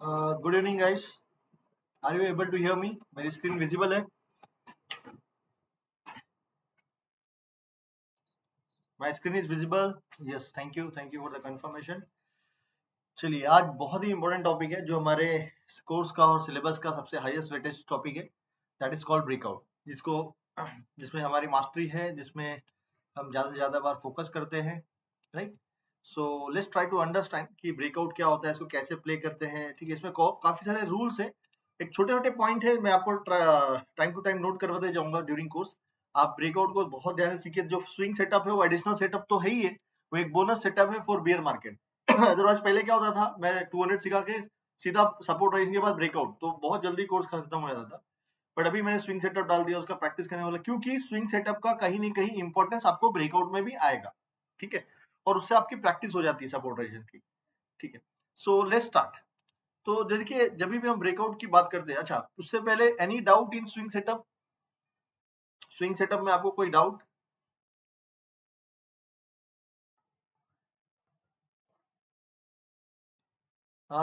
Good evening guys, are you able to hear me? मेरी screen visible है? My screen is visible? Yes, thank you for the confirmation. चलिए, आज बहुत ही important topic है जो हमारे कोर्स का और सिलेबस का सबसे हाईएस्ट वेटेज टॉपिक है, दैट इज कॉल्ड ब्रेकआउट, जिसको जिसमें हमारी मास्टरी है, जिसमें हम ज़्यादा से ज़्यादा बार फोकस करते हैं, right? So let's try to understand कि ब्रेकआउट क्या होता है, इसको कैसे प्ले करते हैं। ठीक है, इसमें काफी सारे रूल्स है, एक छोटे छोटे पॉइंट है, मैं आपको टाइम टू टाइम नोट करवाते जाऊंगा ड्यूरिंग कोर्स। आप ब्रेकआउट को बहुत ध्यान से सीखिए। जो स्विंग सेटअप है वो एडिशनल सेटअप तो है ही है, वो एक बोनस सेटअप है फॉर बियर मार्केट। अदरवाइज पहले क्या होता था, मैं 200 सिखा के सीधा सपोर्ट रेंज के बाद ब्रेकआउट, तो बहुत जल्दी कोर्स खत्म हो जाता था। बट अभी मैंने स्विंग सेटअप डाल दिया, उसका प्रैक्टिस करने वाला, क्योंकि स्विंग सेटअप का कहीं ना कहीं इंपॉर्टेंस आपको ब्रेकआउट में भी आएगा। ठीक है, और उससे आपकी प्रैक्टिस हो जाती है सपोर्ट रेजिस्टेंस की। ठीक है, सो लेट्स स्टार्ट। तो देखिए, जब भी हम ब्रेकआउट की बात करते हैं, अच्छा उससे पहले any doubt in swing setup? Swing setup में आपको कोई डाउट?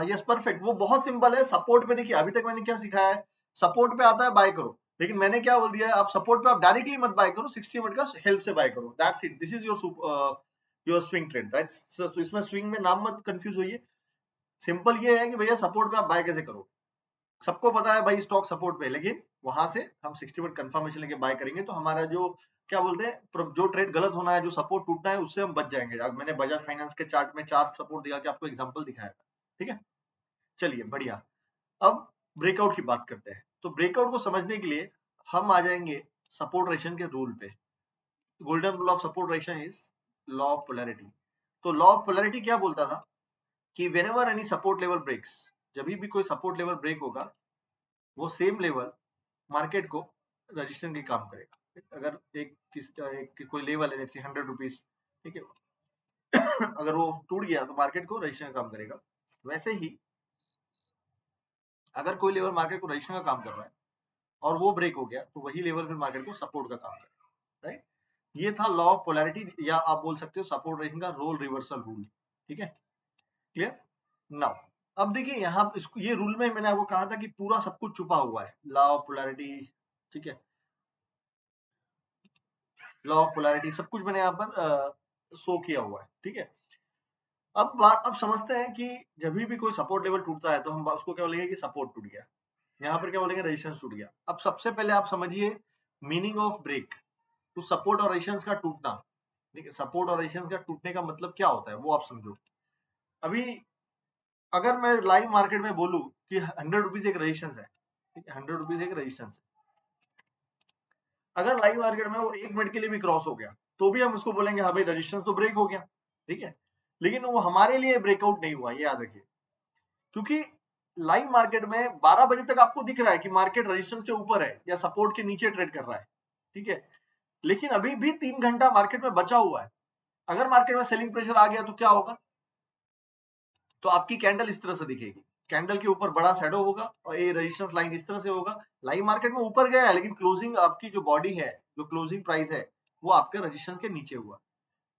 Yes, perfect. वो बहुत सिंपल है। सपोर्ट पे देखिए, अभी तक मैंने क्या सिखाया है, सपोर्ट पे आता है बाय करो, लेकिन मैंने क्या बोल दिया है, आप सपोर्ट पे आप डायरेक्टली मत बाय करो, 60 मिनट का हेल्प से बाय करो, that's it, this is your swing trade, that's. इसमें स्विंग में नाम मत कंफ्यूज होइए। सिंपल ये है कि भैया सपोर्ट पे आप बाय कैसे करो। सबको पता है भाई स्टॉक सपोर्ट पे, लेकिन वहां से हम 60 मिनट कंफर्मेशन लेके बाय करेंगे, तो हमारा जो क्या बोलते हैं, जो ट्रेड गलत होना है, जो सपोर्ट टूटना है, उससे हम बच जाएंगे। अब मैंने बजाज फाइनेंस के चार्ट में 4 सपोर्ट दिखा के आपको एग्जांपल दिखाया था। ठीक है, चलिए बढ़िया। अब ब्रेकआउट की बात करते हैं। तो ब्रेकआउट को समझने के लिए हम आ जाएंगे सपोर्ट रेशन के रूल पे। Golden rule of support ration is law of polarity. तो लॉ ऑफ पोलैरिटी क्या बोलता था कि whenever any support level breaks, जब भी कोई सपोर्ट लेवल ब्रेक होगा, वो सेम लेवल मार्केट को रजिस्टेंस के काम करेगा। अगर एक कोई लेवल है जैसे 100 रुपीज, ठीक है, अगर वो टूट गया तो मार्केट को रजिस्टेंस का काम करेगा। वैसे ही अगर कोई लेवल मार्केट को रजिस्टेंस का काम कर रहा है और वो ब्रेक हो गया, तो वही लेवल फिर मार्केट को सपोर्ट का काम करेगा, राइट? ये था लॉ ऑफ पोलैरिटी, या आप बोल सकते हो सपोर्ट रेजिंग का रोल रिवर्सल रूल। ठीक है, क्लियर नाउ? अब देखिए, यहाँ ये रूल में मैंने आपको कहा था कि पूरा सब कुछ छुपा हुआ है, लॉ ऑफ पोलैरिटी। ठीक है, लॉ ऑफ पोलैरिटी सब कुछ मैंने यहाँ पर शो किया हुआ है। ठीक है, अब समझते हैं कि जब भी कोई सपोर्ट लेवल टूटता है तो हम उसको क्या बोलेंगे कि सपोर्ट टूट गया। यहाँ पर क्या बोलेंगे, रेजिस्टेंस टूट गया। अब सबसे पहले आप समझिए मीनिंग ऑफ ब्रेक। तो सपोर्ट और रेजिस्टेंस का टूटना, ठीक है, सपोर्ट और रेजिस्टेंस का टूटने का मतलब क्या होता है वो आप समझो। अभी अगर मैं लाइव मार्केट में बोलूं कि 100 रुपीज एक रेजिस्टेंस है, ठीक है, 100 रुपीज एक रेजिस्टेंस है, अगर लाइव मार्केट में वो 1 मिनट के लिए भी क्रॉस हो गया, तो भी हम उसको बोलेंगे हाँ भाई रेजिस्टेंस तो ब्रेक हो गया। ठीक है, लेकिन वो हमारे लिए ब्रेकआउट नहीं हुआ, ये याद रखिए। क्योंकि लाइव मार्केट में 12 बजे तक आपको दिख रहा है कि मार्केट रेजिस्टेंस के ऊपर है या सपोर्ट के नीचे ट्रेड कर रहा है। ठीक है, लेकिन अभी भी 3 घंटा मार्केट में बचा हुआ है। अगर मार्केट में सेलिंग प्रेशर आ गया तो क्या होगा? तो आपकी कैंडल इस तरह से दिखेगी, कैंडल के ऊपर बड़ा शैडो होगा और ये रेजिस्टेंस लाइन इस तरह से होगा। लाइव मार्केट में ऊपर गया है, लेकिन क्लोजिंग आपकी जो बॉडी है, जो क्लोजिंग प्राइस है, वो आपके रेजिस्टेंस के नीचे हुआ,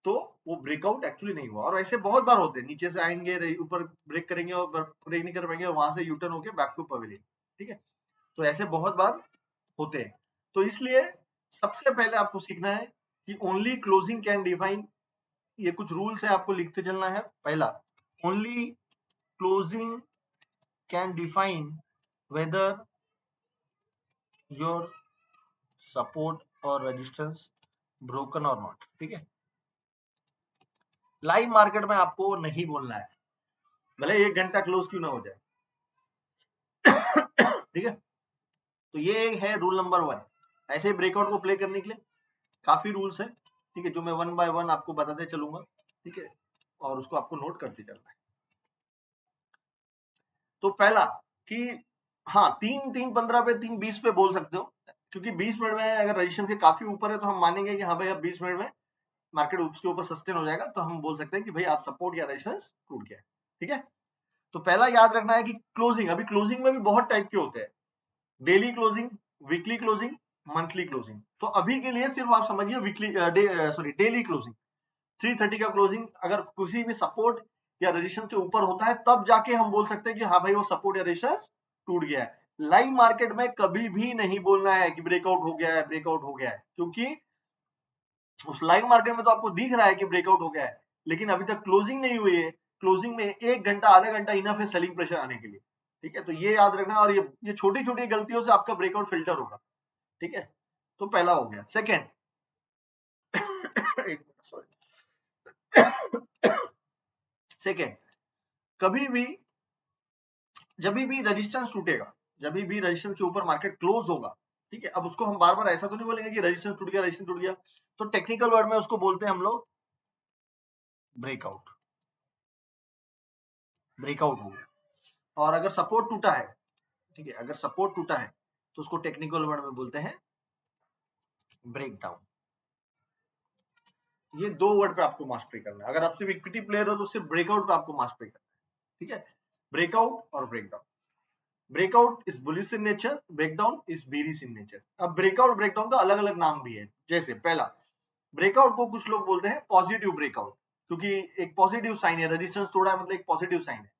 तो वो ब्रेकआउट एक्चुअली नहीं हुआ। और ऐसे बहुत बार होते हैं, नीचे से आएंगे, ऊपर ब्रेक करेंगे और ब्रेक नहीं कर पाएंगे, वहां से यूटर्न होके बैक टू पवेलियन। ठीक है, तो ऐसे बहुत बार होते हैं। तो इसलिए सबसे पहले आपको सीखना है कि ओनली क्लोजिंग कैन डिफाइन, ये कुछ रूल्स है, आपको लिखते चलना है। पहला, only closing can define whether your support or resistance broken or not। ठीक है, लाइव मार्केट में आपको नहीं बोलना है, भले 1 घंटा क्लोज क्यों ना हो जाए। ठीक है, तो ये है रूल नंबर 1। ऐसे ब्रेकआउट को प्ले करने के लिए काफी रूल्स है, ठीक है, जो मैं 1 बाय 1 आपको बताते चलूंगा। ठीक है, और उसको आपको नोट करते चलना है। तो पहला कि हाँ, 3-3-15 पे 3-20 पे बोल सकते हो, क्योंकि 20 मिनट में अगर रजिस्टेंस के काफी ऊपर है तो हम मानेंगे कि हाँ भाई अब 20 मिनट में मार्केट उसके ऊपर सस्टेन हो जाएगा, तो हम बोल सकते हैं कि भाई आज सपोर्ट या रेजिस्टेंस टूट गया। ठीक है, तो पहला याद रखना है कि क्लोजिंग, अभी क्लोजिंग में भी बहुत टाइप के होते हैं, daily closing, weekly closing, monthly closing. तो अभी के लिए सिर्फ आप समझिए वीकली, डेली क्लोजिंग। 330 का क्लोजिंग अगर किसी भी सपोर्ट या रेजिस्टेंस के ऊपर होता है तब जाके हम बोल सकते हैं कि हाँ भाई वो सपोर्ट या रेजिस्टेंस टूट गया है। लाइव मार्केट में कभी भी नहीं बोलना है कि ब्रेकआउट हो गया है, ब्रेकआउट हो गया है, क्योंकि उस लाइव मार्केट में तो आपको दिख रहा है कि ब्रेकआउट हो गया है, लेकिन अभी तक क्लोजिंग नहीं हुई है। क्लोजिंग में 1 घंटा आधा घंटा इनफ है सेलिंग प्रेशर आने के लिए, ठीक है। तो ये याद रखना, और ये छोटी छोटी गलतियों से आपका ब्रेकआउट फिल्टर होगा, ठीक है। तो पहला हो गया। सेकेंड सेकेंड, कभी भी जब भी रेजिस्टेंस टूटेगा, जब भी रेजिस्टेंस के ऊपर मार्केट क्लोज होगा, ठीक है। अब उसको हम बार बार ऐसा तो नहीं बोलेंगे कि रेजिस्टेंस टूट गया, रेजिस्टेंस टूट गया। तो टेक्निकल वर्ड में उसको बोलते हैं हम लोग ब्रेकआउट, ब्रेकआउट हो गया। और अगर सपोर्ट टूटा है, ठीक है, अगर सपोर्ट टूटा है तो उसको टेक्निकल वर्ड में बोलते हैं ब्रेकडाउन। ये 2 वर्ड पे आपको मास्टरी करना है। अगर आप सिर्फ इक्विटी प्लेयर हो तो सिर्फ ब्रेकआउट पे आपको मास्टरी करना है, ठीक है। ब्रेकआउट और breakdown. Breakout is bullish in nature, breakdown is bearish in nature. अब ब्रेकआउट ब्रेकडाउन का अलग अलग नाम भी है। जैसे पहला, ब्रेकआउट को कुछ लोग बोलते हैं पॉजिटिव ब्रेकआउट, क्योंकि एक पॉजिटिव साइन है, रेजिस्टेंस तोड़ा है मतलब एक पॉजिटिव साइन है।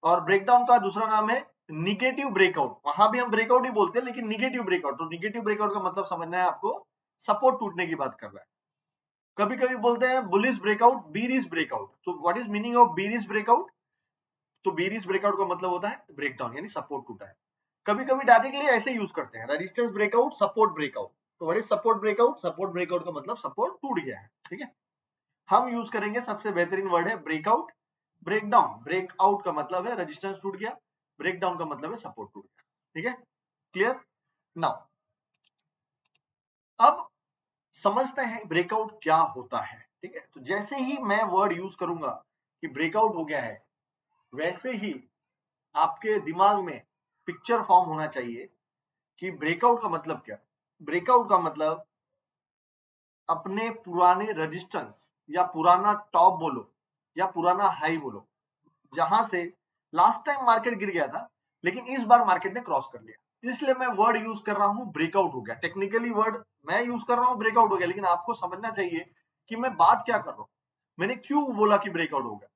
और ब्रेकडाउन का दूसरा नाम है निगेटिव ब्रेकआउट। वहां भी हम ब्रेकआउट ही बोलते हैं, लेकिन निगेटिव ब्रेकआउट। तो निगेटिव ब्रेकआउट का मतलब समझना है आपको, सपोर्ट टूटने की बात कर रहा है। कभी कभी बोलते हैं बुलिश ब्रेकआउट, बीरिश ब्रेकआउट। तो what is meaning of bearish breakout? तो बीरिश ब्रेकआउट का मतलब होता है ब्रेकडाउन, यानी सपोर्ट टूटा है। कभी कभी डायरेक्टली ऐसे यूज करते हैं, रेजिस्टेंस ब्रेकआउट, सपोर्ट ब्रेकआउट। तो what is support breakout? Support breakout का मतलब सपोर्ट टूट गया है, ठीक है। हम यूज करेंगे, सबसे बेहतरीन वर्ड है ब्रेकआउट। ब्रेकडाउन, ब्रेकआउट का मतलब है रेजिस्टेंस टूट गया, ब्रेकडाउन का मतलब है सपोर्ट टूट गया, ठीक है। क्लियर? नाउ अब समझते हैं ब्रेकआउट क्या होता है, ठीक है। तो जैसे ही मैं वर्ड यूज करूंगा कि ब्रेकआउट हो गया है, वैसे ही आपके दिमाग में पिक्चर फॉर्म होना चाहिए कि ब्रेकआउट का मतलब क्या। ब्रेकआउट का मतलब अपने पुराने रेजिस्टेंस या पुराना टॉप बोलो या पुराना हाई बोलो, जहां से लास्ट टाइम मार्केट गिर गया था लेकिन इस बार मार्केट ने क्रॉस कर लिया, इसलिए मैं वर्ड यूज कर रहा हूं ब्रेकआउट हो गया। टेक्निकली वर्ड मैं यूज कर रहा हूं ब्रेकआउट हो गया, लेकिन आपको समझना चाहिए कि मैं बात क्या कर रहा हूं, मैंने क्यों बोला कि ब्रेकआउट हो गया।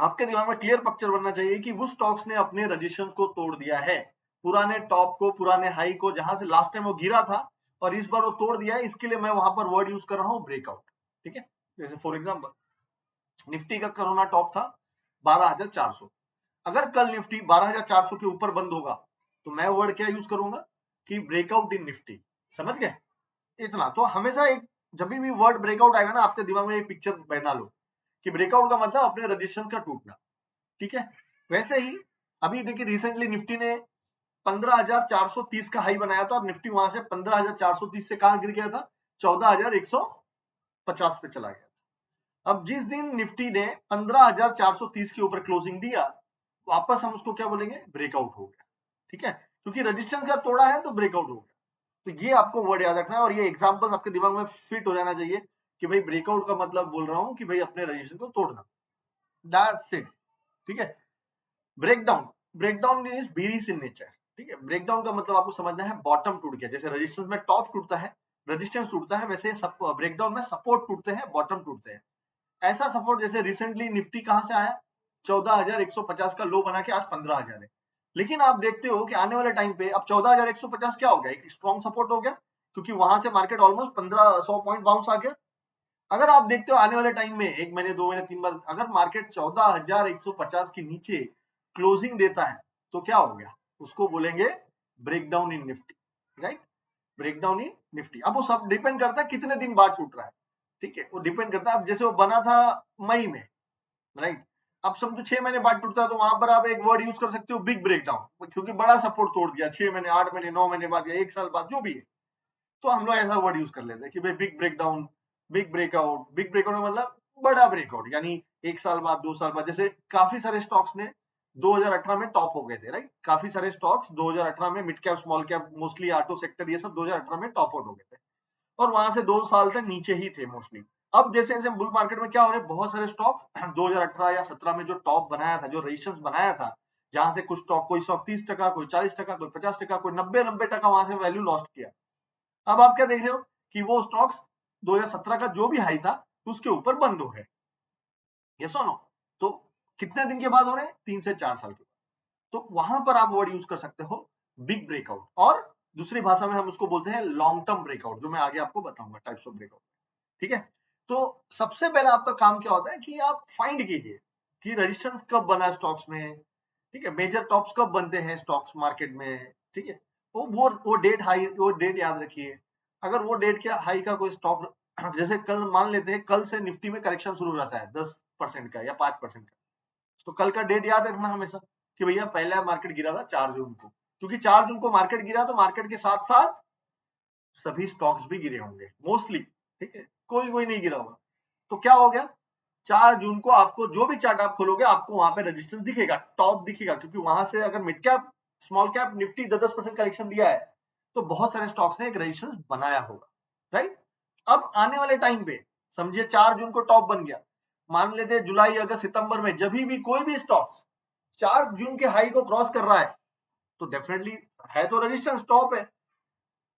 आपके दिमाग में क्लियर पिक्चर बनना चाहिए कि वो स्टॉक्स ने अपने रेजिस्टेंस को तोड़ दिया है, पुराने टॉप को, पुराने हाई को, जहां से लास्ट टाइम वो गिरा था और इस बार वो तोड़ दिया है, इसके लिए मैं वहां पर वर्ड यूज कर रहा हूं ब्रेकआउट, ठीक है। जैसे फॉर एग्जांपल निफ्टी का कोरोना टॉप था 12,400। अगर कल निफ्टी 12,400 के ऊपर बंद होगा तो मैं वर्ड क्या यूज करूंगा कि ब्रेकआउट इन निफ्टी। समझ गए? इतना तो हमेशा एक, जब भी वर्ड ब्रेकआउट आएगा ना, आपके दिमाग में एक पिक्चर बना लो कि ब्रेकआउट का मतलब अपने रजिस्ट्रेशन का टूटना, ठीक है। वैसे ही अभी देखिए रिसेंटली निफ्टी ने 15,430 का हाई बनाया था और निफ्टी वहां से 15,430 से कहां गिर गया था, 14,150 पे चला गया। अब जिस दिन निफ्टी ने 15,430 के ऊपर क्लोजिंग दिया, वापस हम उसको क्या बोलेंगे, ब्रेकआउट हो गया, ठीक है। क्योंकि रेजिस्टेंस का तोड़ा है तो ब्रेकआउट हो गया। तो ये आपको वर्ड याद रखना है और ये एग्जांपल्स आपके दिमाग में फिट हो जाना चाहिए कि भाई ब्रेकआउट का मतलब बोल रहा हूं कि भाई अपने रेजिस्टेंस को तोड़ना, दैट्स इट, ठीक है। Breakdown, breakdown is bearish in nature, ठीक है। ब्रेकडाउन का मतलब आपको समझना है बॉटम टूट गया। जैसे रेजिस्टेंस में टॉप टूटता है, रेजिस्टेंस टूटता है, वैसे ब्रेकडाउन में सपोर्ट टूटते हैं, बॉटम टूटते हैं। ऐसा सपोर्ट जैसे रिसेंटली निफ्टी कहां से आया, 14,150 का लो बना के आज 15,000 है। लेकिन आप देखते हो कि आने वाले टाइम पे अब 14,150 क्या हो गया, एक स्ट्रॉन्ग सपोर्ट हो गया, क्योंकि वहां से मार्केट ऑलमोस्ट 1500 पॉइंट बाउंस आ गया। अगर आप देखते हो आने वाले टाइम में 1 महीने 2 महीने 3 बार अगर मार्केट 14,150 के नीचे क्लोजिंग देता है तो क्या हो गया, उसको बोलेंगे ब्रेकडाउन इन निफ्टी, राइट। ब्रेकडाउन इन निफ्टी। अब वो सब डिपेंड करता है कितने दिन बाद टूट रहा है, ठीक है, वो डिपेंड करता है। अब जैसे वो बना था मई में, राइट, अब समझो 6 महीने बाद टूटता है तो वहां पर आप एक वर्ड यूज कर सकते हो बिग ब्रेकडाउन, क्योंकि बड़ा सपोर्ट तोड़ दिया 6 महीने 8 महीने 9 महीने बाद या 1 साल बाद जो भी है, तो हम लोग ऐसा वर्ड यूज कर लेते हैं कि भाई big breakdown, big breakout. Big breakout मतलब बड़ा ब्रेकआउट, यानी 1 साल बाद 2 साल बाद। जैसे काफी सारे स्टॉक्स ने 2018 में टॉप हो गए थे, राइट। काफी सारे स्टॉक्स 2018 में mid cap small cap mostly auto sector ये सब 2018 में टॉप आउट हो गए थे और वहां से 2 साल तक नीचे ही थे मोस्टली। अब जैसे जैसे बुल मार्केट में क्या हो रहा है, बहुत सारे स्टॉक 2018 या 17 में जो टॉप बनाया था, जो रजिस्ट्रेशन बनाया था, जहां से कुछ स्टॉक, कोई स्टॉक 30%, कोई 40%, कोई 50%, कोई 90% वहां से वैल्यू लॉस्ट किया। अब आप क्या देख रहे हो कि वो स्टॉक्स 2017 का जो भी हाई था उसके ऊपर बंद हो गए, यस और नो। तो कितने दिन के बाद हो रहे हैं? 3 से 4 साल के बाद। तो वहां पर आप वर्ड यूज कर सकते हो बिग ब्रेकआउट, और दूसरी भाषा में हम उसको बोलते हैं लॉन्ग टर्म ब्रेकआउट, जो मैं आगे आपको बताऊंगा टाइप्स ऑफ ब्रेकआउट। ठीक है, तो सबसे पहले आपका काम क्या होता है कि आप फाइंड कीजिए कि रेजिस्टेंस कब बना स्टॉक्स में। ठीक है, मेजर टॉप्स कब बनते हैं स्टॉक्स मार्केट में। ठीक है, वो डेट हाई, वो डेट याद रखिए। अगर वो डेट क्या हाई का कोई स्टॉक, जैसे कल मान लेते हैं, कल से निफ्टी में करेक्शन शुरू हो जाता है 10% का या 5% का, तो कल का डेट याद रखना हमेशा कि भैया पहला मार्केट गिरा था 4 जून को, क्योंकि 4 जून को मार्केट गिरा तो मार्केट के साथ साथ सभी स्टॉक्स भी गिरे होंगे मोस्टली। ठीक है, कोई कोई नहीं गिरा होगा। तो क्या हो गया, 4 जून को आपको जो भी चार्ट आप खोलोगे आपको वहां पे रेजिस्टेंस दिखेगा, टॉप दिखेगा, क्योंकि वहां से अगर mid cap small cap Nifty 10% correction दिया है तो बहुत सारे स्टॉक्स ने एक रेजिस्टेंस बनाया होगा। राइट, अब आने वाले टाइम पे समझिए 4 जून को टॉप बन गया, मान लेते जुलाई अगस्त सितंबर में जब भी कोई भी स्टॉक्स 4 जून के हाई को क्रॉस कर रहा है तो डेफिनेटली है तो रेजिस्टेंस टॉप है,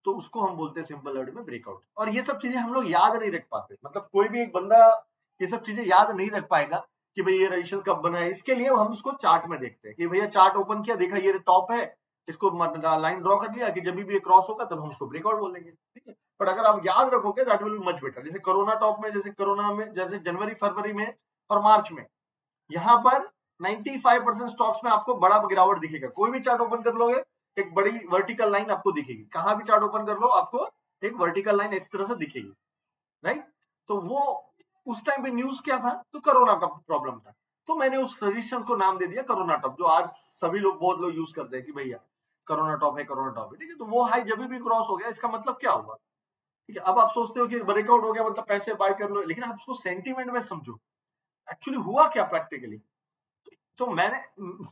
तो उसको हम बोलते हैं सिंपल वर्ड में ब्रेकआउट। और ये सब चीजें हम लोग याद नहीं रख पाते, मतलब कोई भी एक बंदा ये सब चीजें याद नहीं रख पाएगा कि भाई ये रेजिस्टेंस कब बना है। इसके लिए हम उसको चार्ट में देखते हैं कि भैया चार्ट ओपन किया, देखा ये टॉप है, इसको लाइन ड्रॉ कर लिया कि जब भी ये क्रॉस होगा तब हम उसको ब्रेकआउट बोलेंगे। ठीक है, बट अगर आप याद रखोगे that will be much better. जैसे कोरोना टॉप में, जैसे कोरोना में, जैसे जनवरी फरवरी में और मार्च में, यहाँ पर 95% स्टॉक्स में आपको बड़ा गिरावट दिखेगा। कोई भी चार्ट ओपन कर लोगे एक बड़ी वर्टिकल लाइन आपको दिखेगी, कहां भी चार्ट ओपन कर लो आपको एक वर्टिकल लाइन इस तरह से दिखेगी। राइट, तो वो उस टाइम पे न्यूज क्या था, तो कोरोना का प्रॉब्लम था, तो मैंने उस रजिस्टर को नाम दे दिया कोरोना टॉप, जो आज सभी लोग बहुत लोग यूज करते हैं कि भैया कोरोना टॉप है, कोरोना टॉप है। ठीक है, तो वो हाई जब भी क्रॉस हो गया इसका मतलब क्या हुआ। ठीक है, अब आप सोचते हो कि ब्रेकआउट हो गया मतलब पैसे बाय कर लो, लेकिन आप उसको सेंटीमेंट में समझो, एक्चुअली हुआ क्या प्रैक्टिकली। तो मैंने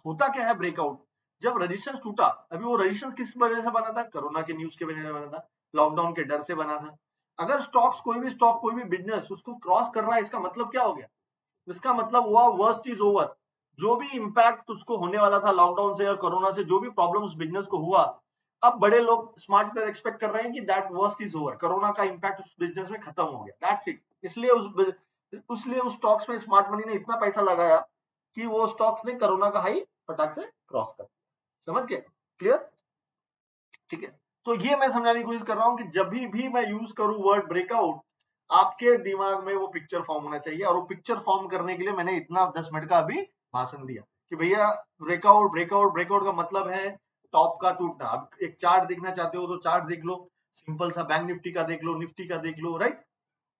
होता क्या है ब्रेकआउट, जब रेजिस्टेंस टूटा, अभी वो रेजिस्टेंस किस वजह से बना था, कोरोना के न्यूज के वजह से बना था, लॉकडाउन के डर से बना था। अगर स्टॉक्स कोई भी स्टॉक कोई भी बिजनेस उसको क्रॉस कर रहा है, इसका मतलब क्या हो गया, इसका मतलब हुआ वर्स्ट इज ओवर। जो भी इंपैक्ट उसको होने वाला था लॉकडाउन से और कोरोना से, जो भी प्रॉब्लम उस बिजनेस को हुआ, अब बड़े लोग स्मार्ट प्लेयर एक्सपेक्ट कर रहे हैं कि that worst is over, corona का इंपैक्ट उस बिजनेस में खत्म हो गया, दैट्स इट। इसलिए उस स्टॉक्स में स्मार्ट मनी ने इतना पैसा लगाया कि वो स्टॉक्स ने कोरोना का हाई फटाक से क्रॉस कर, समझ गए, क्लियर। ठीक है, तो ये मैं समझाने की कोशिश कर रहा हूं कि जब भी मैं यूज करूं वर्ड ब्रेकआउट, आपके दिमाग में वो पिक्चर फॉर्म होना चाहिए, और वो पिक्चर फॉर्म करने के लिए मैंने इतना 10 मिनट का अभी भाषण दिया कि भैया ब्रेकआउट ब्रेकआउट ब्रेकआउट का मतलब है टॉप का टूटना। अब एक चार्ट देखना चाहते हो तो चार्ट देख लो, सिंपल सा बैंक निफ्टी का देख लो, निफ्टी का देख लो। राइट,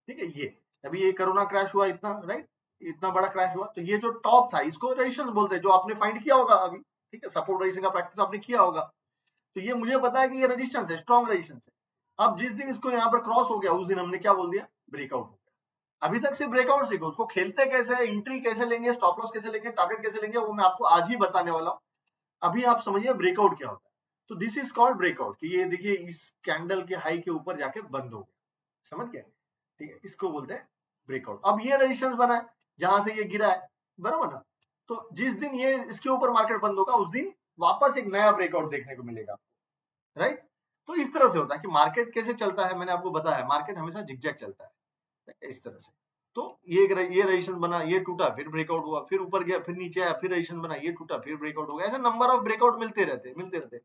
ठीक है, ये अभी ये कोरोना क्रैश हुआ इतना, राइट, इतना बड़ा क्रैश हुआ, तो ये जो टॉप था इसको रेजिस्टेंस बोलते हैं, जो आपने फाइंड किया होगा अभी। ठीक है, सपोर्ट रेजिस्टेंस का प्रैक्टिस आपने किया होगा, तो ये मुझे पता है कि ये रेजिस्टेंस है, स्ट्रॉन्ग रेजिस्टेंस है। अब जिस दिन इसको यहाँ पर क्रॉस हो गया उस दिन हमने क्या बोल दिया, ब्रेकआउट हो गया। अभी तक सिर्फ ब्रेकआउट सीखो, उसको खेलते कैसे है, एंट्री कैसे लेंगे, स्टॉप लॉस कैसे लेंगे, टारगेट कैसे लेंगे, वो मैं आपको आज ही बताने वाला हूँ। अभी आप समझिए ब्रेकआउट क्या होता है। तो दिस इज कॉल्ड ब्रेकआउट, कि ये देखिए इस कैंडल के हाई के ऊपर जाके बंद हो गया, समझ गए। ठीक है, इसको बोलते हैं ब्रेकआउट। अब ये रेजिस्टेंस बना है जहां से ये गिरा है, बराबर ना, तो जिस दिन ये इसके ऊपर मार्केट बंद होगा उस दिन वापस एक नया ब्रेकआउट देखने को मिलेगा, राइट। तो इस तरह से होता है कि मार्केट कैसे चलता है, मैंने आपको बताया मार्केट हमेशा जिगजैग चलता है इस तरह से। तो ये रेजिस्टेंस बना, ये टूटा, फिर ब्रेकआउट हुआ, फिर ऊपर गया, फिर नीचे आया, फिर रेजिस्टेंस बना, ये टूटा, फिर ब्रेकआउट हो गया, ऐसे नंबर ऑफ ब्रेकआउट मिलते रहते।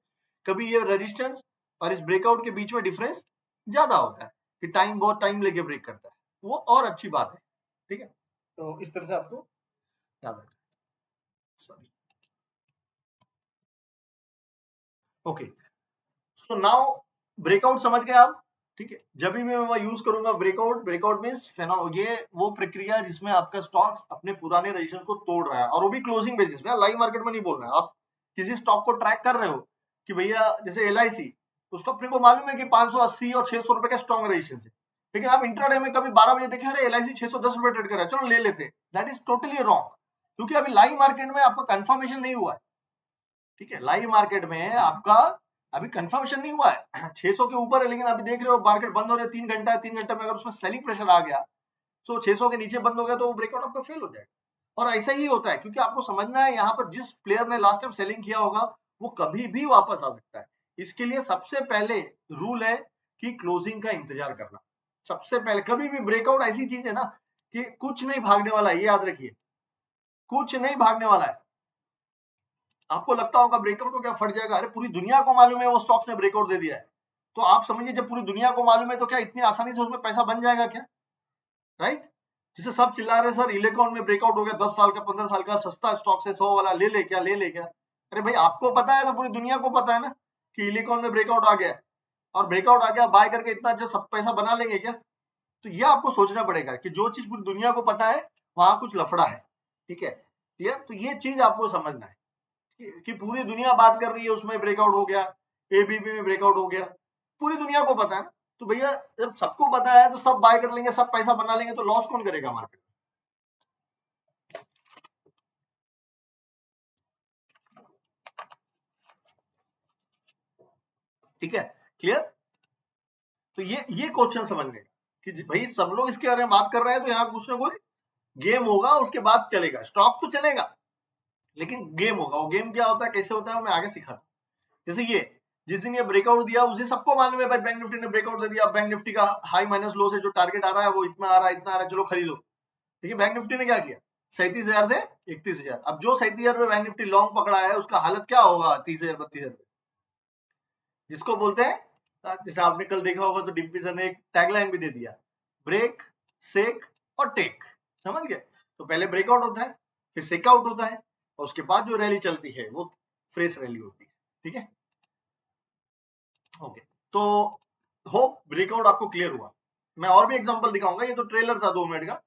कभी ये रेजिस्टेंस और इस ब्रेकआउट के बीच में डिफरेंस ज्यादा होता है कि टाइम बहुत टाइम लेके ब्रेक करता है, वो और अच्छी बात है। ठीक है, तो इस तरह से आपको याद रखना। Sorry, okay, so now breakout समझ गए आप। ठीक है, जब भी मैं यूज करूंगा ब्रेकआउट, ब्रेकआउट मींस ये वो प्रक्रिया है जिसमें आपका स्टॉक्स अपने पुराने रेजिस्टेंस को तोड़ रहा है, और वो भी क्लोजिंग बेसिस में, लाइव मार्केट में नहीं बोल रहे हैं। आप किसी स्टॉक को ट्रैक कर रहे हो कि भैया जैसे LIC, उसको अपने को मालूम है कि 580 और 600 रुपए का स्ट्रॉन्ग रेजिस्टेंस है, लेकिन आप इंट्राडे में कभी 12 बजे देखे अरे LIC 610 रुपए ट्रेड कर रहा है, चलो ले लेते हैं, दैट इज टोटली रॉन्ग, क्योंकि अभी लाइव मार्केट में आपका कंफर्मेशन नहीं हुआ है। ठीक है, लाइव मार्केट में आपका अभी कंफर्मेशन नहीं हुआ है 600 के ऊपर है, लेकिन अभी देख रहे हो मार्केट बंद हो रहा है 3 घंटा है, 3 घंटे में अगर उसमें सेलिंग प्रेशर आ गया तो 600 के नीचे बंद हो गया तो वो ब्रेकआउट आपका फेल हो जाएगा। और ऐसा ही होता है, क्योंकि आपको समझना है यहाँ पर जिस प्लेयर ने लास्ट टाइम सेलिंग किया होगा वो कभी भी वापस आ सकता है। इसके लिए सबसे पहले रूल है कि क्लोजिंग का इंतजार करना। सबसे पहले कभी भी ब्रेकआउट ऐसी चीज है ना कि कुछ नहीं भागने वाला, ये याद रखिए, कुछ नहीं भागने वाला है। आपको लगता होगा ब्रेकआउट को क्या फट जाएगा, अरे पूरी दुनिया को मालूम है वो स्टॉक्स ने ब्रेकआउट दे दिया है। तो आप समझिए जब पूरी दुनिया को मालूम है तो क्या इतनी आसानी से उसमें पैसा बन जाएगा क्या, राइट? जिसे सब चिल्ला रहे सर इलेकॉन में ब्रेकआउट हो गया, 10 साल का 15 साल का सस्ता स्टॉक है, 100 वाला ले ले क्या, ले ले क्या। अरे भाई आपको पता है तो पूरी दुनिया को पता है ना कि इलेकॉन में ब्रेकआउट आ गया, और ब्रेकआउट आ गया बाय करके इतना अच्छा सब पैसा बना लेंगे क्या? तो ये आपको सोचना पड़ेगा कि जो चीज पूरी दुनिया को पता है वहां कुछ लफड़ा है, ठीक है, क्लियर? तो ये चीज आपको समझना है कि पूरी दुनिया बात कर रही है उसमें ब्रेकआउट हो गया, एबीबी में ब्रेकआउट हो गया, पूरी दुनिया को पता है ना। तो भैया जब सबको पता है तो सब बाय कर लेंगे, सब पैसा बना लेंगे, तो लॉस कौन करेगा मार्केट? ठीक है, क्लियर? तो ये क्वेश्चन समझने का कि भाई सब लोग इसके बारे में बात कर रहे हैं तो यहाँ कुछ ना कुछ गेम होगा, उसके बाद चलेगा, स्टॉक तो चलेगा लेकिन गेम होगा। वो गेम क्या होता है, कैसे होता है, वो मैं आगे सिखाता हूँ। जैसे ये जिस दिन ये ब्रेकआउट दिया उसे सबको मालूम है भाई बैंक निफ्टी ने ब्रेकआउट दे दिया, बैंक निफ्टी का हाई माइनस लो से जो टारगेट आ रहा है वो इतना आ रहा है, इतना आ रहा है, चलो खरीदो। देखिए बैंक निफ्टी ने क्या किया, 37,000 से 31,000। अब जो 37,000 में बैंक निफ्टी लॉन्ग पकड़ा है उसका हालत क्या होगा 30,000 32,000, जिसको बोलते हैं, जैसे आपने कल देखा होगा तो डिम्पी सर ने एक टैगलाइन भी दे दिया, ब्रेक सेक और टेक। समझ गए? तो पहले ब्रेकआउट होता है, फिर सेक आउट होता है, और उसके बाद जो रैली चलती है वो फ्रेश रैली होती है। ठीक है, ओके। तो होप ब्रेकआउट आपको क्लियर हुआ। मैं और भी एग्जांपल दिखाऊंगा, ये तो ट्रेलर था 2 मिनट का।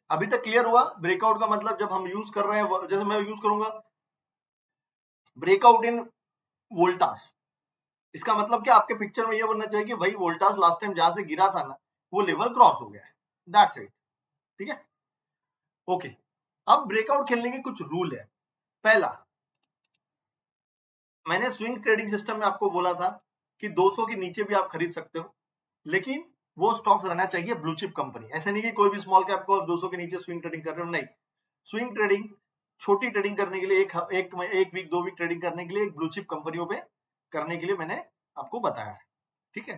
अभी तक क्लियर हुआ ब्रेकआउट का मतलब जब हम यूज कर रहे हैं, जैसे मैं यूज करूंगा ब्रेकआउट इन वोल्टास, इसका मतलब क्या आपके पिक्चर में ये बनना चाहिए कि भाई वोल्टास लास्ट टाइम जहां से गिरा था ना वो लेवल क्रॉस हो गया है, दैट्स इट। ठीक है, ओके। अब ब्रेकआउट खेलने के कुछ रूल है। पहला, मैंने स्विंग ट्रेडिंग सिस्टम में आपको बोला था कि 200 के नीचे भी आप खरीद सकते हो, लेकिन वो स्टॉक्स रहना चाहिए ब्लू चिप कंपनी। ऐसे नहीं कि कोई भी स्मॉल कैप को 200 के नीचे स्विंग ट्रेडिंग कर रहे हो, नहीं। स्विंग ट्रेडिंग छोटी ट्रेडिंग करने के लिए एक वीक 2 वीक ट्रेडिंग करने के लिए एक ब्लू चिप कंपनियों पे करने के लिए मैंने आपको बताया है। ठीक है,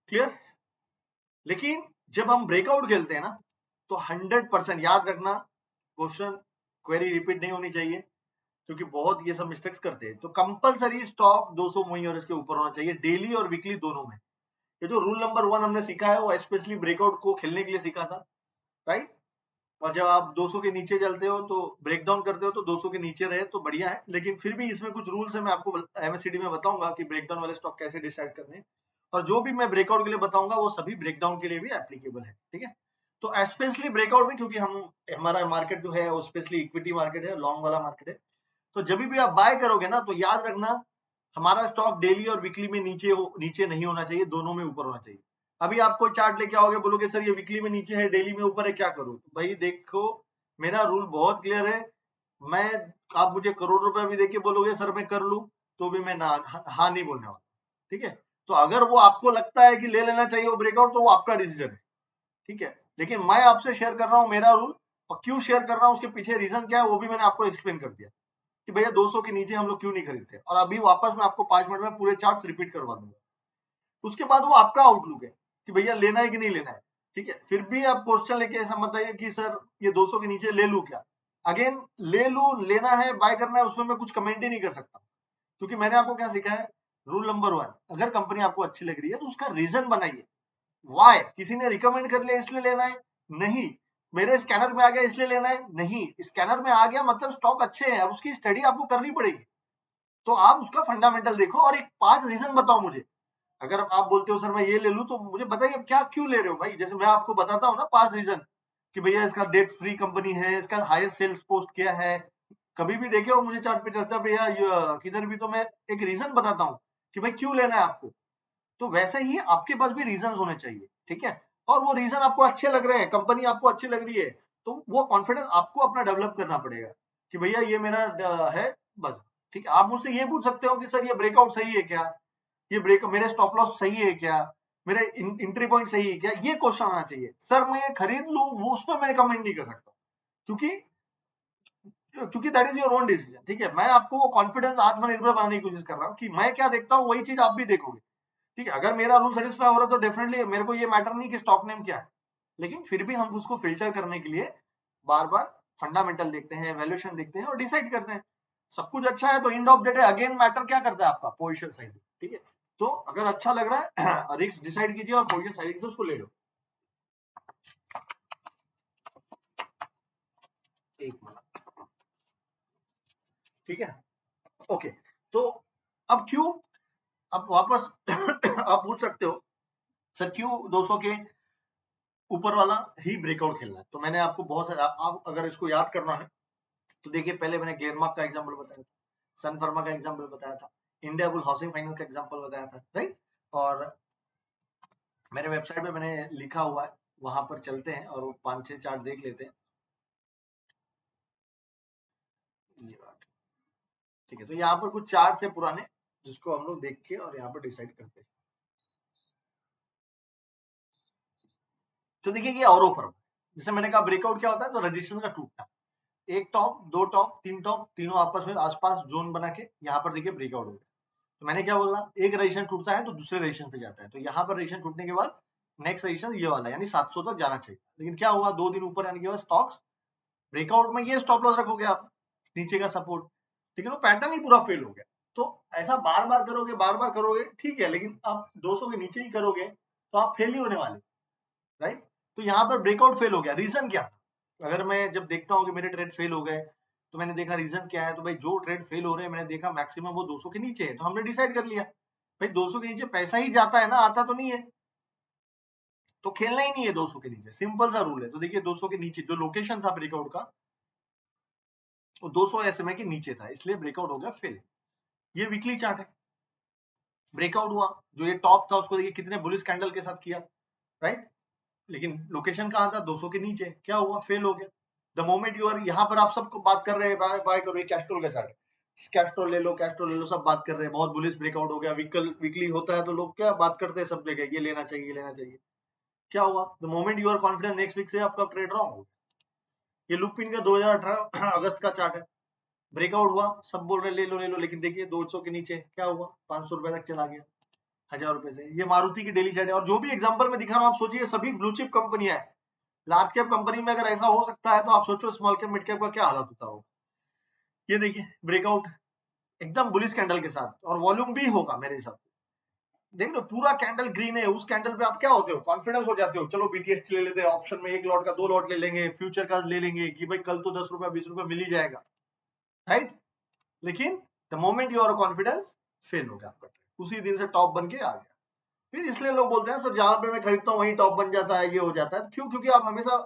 क्लियर? लेकिन जब हम ब्रेकआउट खेलते हैं ना तो 100% याद रखना, क्वेश्चन क्वेरी रिपीट नहीं होनी चाहिए, क्योंकि बहुत ये सब मिस्टेक्स करते हैं। तो कंपलसरी स्टॉक 200 मूवी और इसके ऊपर होना चाहिए, डेली और वीकली दोनों में। ये जो रूल नंबर 1 हमने सीखा है वो स्पेशली ब्रेकआउट को खेलने के लिए सीखा था, राइट? और जब आप 200 के नीचे चलते हो तो ब्रेक डाउन करते हो तो 200 के नीचे रहे तो बढ़िया है, लेकिन फिर भी इसमें कुछ रूल्स है, मैं आपको एमएससीडी में बताऊंगा कि ब्रेक डाउन वाले स्टॉक कैसे डिसाइड करने हैं। और जो भी मैं ब्रेकआउट के लिए बताऊंगा वो सभी ब्रेक डाउन के लिए भी एप्लीकेबल है। ठीक है, तो स्पेशली ब्रेकआउट में, क्योंकि हमारा मार्केट जो है वो स्पेशली इक्विटी मार्केट है, लॉन्ग वाला मार्केट है, तो जब भी आप बाय करोगे ना तो याद रखना हमारा स्टॉक डेली और वीकली में नीचे नहीं होना चाहिए, दोनों में ऊपर होना चाहिए। अभी आप कोई चार्ट लेके आओगे, बोलोगे सर ये वीकली में नीचे है, डेली में ऊपर है, क्या करूं? तो भाई देखो, मेरा रूल बहुत क्लियर है। मैं आप मुझे करोड़ रुपए भी देके बोलोगे सर मैं कर लूं, तो भी मैं ना हाँ नहीं बोलने वाला। ठीक है, तो अगर वो आपको लगता है कि ले लेना चाहिए वो ब्रेकआउट, तो वो आपका डिसीजन है। ठीक है, लेकिन मैं आपसे शेयर कर रहा हूँ मेरा रूल, और क्यों शेयर कर रहा हूँ उसके पीछे रीजन क्या है वो भी मैंने आपको एक्सप्लेन कर दिया कि भैया 200 के नीचे हम लोग क्यों नहीं खरीदते। और अभी वापस मैं आपको 5 मिनट में पूरे चार्ट्स रिपीट करवा दूंगा। उसके बाद वो आपका आउटलुक है कि भैया लेना है कि नहीं लेना है। ठीक है, फिर भी आप क्वेश्चन लेके ऐसा मत आइए कि सर ये 200 के नीचे ले लूं क्या। अगेन, ले लूं, लेना है, बाय करना है, उसमें मैं कुछ कमेंट ही नहीं कर सकता, क्योंकि मैंने आपको क्या सिखाया है, रूल नंबर 1, अगर कंपनी आपको अच्छी लग रही है तो उसका रीजन बनाइए। वाई, किसी ने रिकमेंड कर लिया इसलिए लेना है? नहीं। मेरे स्कैनर में आ गया इसलिए लेना है? नहीं। स्कैनर में आ गया मतलब स्टॉक अच्छे हैं, अब उसकी स्टडी आपको करनी पड़ेगी। तो आप उसका फंडामेंटल देखो और एक 5 रीजन बताओ मुझे। अगर आप बोलते हो सर मैं ये ले लूं, तो मुझे बताइए क्या क्यों ले रहे हो भाई। जैसे मैं आपको बताता हूँ ना 5 रीजन कि भैया इसका डेट फ्री कंपनी है, इसका हाईएस्ट सेल्स पोस्ट क्या है, कभी भी देखे हो मुझे चार्ट पे चर्चा पे या किधर भी, तो मैं एक रीजन बताता हूँ कि भाई क्यों लेना है आपको। तो वैसे ही आपके पास भी रीजन होने चाहिए। ठीक है, और वो रीजन आपको अच्छे लग रहे हैं, कंपनी आपको अच्छी लग रही है, तो वो कॉन्फिडेंस आपको अपना डेवलप करना पड़ेगा कि भैया ये मेरा है, बस। ठीक है, आप मुझसे ये पूछ सकते हो कि सर ये ब्रेकआउट सही है क्या, ये ब्रेक मेरे स्टॉप लॉस सही है क्या, मेरे एंट्री पॉइंट सही है क्या, ये क्वेश्चन आना चाहिए। सर मैं ये खरीद लूं, वो उसमें मैं कमेंट नहीं कर सकता, क्योंकि क्योंकि that is your own decision. ठीक है, मैं आपको वो कॉन्फिडेंस आत्मनिर्भर बनाने की कोशिश कर रहा हूँ कि मैं क्या देखता हूँ वही चीज आप भी देखोगे। ठीक है, अगर मेरा रूल सेटिस्फाई हो रहा है तो डेफिनेटली मेरे को ये मैटर नहीं कि स्टॉक नेम क्या है, लेकिन फिर भी हम उसको फिल्टर करने के लिए बार बार फंडामेंटल देखते हैं, वैल्यूएशन देखते हैं और डिसाइड करते हैं। सब कुछ अच्छा है तो end of the day again matter क्या करता है आपका पोजीशन साइड, ठीक है। तो अगर अच्छा लग रहा है रिस्क डिसाइड कीजिए और पोजीशन साइड से उसको ले लो। एक मिनट, ठीक है, ओके। तो अब क्यों, अब वापस आप पूछ सकते हो सर क्यों 200 के ऊपर वाला ही ब्रेकआउट खेलना है। तो मैंने आपको बहुत सारे, आप अगर इसको याद करना है तो देखिए, पहले मैंने ग्लेनमार्क का एग्जांपल बताया था, सन फार्मा का एग्जांपल बताया था, इंडिया बुल हाउसिंग फाइनेंस का एग्जांपल बताया था, राइट। और मेरे वेबसाइट पे मैंने लिखा हुआ है, वहां पर चलते हैं और वो 5-6 चार्ट देख लेते हैं। ये बात ठीक है, तो यहाँ पर कुछ चार्ट है पुराने जिसको हम लोग देख के और यहाँ पर डिसाइड करते हैं। तो देखिए ये औरो फर्म, जैसे मैंने कहा ब्रेकआउट क्या होता है, तो रजिस्ट्रेशन का टूटना, एक टॉप, दो टॉप, तीन टॉप, तीनों आपस में आसपास जोन बना के यहाँ पर देखिए ब्रेकआउट हो गया। तो मैंने क्या बोला, एक रजिस्ट्रेशन टूटता है तो दूसरे रजिस्ट्रेशन पे जाता है, तो यहाँ पर रजिस्ट्रेशन टूटने के बाद नेक्स्ट रजिस्ट्रेशन ये वाला यानी 700 तक जाना चाहिए। लेकिन क्या हुआ, 2 दिन ऊपर आने के बाद स्टॉक्स ब्रेकआउट में, ये स्टॉप लॉस रखोगे आप नीचे का सपोर्ट, लेकिन वो पैटर्न ही पूरा फेल हो गया। तो ऐसा बार बार करोगे ठीक है, लेकिन आप 200 के नीचे ही करोगे तो आप फेल ही होने वाले, राइट। तो यहाँ पर ब्रेकआउट फेल हो गया, रीजन क्या था। अगर मैं जब देखता हूँ कि मेरे ट्रेड फेल हो गए तो मैंने देखा रीजन क्या है, तो भाई जो ट्रेड फेल हो रहे हैं मैंने देखा मैक्सिमम वो 200 के नीचे है, तो हमने डिसाइड कर लिया भाई 200 के नीचे पैसा ही जाता है ना, आता तो नहीं है, तो खेलना ही नहीं है 200 के नीचे, सिंपल सा रूल है। तो देखिए 200 के नीचे जो लोकेशन था ब्रेकआउट का वो 200 SMA के नीचे था, इसलिए ब्रेकआउट हो गया फेल। ये वीकली चार्ट है, ब्रेकआउट हुआ, जो ये टॉप था उसको देखिए कितने बुलिश कैंडल के साथ किया, राइट। लेकिन लोकेशन कहाँ था, 200 के नीचे, क्या हुआ, फेल हो गया। द मोमेंट यू आर, यहाँ पर आप सबको बात कर रहे हैं बाय बाय करो, ये कैस्ट्रोल का चार्ट है, कैस्ट्रोल ले लो, कैस्ट्रोल ले लो, सब बात कर रहे हैं बहुत बुलिश ब्रेकआउट हो गया, वीकली होता है तो लोग क्या बात करते हैं सब जगह, ये लेना चाहिए, ये लेना चाहिए। क्या हुआ, the moment you are confident next week से आपका ट्रेड रॉन्ग हो। ये लुपिन का 2018 अगस्त का चार्ट है, ब्रेकआउट हुआ, सब बोल रहे ले लो, लेकिन देखिए 200 के नीचे क्या हुआ, 500 रुपए तक चला गया, 1000 रुपए से। ये मारुति की डेली चार्ट है, और जो भी एग्जांपल में दिखा रहा हूँ आप सोचिए सभी ब्लू चिप कंपनियां है। लार्ज कैप कंपनी में अगर ऐसा हो सकता है तो आप सोचो स्मॉल कैप मिड कैप का क्या हालत होता होगा। ये देखिए ब्रेकआउट एकदम बुलिश कैंडल के साथ, और वॉल्यूम भी होगा मेरे हिसाब से, देख लो पूरा कैंडल ग्रीन है, उस कैंडल पे आप क्या होते हो, कॉन्फिडेंस हो जाते हो, चलो BTST ले लेते हैं, ऑप्शन में 1 लॉट का 2 लॉट ले लेंगे, फ्यूचर का ले लेंगे कि भाई कल तो 10 रुपया 20 रुपया मिल ही जाएगा, राइट। लेकिन the moment your confidence fail हो गया आपका, उसी दिन से टॉप बन के आ गया। फिर इसलिए लोग बोलते हैं सर जहां पे मैं खरीदता हूँ वहीं टॉप बन जाता है, ये हो जाता है, क्यों, क्योंकि आप हमेशा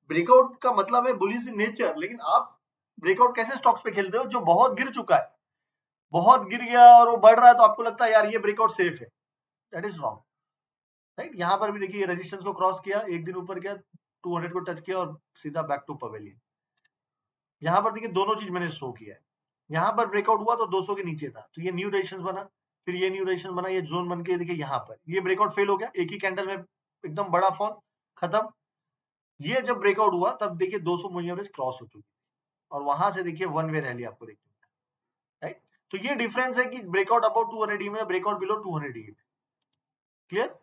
ब्रेकआउट का मतलब है बुलिश इन नेचर, लेकिन आप ब्रेकआउट कैसे स्टॉक्स पे खेलते हो, जो बहुत गिर चुका है, बहुत गिर गया और वो बढ़ रहा है तो आपको लगता है यार ये ब्रेकआउट सेफ है, दैट इज रॉन्ग, राइट। यहाँ पर भी देखिए रेजिस्टेंस को क्रॉस किया, एक दिन ऊपर गया, 200 को टच किया और सीधा बैक टू पवेलियन। यहाँ पर देखिए दोनों चीज मैंने शो किया है, यहाँ पर ब्रेकआउट हुआ तो 200 के नीचे था, तो ये न्यू रेजिस्टेंस बना, फिर ये न्यू रेजिस्टेंस बना, ये जोन बन के देखिए यहाँ पर ये ब्रेकआउट फेल हो गया, एक ही कैंडल में एकदम बड़ा फॉल, खत्म। ये जब ब्रेकआउट हुआ तब देखिए 200 मूविंग एवरेज क्रॉस हो चुकी, और वहां से देखिए वन वे रैली आपको देखने को, राइट। तो ये डिफरेंस है कि ब्रेकआउट अबाउट 200 में, ब्रेकआउट बिलो 200 में, क्लियर।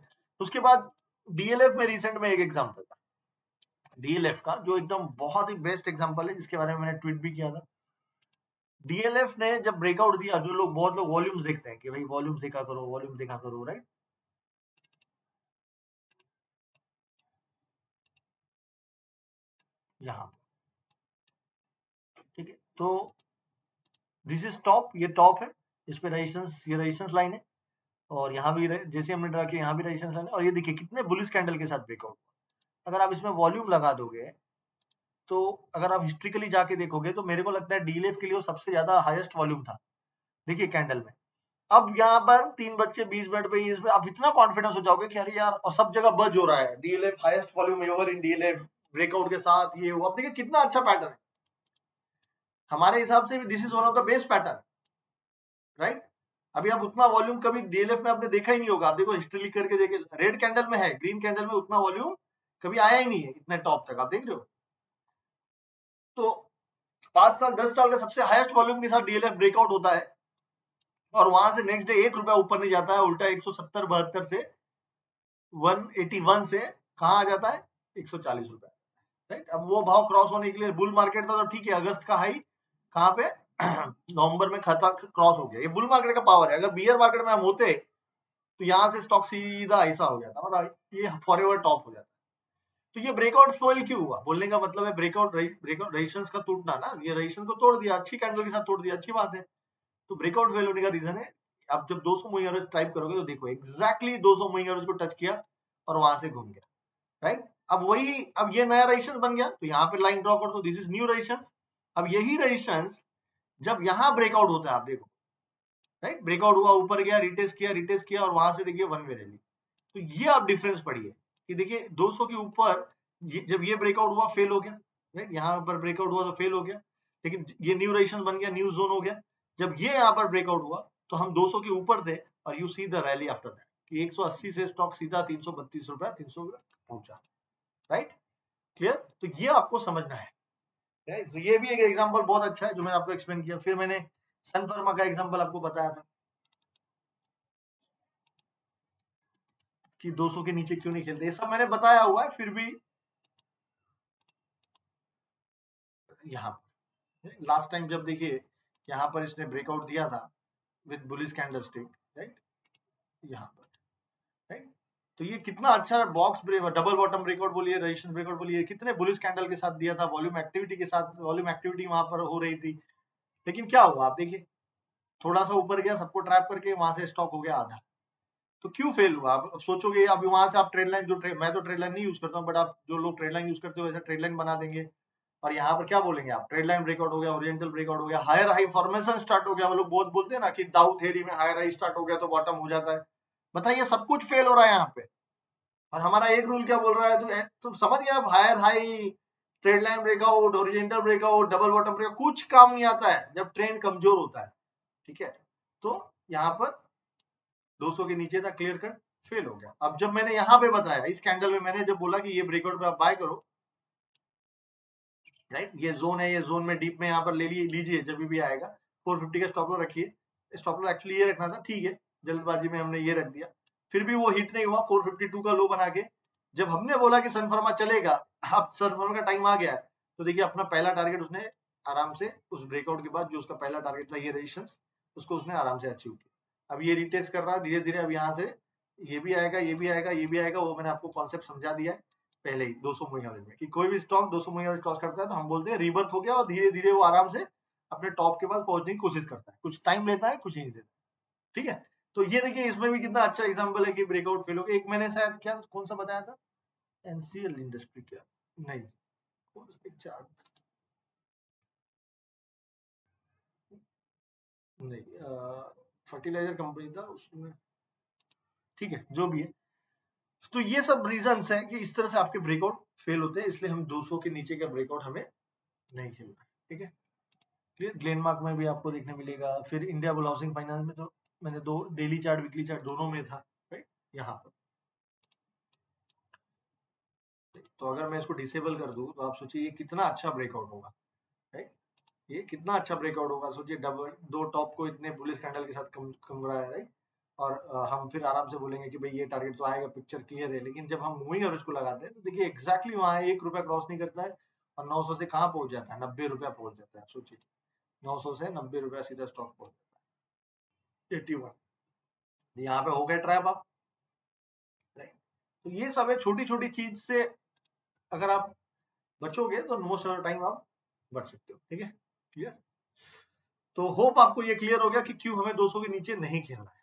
उसके बाद DLF में रिसेंट में एक एग्जांपल था, DLF का जो एकदम बहुत ही बेस्ट एग्जांपल है, जिसके बारे में मैंने ट्वीट भी किया था। DLF ने जब ब्रेकआउट दिया, जो लोग, बहुत लोग वॉल्यूम्स देखते हैं कि भाई वॉल्यूम्स देखा करो, वॉल्यूम्स देखा करो, राइट। यहाँ ठीक है, तो दिस इज टॉप, ये टॉप है, इस पे रेजिस्टेंस, ये रेजिस्टेंस लाइन है, और यहाँ भी जैसे हमने ड्रा किया यहाँ भी रेजिस्टेंस लाइन है, और ये देखिए कितने बुलिश कैंडल के साथ ब्रेकआउट। अगर आप इसमें वॉल्यूम लगा दोगे तो अगर आप हिस्ट्रिकली जाके देखोगे तो मेरे को लगता है DLF के लिए सबसे ज्यादा हाईएस्ट वॉल्यूम था, देखिए कैंडल में। अब यहाँ पर 3:20 पे इस पे आप इतना कॉन्फिडेंस हो जाओगे कि अरे यार, और सब जगह बज हो रहा है, DLF highest volume ever in DLF, breakout के साथ ये हुआ। अब देखिए कितना अच्छा पैटर्न है, हमारे हिसाब से भी this is one of the best pattern, right. अभी आप उतना वॉल्यूम कभी DLF में आपने देखा ही नहीं होगा, आप देखो हिस्ट्री करके देखे, रेड कैंडल में है, ग्रीन कैंडल में उतना वॉल्यूम कभी आया ही नहीं है इतने टॉप तक, आप देख रहे हो। तो 5 साल 10 साल का सबसे हाईएस्ट वॉल्यूम के साथ DLF ब्रेकआउट होता है, और वहां से नेक्स्ट डे 1 रुपया ऊपर नहीं जाता है, उल्टा 170-72 से 181 से कहा आ जाता है 140 रुपया, राइट। अब वो भाव क्रॉस होने के लिए बुल मार्केट था तो ठीक है, अगस्त का हाई कहाँ पे नवंबर में खाता क्रॉस हो गया, ये बुल मार्केट का पावर है। अगर बियर मार्केट में हम होते तो यहाँ से स्टॉक सीधा ऐसा हो जाता और ये फॉरएवर टॉप हो जाता। तो ये ब्रेकआउट फेल क्यों हुआ, बोलने का मतलब है ब्रेकआउट रेजिस्टेंस का टूटना ना, ये रेजिस्टेंस को तोड़ दिया, अच्छी कैंडल के साथ तोड़ दिया, अच्छी बात है। तो ब्रेकआउट फेल होने का रीजन है, आप जब 200 मूविंग एवरेज टाइप करोगे तो देखो एग्जैक्टली 200 मूविंग एवरेज को टच किया और वहां से घूम गया, राइट। अब वही, अब ये नया रेजिस्टेंस बन गया तो यहाँ पे लाइन ड्रॉ कर दो, दिस इज न्यू रेजिस्टेंस। अब यही रेजिस्टेंस जब यहाँ ब्रेकआउट होता है, आप देखो, राइट, ब्रेकआउट हुआ, ऊपर गया, रिटेस्ट किया और वहां से देखिए वन वे रैली। तो ये आप डिफरेंस पढ़िए कि देखिए 200 के ऊपर जब ये ब्रेकआउट हुआ फेल हो गया, राइट, यहाँ पर ब्रेकआउट हुआ तो फेल हो गया, लेकिन ये न्यू रेजिस्टेंस बन गया, न्यू जोन हो गया। जब ये यहाँ पर ब्रेकआउट हुआ तो हम 200 के ऊपर थे और you see the rally after that कि 180 से स्टॉक सीधा 332 रुपया 300 पहुंचा, राइट, क्लियर। तो ये आपको समझना है, राइट। तो ये भी एक एग्जांपल बहुत अच्छा है जो मैंने आपको एक्सप्लेन किया। फिर मैंने सन फार्मा का एग्जांपल आपको बताया था कि 200 के नीचे क्यों नहीं खेलते, ये सब मैंने बताया हुआ है। फिर भी यहाँ लास्ट टाइम जब देखिए यहाँ पर इसने ब्रेकआउट दिया था विद बुलिश कैंडलस्टिक, राइट, यहाँ पर, राइट। तो ये कितना अच्छा बॉक्स डबल बॉटम ब्रेकआउट बोलिए, रेजिस्टेंस ब्रेकआउट बोलिए, कितने बुलिश कैंडल के साथ दिया था, वॉल्यूम एक्टिविटी के साथ, वॉल्यूम एक्टिविटी वहां पर हो रही थी। लेकिन क्या हुआ आप देखिए, थोड़ा सा ऊपर गया, सबको ट्रैप करके वहां से स्टॉक हो गया आधा। तो क्यों फेल हुआ, आप सोचोगे अभी वहां से आप ट्रेड लाइन, मैं तो ट्रेड लाइन नहीं यूज करता हूँ, बट आप जो लोग ट्रेड लाइन यूज करते हो वैसे ट्रेड लाइन बना देंगे और यहाँ पर क्या बोलेंगे आप, ट्रेड लाइन ब्रेकआउट हो गया, ओरिएंटल ब्रेकआउट हो गया, हायर हाई फॉर्मेशन स्टार्ट हो गया। वो लोग बहुत बोलते हैं ना कि दाऊ थ्योरी में हायर हाई स्टार्ट हो गया तो बॉटम हो जाता है। बताइए, सब कुछ फेल हो रहा है यहाँ पे और हमारा एक रूल क्या बोल रहा है, तो समझ गया आप, higher high, trade line breakout, oriental breakout, double bottom breakout, कुछ काम नहीं आता है जब ट्रेंड कमजोर होता है, ठीक है। तो यहाँ पर 200 के नीचे था, क्लियर कट फेल हो गया। अब जब मैंने यहाँ पे बताया इस कैंडल में, मैंने जब बोला कि ये ब्रेकआउट पे आप बाय करो, राइट, ये जोन है, ये जोन में डीप में यहाँ पर ले लीजिए जब भी आएगा। 450 का स्टॉप लॉस रखिए, स्टॉप लॉस एक्चुअली ये रखना था, ठीक है, जल्दबाजी में हमने ये रख दिया। फिर भी वो हिट नहीं हुआ, 452 का लो बना के जब हमने बोला कि सन फर्मा चलेगा, अब सन फर्मा का टाइम आ गया है, तो देखिए अपना पहला टारगेट उसने आराम से उस ब्रेकआउट के बाद, जो उसका पहला टारगेट था ये रेजिस्टेंस, उसको उसने आराम से अचीव किया। अब ये रिटेस्ट कर रहा है धीरे धीरे, अब यहाँ से ये भी आएगा, ये भी आएगा, ये भी आएगा, वो मैंने आपको कॉन्सेप्ट समझा दिया है पहले ही 200 मूविंग एवरेज में कि कोई भी स्टॉक 200 मूविंग एवरेज क्रॉस करता है तो हम बोलते हैं रीबर्थ हो गया और धीरे धीरे वो आराम से अपने टॉप के पास पहुंचने की कोशिश करता है, कुछ टाइम लेता है, कुछ नहीं देता, ठीक है। तो ये देखिए इसमें भी कितना अच्छा एग्जांपल है कि ब्रेकआउट फेल हो गया। एक मैंने शायद क्या कौन सा बताया था, एनसीएल इंडस्ट्री, क्या नहीं, कौन सा चार्ट, नहीं, फर्टिलाइजर कंपनी था उसमें, ठीक है, जो भी है। तो ये सब रीजंस है कि इस तरह से आपके ब्रेकआउट फेल होते हैं, इसलिए हम 200 के नीचे का ब्रेकआउट हमें नहीं खेलना, ठीक है, क्लियर। ग्लेनमार्क में भी आपको देखने मिलेगा, फिर इंडिया बुल हाउसिंग फाइनेंस में तो मैंने दो डेली चार्ट वीकली चार्ट दोनों में था, राइट, यहाँ पर। तो अगर मैं इसको डिसेबल कर दूं तो आप सोचिए ये कितना अच्छा ब्रेकआउट होगा, राइट, ये कितना अच्छा ब्रेकआउट होगा। सोचिए डबल दो टॉप को इतने बुलिश कैंडल के साथ कम रहा है, राइट, और हम फिर आराम से बोलेंगे कि भाई ये टारगेट तो आएगा, पिक्चर क्लियर है। लेकिन जब हम मूविंग एवरेज को लगाते हैं तो देखिए एक्जैक्टली वहां 1 रुपया क्रॉस नहीं करता है और 900 से कहाँ पहुंच जाता है, 90 रुपया पहुंच जाता है। सोचिए 900 से 90 रुपया सीधा स्टॉक पहुंच जाता है 81, यहाँ पे हो गए ट्रैप आप, राइट। तो ये सब है, छोटी छोटी चीज से अगर आप बचोगे तो मोस्ट ऑफ द टाइम आप बच सकते हो, ठीक है, क्लियर। तो होप आपको ये क्लियर हो गया कि क्यों हमें 200 के नीचे नहीं खेलना है,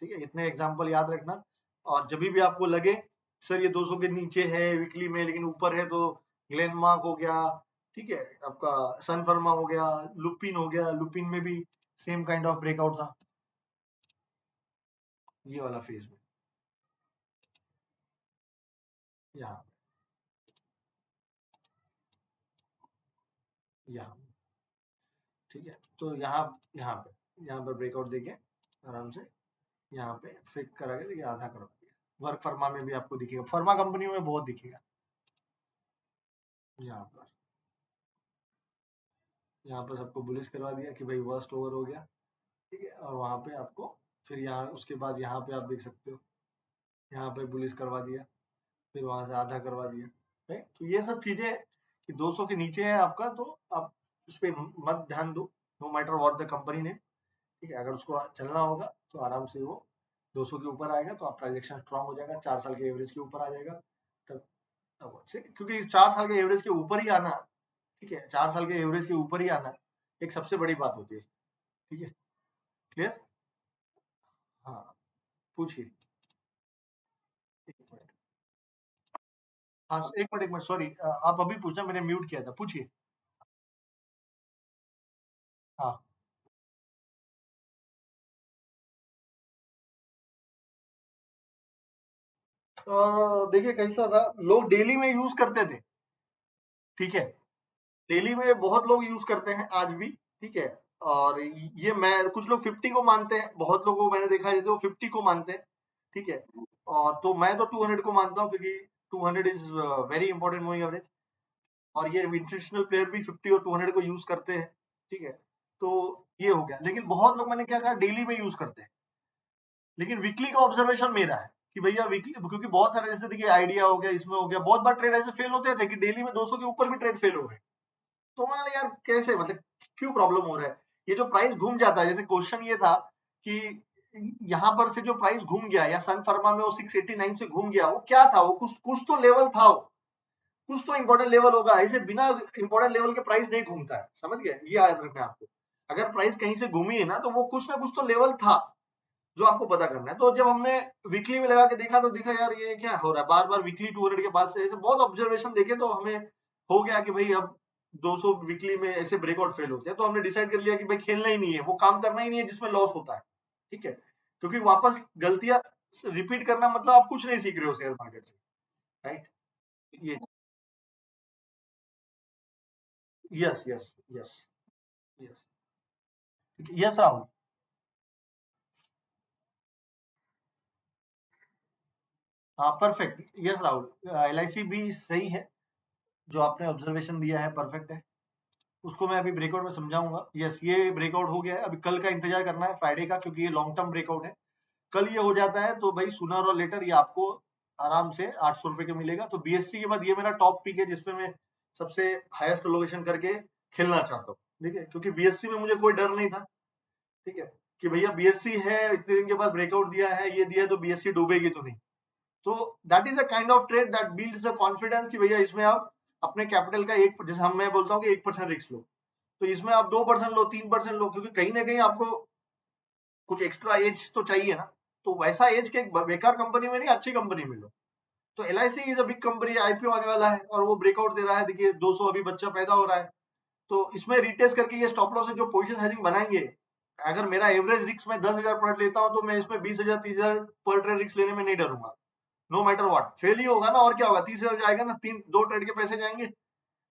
ठीक है। इतने एग्जांपल याद रखना और जब भी आपको लगे सर ये 200 के नीचे है वीकली में लेकिन ऊपर है, तो ग्लेनमार्क हो गया, ठीक है, आपका सन फर्मा हो गया, लुपिन हो गया, लुपिन में भी सेम काइंड ऑफ ब्रेकआउट था ये वाला फेज में, यहाँ यहाँ, ठीक है। तो यहाँ पर ब्रेकआउट देके आराम से यहाँ पे फिक करा के देखिए आधा करवा दिया। वर्क फर्मा में भी आपको दिखेगा, फर्मा कंपनियों में बहुत दिखेगा, यहाँ पर सबको बुलिश करवा दिया कि भाई वर्स्ट ओवर हो गया, ठीक है। और वहां पे आपको फिर यहाँ उसके बाद यहाँ पे आप देख सकते हो, यहाँ पे बुलिश करवा दिया, फिर वहां से आधा करवा दिया, राइट। तो ये सब चीजें कि 200 के नीचे है आपका तो आप उस पर मत ध्यान दो, no matter what the company ने, ठीक है। अगर उसको चलना होगा तो आराम से वो 200 के ऊपर आएगा तो आप ट्रांजेक्शन स्ट्रांग हो जाएगा, 4 साल के एवरेज के ऊपर आ जाएगा तब क्योंकि 4 साल के एवरेज के ऊपर ही आना, ठीक है, 4 साल के एवरेज के ऊपर ही आना एक सबसे बड़ी बात होती है, ठीक है। क्लियर? हाँ, पूछिए। एक मिनट, हाँ एक मिनट सॉरी, आप अभी पूछना, मैंने म्यूट किया था, पूछिए। हाँ, देखिए कैसा था, लोग डेली में यूज करते थे, ठीक है। डेली में बहुत लोग यूज करते हैं आज भी, ठीक है। और ये मैं कुछ लोग 50 को मानते हैं, बहुत लोगों को मैंने देखा है जैसे वो 50 को मानते हैं, ठीक है। और तो मैं तो 200 को मानता हूँ क्योंकि 200 is very important moving average. और ये इंटरनेशनल प्लेयर भी 50 और 200 को यूज करते हैं, ठीक है। तो ये हो गया, लेकिन बहुत लोग मैंने क्या कहा डेली में यूज करते हैं। लेकिन वीकली का ऑब्जर्वेशन मेरा है कि भैया वीकली, क्योंकि बहुत सारे जैसे देखिए आइडिया हो गया, इसमें हो गया, बहुत बार ट्रेड ऐसे फेल होते थे कि डेली में 200 के ऊपर भी ट्रेड फेल हो गए। तो मैं यार कैसे, मतलब क्यों प्रॉब्लम हो रहा है। ये जो प्राइस घूम जाता है, जैसे क्वेश्चन ये था कि यहाँ पर से जो प्राइस घूम गया या सन फर्मा में वो 689 से घूम गया, वो क्या था, वो कुछ कुछ तो लेवल था, वो कुछ तो इंपॉर्टेंट लेवल होगा, ऐसे बिना इंपॉर्टेंट लेवल के प्राइस नहीं घूमता है, समझ गए, ये याद रखना है आपको। अगर प्राइस कहीं से घूमी है ना तो वो कुछ ना कुछ तो लेवल था जो आपको पता करना है। तो जब हमने वीकली में लगा के देखा तो देखा यार ये क्या हो रहा है, बार बार वीकली 200 के पास से ऐसे बहुत ऑब्जर्वेशन देखे, तो हमें हो गया कि भाई अब 200 वीकली में ऐसे ब्रेकआउट फेल होते हैं, तो हमने डिसाइड कर लिया कि भाई खेलना ही नहीं है, वो काम करना ही नहीं है जिसमें लॉस होता है, ठीक है। क्योंकि वापस गलतियां रिपीट करना मतलब आप कुछ नहीं सीख रहे हो शेयर मार्केट से, राइट। ये yes yes yes yes, yes Rahul. हाँ परफेक्ट, यस राहुल, LIC भी सही है, जो आपने ऑब्जर्वेशन दिया है परफेक्ट है, उसको मैं अभी ब्रेकआउट में समझाऊंगा। यस, ये ब्रेकआउट हो गया है, अभी कल का इंतजार करना है, फ्राइडे का, क्योंकि ये लॉन्ग टर्म ब्रेकआउट है। कल ये हो जाता है तो भाई सूनर और लेटर ये आपको आराम से 800 रुपए के मिलेगा। तो BSC के बाद ये मेरा टॉप पिक है जिसपे मैं सबसे हाईएस्ट लोकेशन करके खेलना चाहता हूँ, ठीक है। क्योंकि BSC में मुझे कोई डर नहीं था, ठीक है, कि भैया BSC है, इतने दिन के बाद ब्रेकआउट दिया है, ये दिया है, तो BSC डूबेगी तो नहीं। तो that is the kind of trade that builds the confidence कि भैया इसमें आप अपने कैपिटल का एक, जैसे हम मैं बोलता हूँ कि 1% रिस्क लो, तो इसमें आप 2% लो, 3% लो, क्योंकि कहीं ना कहीं आपको कुछ एक्स्ट्रा एज तो चाहिए ना। तो वैसा एज के एक बेकार कंपनी में नहीं, अच्छी कंपनी में लो। तो LIC is a big company, IPO आने वाला है और वो ब्रेकआउट दे रहा है, देखिए 200 अभी बच्चा पैदा हो रहा है। तो इसमें रिटेस्ट करके ये स्टॉप लॉस से जो पोजीशन हेजिंग बनाएंगे, अगर मेरा एवरेज रिस्क में 10,000 पर लेता हूँ तो मैं इसमें 20,000 30,000 पर ट्रेड रिस्क लेने में नहीं डरूंगा, नो मैटर व्हाट। फेल ही होगा ना, और क्या होगा, 30,000 जाएगा ना, तीन दो ट्रेड के पैसे जाएंगे।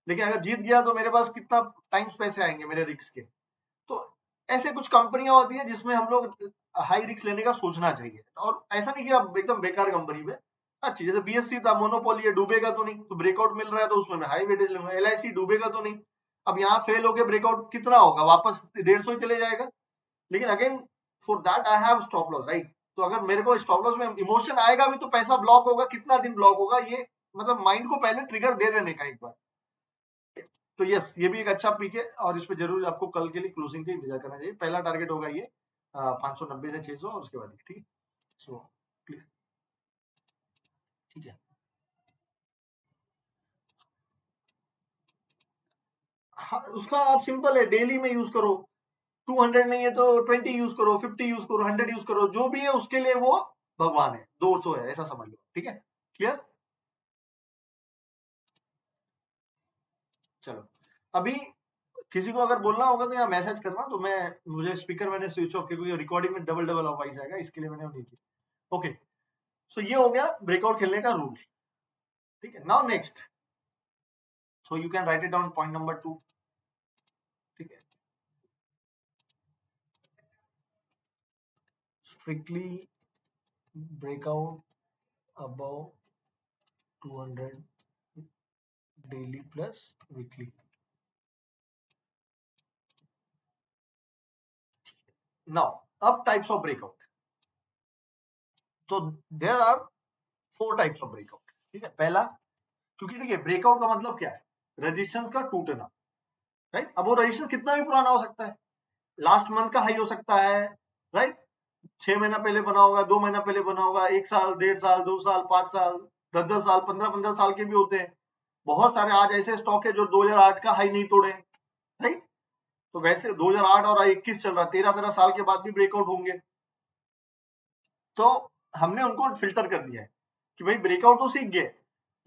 लेकिन अगर जीत गया तो मेरे पास कितना टाइम्स पैसे आएंगे मेरे रिस्क के। तो ऐसे कुछ कंपनियां होती है जिसमें हम लोग हाई रिस्क लेने का सोचना चाहिए, और ऐसा नहीं कि आप एकदम बेकार कंपनी में अच्छी, जैसे BSC था मोनोपोली है, डूबेगा तो नहीं, तो ब्रेकआउट मिल रहा है तो उसमें मैं हाई वेटेज लूंगा। LIC डूबेगा तो नहीं, अब यहाँ फेल हो गया ब्रेकआउट कितना होगा, वापस 150 ही चले जाएगा। लेकिन again for that I have stop loss, right. तो अगर मेरे को स्टॉप लॉस में इमोशन आएगा भी तो पैसा ब्लॉक होगा, कितना दिन ब्लॉक होगा, ये मतलब माइंड को पहले ट्रिगर दे देने का एक बार। तो यस, ये भी एक अच्छा पिक है और इस पे जरूर आपको कल के लिए क्लोजिंग का इंतजार करना चाहिए। पहला टारगेट होगा ये 590 से 600 और उसके बाद ठीक है। सो ठीक है। हाँ, उसका आप सिंपल है, डेली में यूज करो। 200 नहीं है तो 20 यूज करो, 50 यूज करो, 100 यूज करो, जो भी है उसके लिए वो भगवान है, 200 है ऐसा समझ लो, ठीक है। क्लियर? चलो, अभी किसी को अगर बोलना होगा तो यहाँ मैसेज करना, तो मैं, मुझे स्पीकर मैंने स्विच ऑफ किया क्योंकि रिकॉर्डिंग में डबल डबल वॉइस आएगा, इसके लिए मैंने नहीं की। ओके, सो ये हो गया ब्रेकआउट खेलने का रूल, ठीक है। Now next, so you can write it down, point number 2, ठीक है। Strictly breakout above 200 daily plus weekly. Now अब टाइप्स ऑफ ब्रेकआउट, तो there are 4 types of breakout, ठीक है। पहला क्योंकि देखिए ब्रेकआउट का मतलब क्या है, रेजिस्टेंस का टूटना, राइट। अब वो रेजिस्टेंस कितना भी पुराना हो सकता है, लास्ट मंथ का हाई हो सकता है, राइट, 6 महीना पहले बना होगा, 2 महीना पहले बना होगा, 1 साल, 1.5 साल, 2 साल, 5 साल, 10-10 साल, 15-15 साल के भी होते हैं। बहुत सारे आज ऐसे स्टॉक है जो 2008 का हाई नहीं तोड़े, राइट। तो वैसे 2008 और 21 चल रहा है, 13-13 साल के बाद भी ब्रेकआउट होंगे। तो हमने उनको फिल्टर कर दिया है कि भाई ब्रेकआउट तो सीख गए,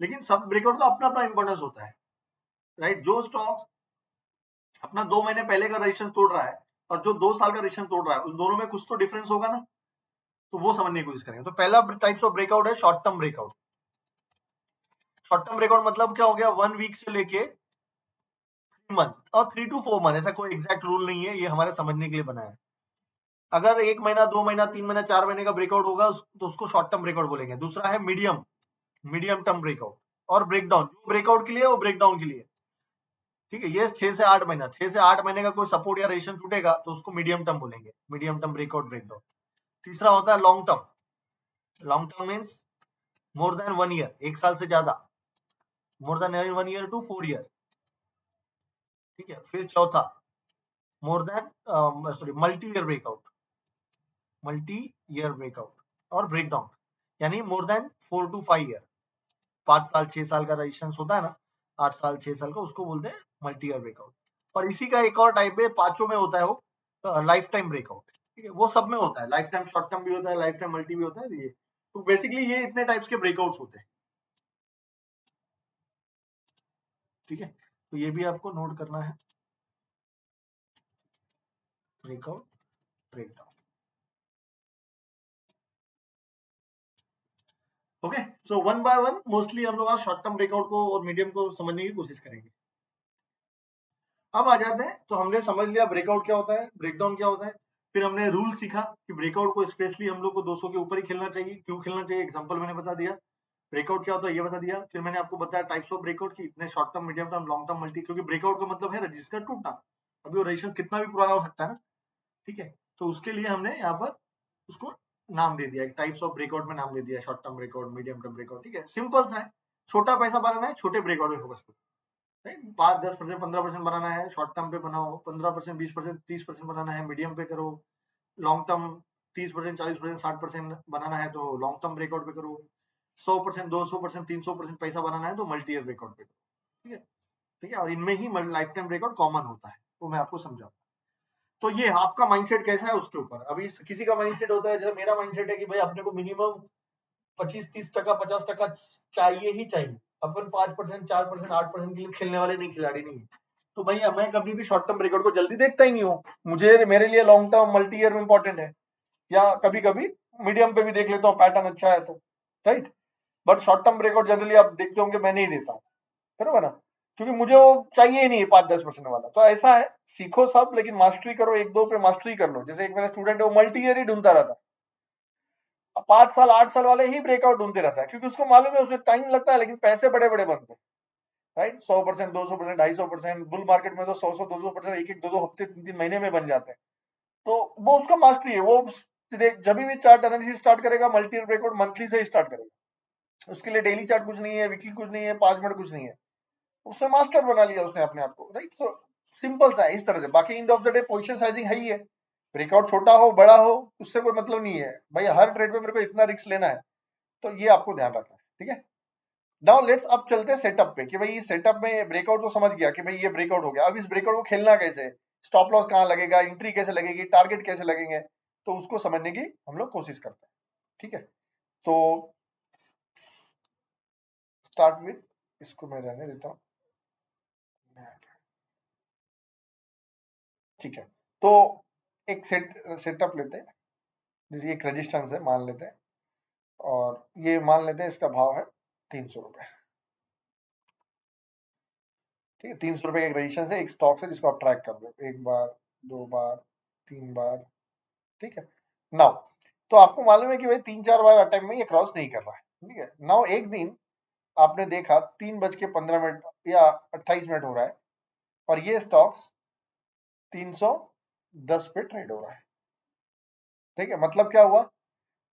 लेकिन सब ब्रेकआउट का अपना अपना इंपॉर्टेंस होता है, राइट। जो स्टॉक अपना 2 महीने पहले का रजिस्ट्रेशन तोड़ रहा है और जो 2 साल का रजिस्ट्रेशन तोड़ रहा है, उन दोनों में कुछ तो डिफरेंस होगा ना, तो वो समझने की कोशिश करेंगे। तो पहला टाइप्स ऑफ ब्रेकआउट है short term breakout. Short term breakout मतलब क्या हो गया, 1 वीक से लेके 3 मंथ और 3 to 4 मंथ, ऐसा कोई एग्जैक्ट रूल नहीं है, ये हमारे समझने के लिए बना है। अगर 1 महीना, 2 महीना, 3 महीना, 4 महीने का ब्रेकआउट होगा तो उसको शॉर्ट टर्म ब्रेकआउट बोलेंगे। दूसरा है मीडियम मीडियम टर्म ब्रेकआउट और ब्रेकडाउन, जो ब्रेकआउट के लिए वो ब्रेकडाउन के लिए, ठीक है। ये 6 से 8 महीना, 6 से 8 महीने का कोई सपोर्ट या रेजिस्टेंस टूटेगा तो उसको मीडियम टर्म बोलेंगे, मीडियम टर्म ब्रेकआउट ब्रेकडाउन। तीसरा होता है long term. Long term means more than 1 year, 1 साल से ज्यादा, more than 1 year to 4 year, ठीक है। फिर चौथा more than sorry multi year breakout, multi year breakout और ब्रेकडाउन, यानी मोर देन 4 to 5 ईयर, 5 साल 6 साल का रजिस्टेंस होता है ना, 8 साल 6 साल का, उसको बोलते हैं मल्टी ईयर ब्रेकआउट। और इसी का एक और टाइप है, पांचों में होता है वो लाइफ टाइम ब्रेकआउट, ठीक है। वो सब में होता है, लाइफ टाइम शॉर्ट टर्म भी होता है, लाइफ टाइम मल्टी भी होता है। ये तो बेसिकली ये इतने टाइप्स के ब्रेकआउट्स होते हैं, ठीक है। तो ये भी आपको नोट करना है, breakout breakdown. Okay, so one by one mostly हम लोग आज शॉर्ट टर्म ब्रेकआउट को और मीडियम को समझने की कोशिश करेंगे। अब आ जाते हैं, तो हमने समझ लिया ब्रेकआउट क्या होता है, ब्रेकडाउन क्या होता है। फिर हमने रूल सीखा कि ब्रेकआउट को स्पेशली हम लोग को 200 के ऊपर ही खेलना चाहिए, क्यों खेलना चाहिए, एग्जांपल मैंने बता दिया। ब्रेकआउट क्या होता है ये बता दिया। फिर मैंने आपको बताया टाइप्स ऑफ ब्रेकआउट की, इतने short term, medium term, long term, multi, क्योंकि ब्रेकआउट का मतलब है रजिस्टर टूटना। अभी वो रजिस्टर कितना भी पुराना हो सकता है ना, ठीक है। तो उसके लिए हमने यहाँ पर उसको नाम दे दिया, टाइप्स ऑफ ब्रेकआउट में नाम दे दिया, short term breakout, medium term breakout, ठीक है। सिंपल सा है, छोटा पैसा बनाना है, छोटे ब्रेकआउट में फोकस करो, राइट। 5-10%, 15% बनाना है, शॉर्ट टर्म पे बनाओ, 15%, 20%, 30% बनाना है, मीडियम पे करो। लॉन्ग टर्म 30%, 40%, 60% बनाना है तो लॉन्ग टर्म ब्रेकआउट पे करो। 100%, 200%, 300% पैसा बनाना है तो मल्टी ईयर ब्रेकआउट पे करो, ठीक है, ठीक है। और इनमें ही लाइफ टाइम ब्रेकआउट कॉमन होता है, वो मैं आपको समझाऊँ। तो ये आपका माइंडसेट कैसा है उसके ऊपर। अभी किसी का माइंडसेट होता है, जैसे मेरा माइंडसेट है कि भाई अपने को मिनिमम 25-30%, 50% चाहिए ही चाहिए। अपन 5%, 4%, 8% के लिए खेलने वाले नहीं, खिलाड़ी नहीं। तो भैया मैं कभी भी शॉर्ट टर्म ब्रेकआउट को जल्दी देखता ही नहीं हूँ, मुझे मेरे लिए लॉन्ग टर्म मल्टी ईयर में इंपॉर्टेंट है, या कभी कभी मीडियम पे भी देख लेता हूँ, पैटर्न अच्छा है तो, right. But short term breakout generally आप देखते होंगे मैं नहीं देता हूँ, बरोबर ना, क्योंकि मुझे वो चाहिए ही नहीं है 5-10% वाला। तो ऐसा है, सीखो सब लेकिन मास्टरी करो, 1-2 पे मास्टरी कर लो। जैसे एक मेरा स्टूडेंट है, वो मल्टी ईयर ही ढूंढता रहता, 5 साल 8 साल वाले ही ब्रेकआउट ढूंढते रहता है, क्योंकि उसको मालूम है उसमें टाइम लगता है लेकिन पैसे बड़े बड़े बनते हैं, राइट। 100%, 200%, 250%, बुल मार्केट में तो 100-200%, एक एक 2-2 हफ्ते 3-3 महीने में बन जाते हैं। तो वो उसका मास्टरी है, वो जब भी चार्ट एनालिसिस स्टार्ट करेगा, मल्टी ब्रेकआउट मंथली से स्टार्ट करेगा। उसके लिए डेली चार्ट कुछ नहीं है, वीकली कुछ नहीं है, 5 मिनट कुछ नहीं है, उसने मास्टर बना लिया उसने अपने आप को, राइट। तो सिंपल सा है इस तरह से। बाकी end of the day position sizing है ही है, ब्रेकआउट छोटा हो बड़ा हो उससे कोई मतलब नहीं है भाई, हर ट्रेड में मेरे को इतना रिस्क लेना है, तो ये आपको ध्यान रखना है, ठीक है। नाउ लेट्स अब चलते हैं सेटअप पे, कि भाई सेटअप में ब्रेकआउट तो समझ गया कि भाई ये ब्रेकआउट हो गया, अब इस ब्रेकआउट को खेलना कैसे, स्टॉप लॉस कहाँ लगेगा, एंट्री कैसे लगेगी, टारगेट कैसे लगेंगे, तो उसको समझने की हम लोग कोशिश करते हैं, ठीक है। तो स्टार्ट विथ, इसको मैं रहने देता हूँ, ठीक है। तो एक सेटअप लेते हैं, जैसे एक रेजिस्टेंस है मान लेते हैं, और ये मान लेते हैं इसका भाव है 300 रुपए, ठीक है। 300 रुपए का एक रेजिस्टेंस है, एक स्टॉक है जिसको आप ट्रैक कर लो, 1 बार, 2 बार, 3 बार, ठीक है। नाउ तो आपको मालूम है कि भाई 3-4 बार टाइम में ये क्रॉस नहीं कर रहा है, ठीक है। नाउ एक दिन आपने देखा 3:15 या 28 मिनट हो रहा है और ये स्टॉक्स 310 पे ट्रेड हो रहा है, ठीक है। मतलब क्या हुआ,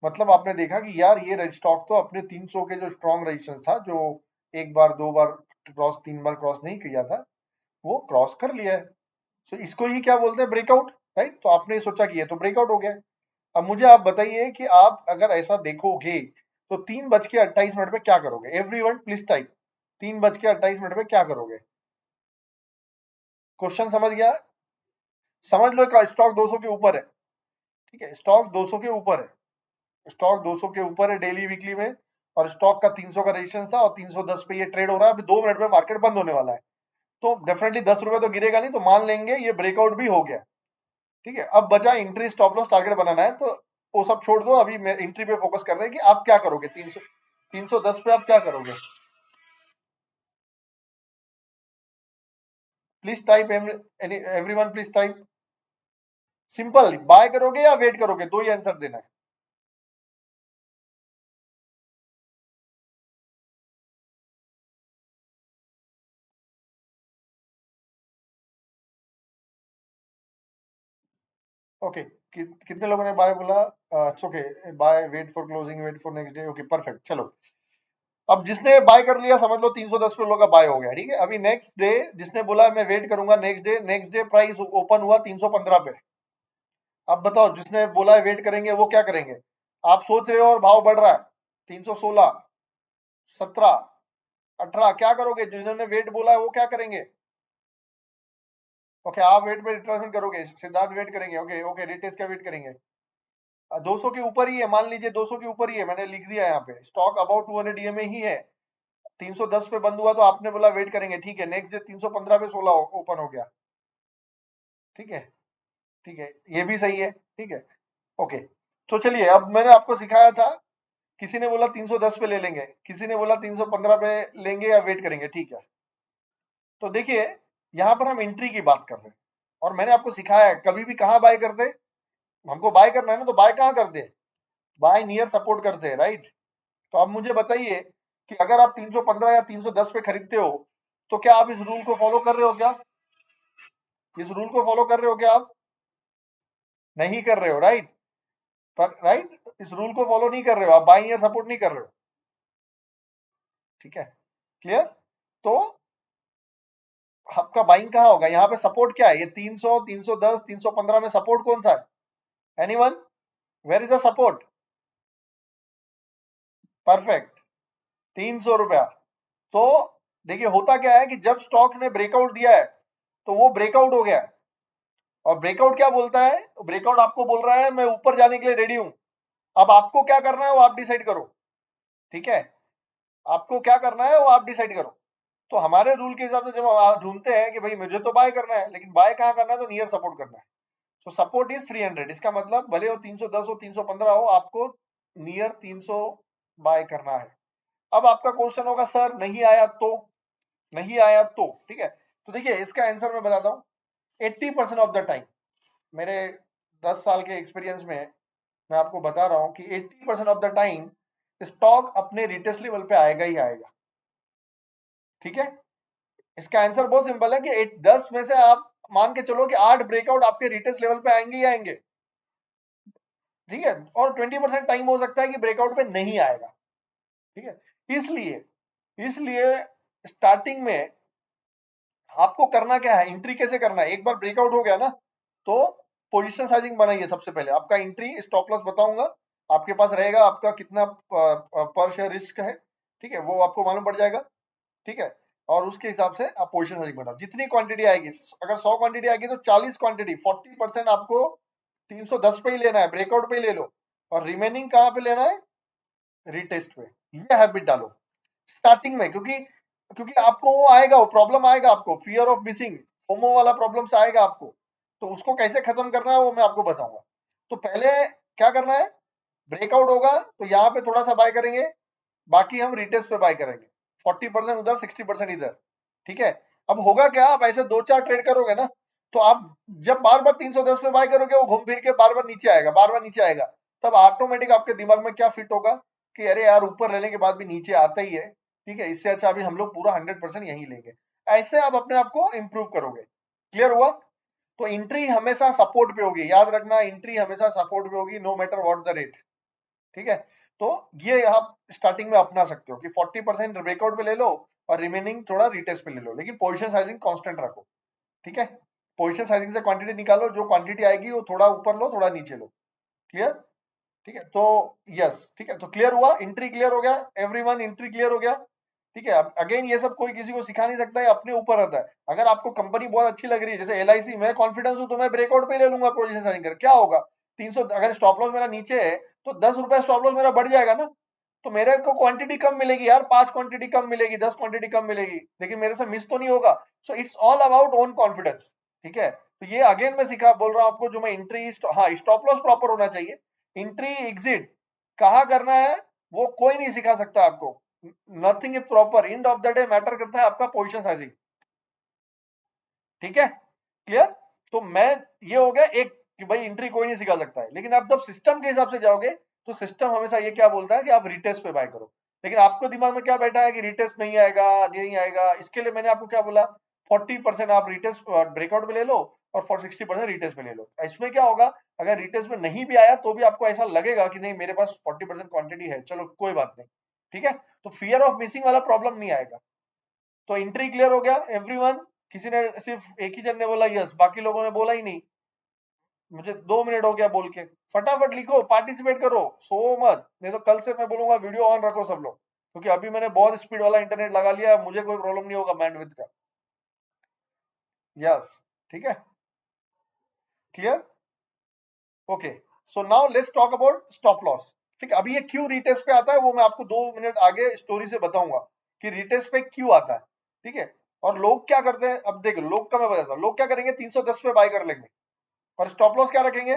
मतलब आपने देखा कि यार ये स्टॉक तो अपने 300 के जो स्ट्रॉन्ग रेजिस्टेंस था, जो एक बार, दो बार क्रॉस, तीन बार क्रॉस नहीं किया था, वो क्रॉस कर लिया है। तो इसको ही क्या बोलते हैं, ब्रेकआउट, राइट। तो आपने सोचा कि ये तो ब्रेकआउट हो गया है। अब मुझे आप बताइए कि आप अगर ऐसा देखोगे तो 3:28 पे क्या करोगे? एवरीवन प्लीज टाइप 3:28 पे क्या करोगे? क्वेश्चन समझ गया? समझ लो का स्टॉक 200 के ऊपर है, ठीक है, स्टॉक 200 के ऊपर है, स्टॉक 200 के ऊपर है डेली वीकली में, और स्टॉक का 300 का रेजिस्टेंस था और 310 पे ये ट्रेड हो रहा है। अभी 2 मिनट में मार्केट बंद होने वाला है, तो डेफिनेटली 10 रुपए तो गिरेगा नहीं, तो मान लेंगे ये ब्रेकआउट भी हो गया, ठीक है। अब बचा एंट्री स्टॉप लॉस टारगेट बनाना है, तो वो सब छोड़ दो, अभी एंट्री पे फोकस कर रहे हैं कि आप क्या करोगे। 310 पे आप क्या करोगे? Please type, everyone please type. Simple, buy करोगे या वेट करोगे, दो ही आंसर देना है। ओके, कितने लोगों ने बाय बोला? Okay, buy, wait for closing, wait for next day, okay perfect. चलो, अब जिसने बाय कर लिया समझ लो 310 पे लोगों का बाय हो गया, ठीक है। अभी नेक्स्ट डे जिसने बोला मैं वेट करूंगा, नेक्स्ट डे प्राइस ओपन हुआ 315 पे। अब बताओ, जिसने बोला है वेट करेंगे वो क्या करेंगे? आप सोच रहे हो और भाव बढ़ रहा है, 316, 17, 18, क्या करोगे? जिन्होंने वेट बोला है वो क्या करेंगे? ओके, आप वेट पे रिट्रेसमेंट करोगे, सिद्धार्थ वेट करेंगे, ओके ओके, रिटेस्ट का वेट करेंगे। 200 के ऊपर ही है, मान लीजिए 200 के ऊपर ही है, मैंने लिख दिया यहाँ पे, स्टॉक अबाउट 200 ईएमए ही है, 310 पे बंद हुआ, तो आपने बोला वेट करेंगे, ठीक है। नेक्स्ट डे 315 पे 16 ओपन हो गया, ठीक है, ठीक है, ये भी सही है, ठीक है, ओके। तो चलिए, अब मैंने आपको सिखाया था, किसी ने बोला 310 पे ले लेंगे, किसी ने बोला 315 पे लेंगे या वेट करेंगे, ठीक है। तो देखिए, यहाँ पर हम एंट्री की बात कर रहे हैं, और मैंने आपको सिखाया है कभी भी कहाँ बाय करते हैं। हमको बाय करना है ना, तो बाय कहाँ करते हैं? बाय नियर सपोर्ट करते हैं, राइट। तो अब मुझे बताइए कि अगर आप 315 या 310 पे खरीदते हो, तो क्या आप इस रूल को फॉलो कर रहे हो क्या? इस रूल को फॉलो कर रहे हो क्या आप? नहीं कर रहे हो, राइट। पर राइट, इस रूल को फॉलो नहीं कर रहे हो, आप बाइंग या सपोर्ट नहीं कर रहे हो, ठीक है, क्लियर। तो आपका बाइंग कहाँ होगा? यहाँ पे सपोर्ट क्या है? ये 300, 310, 315 में सपोर्ट कौन सा है? Anyone? Where is the support? Perfect, 300 रुपया। तो देखिए, होता क्या है कि जब स्टॉक ने ब्रेकआउट दिया है, तो वो ब्रेकआउट हो गया है। और ब्रेकआउट क्या बोलता है? ब्रेकआउट आपको बोल रहा है मैं ऊपर जाने के लिए रेडी हूं। अब आपको क्या करना है वो आप डिसाइड करो, ठीक है। आपको क्या करना है वो आप डिसाइड करो। तो हमारे रूल के हिसाब से जब हम ढूंढते हैं कि भाई मुझे तो बाय करना है, लेकिन बाय कहाँ करना है, तो नियर सपोर्ट करना है। तो सपोर्ट इज 300, इसका मतलब भले हो 310 हो, 315 हो, आपको नियर 300 बाय करना है। अब आपका क्वेश्चन होगा सर नहीं आया तो? नहीं आया तो ठीक है, तो देखिए इसका आंसर मैं बताता हूँ। 80% ऑफ द टाइम, मेरे 10 साल के एक्सपीरियंस में मैं आपको बता रहा हूँ कि 80% ऑफ द टाइम स्टॉक अपने रिटेस्ट लेवल पे आएगा ही आएगा, ठीक है। इसका आंसर बहुत सिंपल है कि 10 में से आप मान के चलो कि 8 ब्रेकआउट आपके रिटेस्ट लेवल पे आएंगे ही आएंगे, ठीक है। और 20% टाइम हो सकता है कि ब्रेकआउट पे नहीं आएगा, ठीक है। इसलिए इसलिए स्टार्टिंग में आपको करना क्या है, एंट्री कैसे करना है? एक बार ब्रेकआउट हो गया ना, तो पोजीशन साइजिंग बनाइए। सबसे पहले आपका एंट्री स्टॉप लॉस बताऊंगा, आपके पास रहेगा, आपका कितना पर शेयर रिस्क है, ठीक है, वो आपको मालूम पड़ जाएगा, ठीक है। और उसके हिसाब से आप पोजीशन साइजिंग बनाओ। जितनी क्वांटिटी आएगी, अगर 100 क्वांटिटी आएगी तो 40 क्वांटिटी, 40% आपको 310 पे ही लेना है, ब्रेकआउट पे ही ले लो। और रिमेनिंग कहाँ पे लेना है? रिटेस्ट पे। ये हैबिट डालो स्टार्टिंग में, क्योंकि क्योंकि आपको वो आएगा, वो प्रॉब्लम आएगा, आपको फियर ऑफ मिसिंग, फोमो वाला प्रॉब्लम आएगा आपको। तो उसको कैसे खत्म करना है वो मैं आपको बताऊंगा। तो पहले क्या करना है, ब्रेकआउट होगा तो यहाँ पे थोड़ा सा बाय करेंगे, बाकी हम रिटेस्ट पे बाय करेंगे, 40% उधर, 60% इधर, ठीक है। अब होगा क्या, आप ऐसे दो चार ट्रेड करोगे ना, तो आप जब बार बार 310 पे बाय करोगे, वो घूम फिर के बार बार नीचे आएगा, बार बार नीचे आएगा। तब ऑटोमेटिक आपके दिमाग में क्या फिट होगा कि अरे यार ऊपर रहने के बाद भी नीचे आता ही है, ठीक है, इससे अच्छा अभी हम लोग पूरा 100% यहीं लेंगे। ऐसे आप अपने आप को इंप्रूव करोगे। क्लियर हुआ? तो एंट्री हमेशा सपोर्ट पे होगी, याद रखना, एंट्री हमेशा सपोर्ट पे होगी, no matter what the rate, ठीक है। तो ये आप स्टार्टिंग में अपना सकते हो कि 40% ब्रेकआउट पे ले लो और रिमेनिंग थोड़ा रिटेस्ट पे ले लो, लेकिन पोजीशन साइजिंग कांस्टेंट रखो। ठीक है, पोजीशन साइजिंग से क्वांटिटी निकालो, जो क्वांटिटी आएगी वो थोड़ा ऊपर लो थोड़ा नीचे लो। क्लियर? ठीक है, तो यस, ठीक है, तो क्लियर हुआ, एंट्री क्लियर हो गया, एवरीवन एंट्री क्लियर हो गया। ठीक है, अब अगेन ये सब कोई किसी को सिखा नहीं सकता है, अपने ऊपर रहता है। अगर आपको कंपनी बहुत अच्छी लग रही है, जैसे LIC, मैं कॉन्फिडेंस हूं तो मैं ब्रेकआउट पे ले लूंगा पोजीशन साइजिंग कर, क्या होगा 300, अगर स्टॉप लॉस मेरा नीचे है तो 10 रुपए स्टॉप लॉस मेरा बढ़ जाएगा ना, तो मेरे को क्वांटिटी कम मिलेगी यार, 5 क्वांटिटी कम मिलेगी, 10 क्वांटिटी कम मिलेगी, लेकिन मेरे से मिस तो नहीं होगा। So it's all about own confidence. ठीक है, तो ये अगेन मैं सिखा बोल रहा हूं आपको, जो मैं एंट्री, हाँ स्टॉप लॉस प्रॉपर होना चाहिए, एंट्री एग्जिट कहाँ करना है वो कोई नहीं सिखा सकता आपको, nothing is proper, end of the day matter करता है आपका पोजीशन साइजिंग। ठीक है, क्लियर? तो मैं, ये हो गया एक कि भाई एंट्री कोई नहीं सिखा सकता है, लेकिन आप जब सिस्टम के हिसाब से जाओगे तो सिस्टम हमेशा ये क्या बोलता है कि आप रिटेस्ट पे बाय करो, लेकिन आपको दिमाग में क्या बैठा है कि रिटेस्ट नहीं आएगा नहीं आएगा, इसके लिए मैंने आपको क्या बोला, 40% आप रिटेस्ट ब्रेकआउट पे ले लो और 60% रिटेस्ट पे ले लो। इसमें क्या होगा, अगर रिटेस्ट में नहीं भी आया तो भी आपको ऐसा लगेगा कि नहीं मेरे पास 40% क्वांटिटी है, चलो कोई बात नहीं। ठीक है, तो फियर ऑफ मिसिंग वाला प्रॉब्लम नहीं आएगा। तो एंट्री क्लियर हो गया एवरीवन, किसी ने सिर्फ एक ही जन ने बोला यस, बाकी लोगों ने बोला ही नहीं। मुझे 2 मिनट हो गया बोल के, फटाफट लिखो, पार्टिसिपेट करो, सो मत, नहीं तो कल से मैं बोलूंगा वीडियो ऑन रखो सब लोग, क्योंकि अभी मैंने बहुत स्पीड वाला इंटरनेट लगा लिया, मुझे कोई प्रॉब्लम नहीं होगा बैंडविड्थ का। यस, ठीक है, clear, okay. So now let's talk about stop loss. ठीक है, अभी ये क्यों रिटेस्ट पे आता है वो मैं आपको 2 मिनट आगे स्टोरी से बताऊंगा कि रिटेस्ट पे क्यों आता है। ठीक है, और लोग क्या करते हैं, अब देखो लोग का मैं बताता हूँ, लोग क्या करेंगे 310 पे बाय कर लेंगे, और स्टॉप लॉस क्या रखेंगे,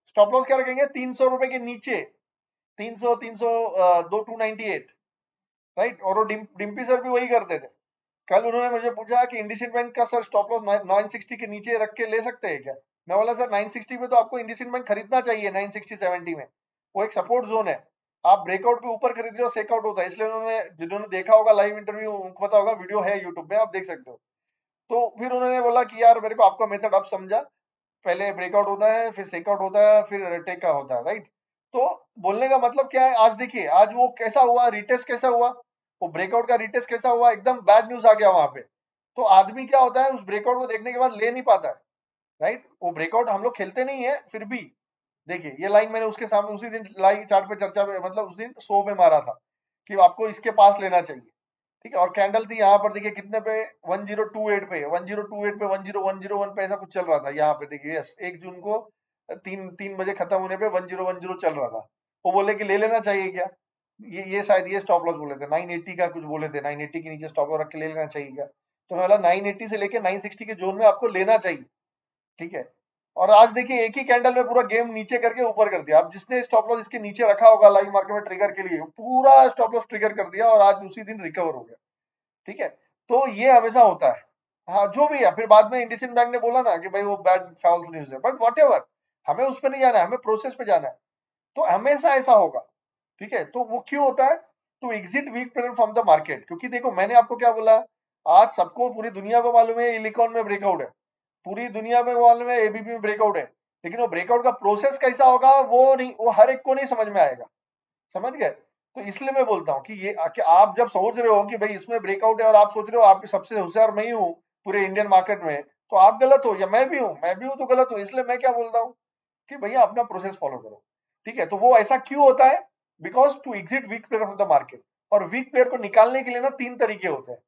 स्टॉप लॉस क्या रखेंगे 300 रुपए के नीचे, 300, 300, 298, राइट। और वो डिम्पी सर भी वही करते थे। कल उन्होंने मुझे पूछा कि इंडसइंड बैंक का सर स्टॉप लॉस 960 के नीचे रख के ले सकते हैं क्या, मैं बोला सर 960 पे तो आपको इंडसइंड बैंक खरीदना चाहिए, 960 70 में वो एक सपोर्ट जोन है, आप ब्रेकआउट पे ऊपर खरीद रहे हो सेकआउट होता है, इसलिए उन्होंने, जिन्होंने देखा होगा लाइव इंटरव्यू उनको पता होगा, वीडियो है यूट्यूब पे आप देख सकते हो। तो फिर उन्होंने बोला कि यार मेरे को आपका मेथड अब समझा, पहले ब्रेकआउट होता है फिर सेकआउट होता है फिर टेक का होता है, राइट। तो बोलने का मतलब क्या है, आज देखिए आज वो कैसा हुआ, रिटेस्ट कैसा हुआ, वो ब्रेकआउट का रिटेस्ट कैसा हुआ, एकदम बैड न्यूज आ गया वहां पे। तो आदमी क्या होता है उस ब्रेकआउट को देखने के बाद ले नहीं पाता है, राइट। वो ब्रेकआउट हम लोग खेलते नहीं है फिर भी, देखिए ये लाइन मैंने उसके सामने उसी दिन लाइव चार्ट पे चर्चा पे, मतलब उस दिन शो पे मारा था कि आपको इसके पास लेना चाहिए। ठीक है, और कैंडल थी यहाँ पर देखिए कितने पे, 1028 पे, 1028 पे, 10101 पे ऐसा कुछ चल रहा था यहाँ पे, देखिए यस 1 जून को 3 बजे खत्म होने पे 1010 चल रहा था। वो बोले कि ले लेना चाहिए क्या, ये शायद ये स्टॉप लॉस बोले थे 980 का कुछ बोले थे, 980 के नीचे स्टॉप लॉस रख के ले लेना चाहिए क्या, तो मैं बोला 980 से लेके 960 के जोन में आपको लेना चाहिए। ठीक है, और आज देखिए एक ही कैंडल में पूरा गेम नीचे करके ऊपर कर दिया, अब जिसने स्टॉप लॉस इसके नीचे रखा होगा लाइव मार्केट में ट्रिगर के लिए, पूरा स्टॉप लॉस ट्रिगर कर दिया और आज उसी दिन रिकवर हो गया। ठीक है, तो ये हमेशा होता है। हाँ जो भी है, फिर बाद में इंडसइंड बैंक ने बोला ना कि भाई वो बैड फॉल्स न्यूज है, बट वॉट एवर, हमें उस पर नहीं जाना है, हमें प्रोसेस पे जाना है। तो हमेशा ऐसा होगा। ठीक है, तो वो क्यों होता है, to exit weak player from the market, क्योंकि देखो मैंने आपको क्या बोला, आज सबको पूरी दुनिया को मालूम है इलिकॉन में ब्रेकआउट है, पूरी दुनिया में मालूम है एबीपी में ब्रेकआउट है, लेकिन वो ब्रेकआउट का प्रोसेस कैसा होगा वो नहीं, वो हर एक को नहीं समझ में आएगा, समझ गए। तो इसलिए मैं बोलता हूँ कि ये कि आप जब सोच रहे हो कि भाई इसमें ब्रेकआउट है और आप सोच रहे हो आप सबसे होशियार मैं ही हूँ पूरे इंडियन मार्केट में, तो आप गलत हो, या मैं भी हूँ तो गलत हूँ। इसलिए मैं क्या बोलता हूँ कि भैया अपना प्रोसेस फॉलो करो। ठीक है, तो वो ऐसा क्यों होता है, because to exit weak player of the market, और वीक प्लेयर को निकालने के लिए ना 3 तरीके होते हैं,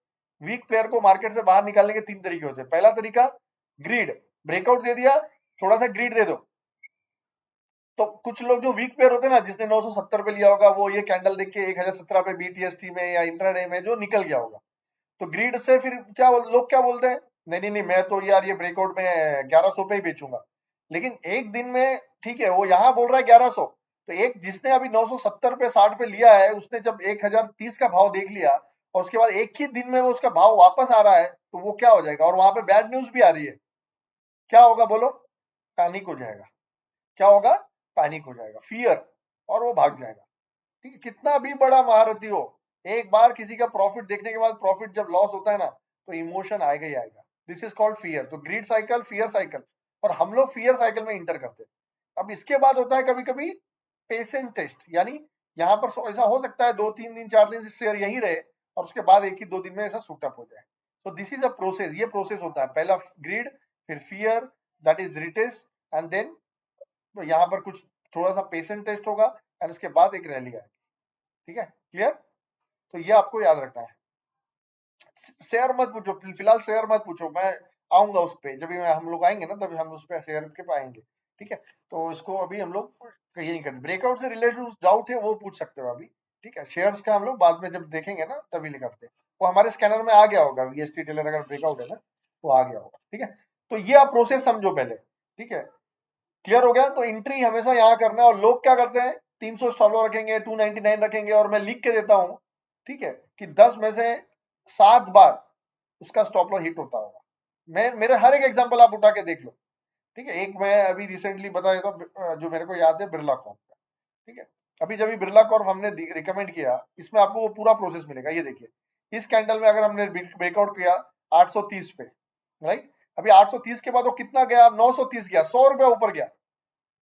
वीक प्लेयर को मार्केट से बाहर निकालने के 3 तरीके होते हैं। पहला तरीका ग्रीड, ब्रेकआउट दे दिया, थोड़ा सा ग्रीड दे दो, तो कुछ लोग जो वीक पेयर होते हैं ना, जिसने 970 पे लिया होगा, वो ये कैंडल देख के 1017 पे बीटीएसटी में या इंट्राडे में जो निकल गया होगा, तो ग्रीड से फिर क्या लोग क्या बोलते हैं, नहीं नहीं नहीं मैं तो यार ये ब्रेकआउट में 1100 पे ही बेचूंगा, लेकिन एक दिन में, ठीक है वो यहाँ बोल रहा है 1100, तो एक जिसने अभी 970 पे 60 पे लिया है उसने जब 1030 का भाव देख लिया और उसके बाद एक ही दिन में वो उसका भाव वापस आ रहा है, तो वो क्या हो जाएगा, और वहां पे बैड न्यूज भी आ रही है, क्या होगा बोलो, पैनिक हो जाएगा, क्या होगा, पैनिक हो जाएगा, फियर, और वो भाग जाएगा। ठीक है, कितना भी बड़ा महारथी हो, एक बार किसी का प्रॉफिट देखने के बाद प्रॉफिट जब लॉस होता है ना, तो इमोशन आएगा ही आएगा, दिस इज कॉल्ड फियर। तो ग्रीड साइकिल, फियर साइकिल, और हम लोग फियर साइकिल में इंटर करते हैं। अब इसके बाद होता है कभी कभी पेशेंट टेस्ट, यानी यहाँ पर ऐसा हो सकता है 2-3 दिन 4 दिन से शेयर यही रहे और उसके बाद 1 ही 2 दिन में ऐसा शूटअप हो जाए। तो दिस इज अ प्रोसेस, ये प्रोसेस होता है, पहला ग्रीड, फिर fear, that is retest, and then यहाँ पर कुछ थोड़ा सा पेशेंट टेस्ट होगा एंड उसके बाद एक रैली आएगी। ठीक है, क्लियर? तो ये आपको याद रखना है। शेयर मत पूछो फिलहाल, शेयर मत पूछो, मैं आऊंगा उस पे, जब हम लोग आएंगे ना तभी हम उस पे शेयर के पाएंगे। ठीक है, तो इसको अभी हम लोग ये नहीं करते। ब्रेकआउट से रिलेटेड डाउट है वो पूछ सकते हो अभी। ठीक है, शेयर्स का हम लोग बाद में जब देखेंगे ना तभी करते हैं। वो हमारे स्कैनर में आ गया होगा, वीएसटी टेलर अगर ब्रेकआउट है ना वो आ गया होगा। ठीक है, तो ये आप प्रोसेस समझो पहले। ठीक है, क्लियर हो गया? तो एंट्री हमेशा यहाँ करना है। और लोग क्या करते हैं, 300 स्टॉप लॉस रखेंगे, 299 रखेंगे, और मैं लिख के देता हूं, ठीक है, कि 10 में से 7 बार उसका स्टॉप लॉस हिट होता होगा। मैं मेरे हर एक एग्जांपल आप उठा के देख लो। ठीक है, एक मैं अभी रिसेंटली बताया था जो मेरे को याद है, बिरला कॉर्प का। ठीक है, अभी जब बिरला कॉर्प हमने रिकमेंड किया, इसमें आपको वो पूरा प्रोसेस मिलेगा। ये देखिए, इस कैंडल में अगर हमने ब्रेकआउट किया 830 पे, राइट, अभी 830 के बाद वो कितना गया, 930 गया, 100 रुपया ऊपर गया।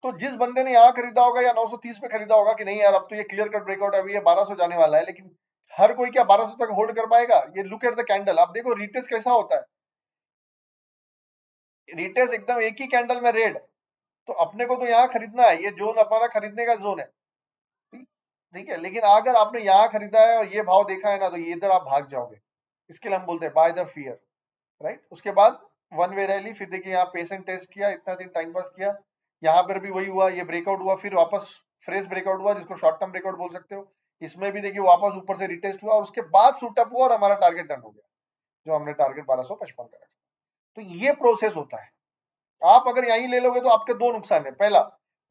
तो जिस बंदे ने यहाँ खरीदा होगा या 930 पे खरीदा होगा कि नहीं यार अब तो ये क्लियर कट ब्रेकआउट है, अभी ये 1200 जाने वाला है, लेकिन हर कोई क्या 1200 तक होल्ड कर पाएगा? ये लुक एट द कैंडल, आप देखो रिटेस्ट कैसा होता है। रिटेस्ट एकदम एक ही कैंडल में रेड, तो अपने को तो यहाँ खरीदना है, ये जोन हमारा खरीदने का जोन है। ठीक है, लेकिन अगर आपने यहाँ खरीदा है और ये भाव देखा है ना, तो ये इधर आप भाग जाओगे। इसके लिए हम बोलते हैं बाय द फियर, राइट। उसके बाद वन वे रैली, फिर देखिए यहाँ पेशेंट टेस्ट किया, इतना दिन टाइम पास किया, यहाँ पर भी वही हुआ, ये ब्रेकआउट हुआ, फिर वापस फ्रेश ब्रेकआउट हुआ, जिसको शॉर्ट टर्म ब्रेकआउट बोल सकते हो। इसमें भी देखिए वापस ऊपर से रिटेस्ट हुआ और उसके बाद शूटअप हुआ और हमारा टारगेट डन हो गया, जो हमने टारगेट 1255 का रखा। तो ये प्रोसेस होता है। आप अगर यहीं ले लोगे तो आपके दो नुकसान है। पहला,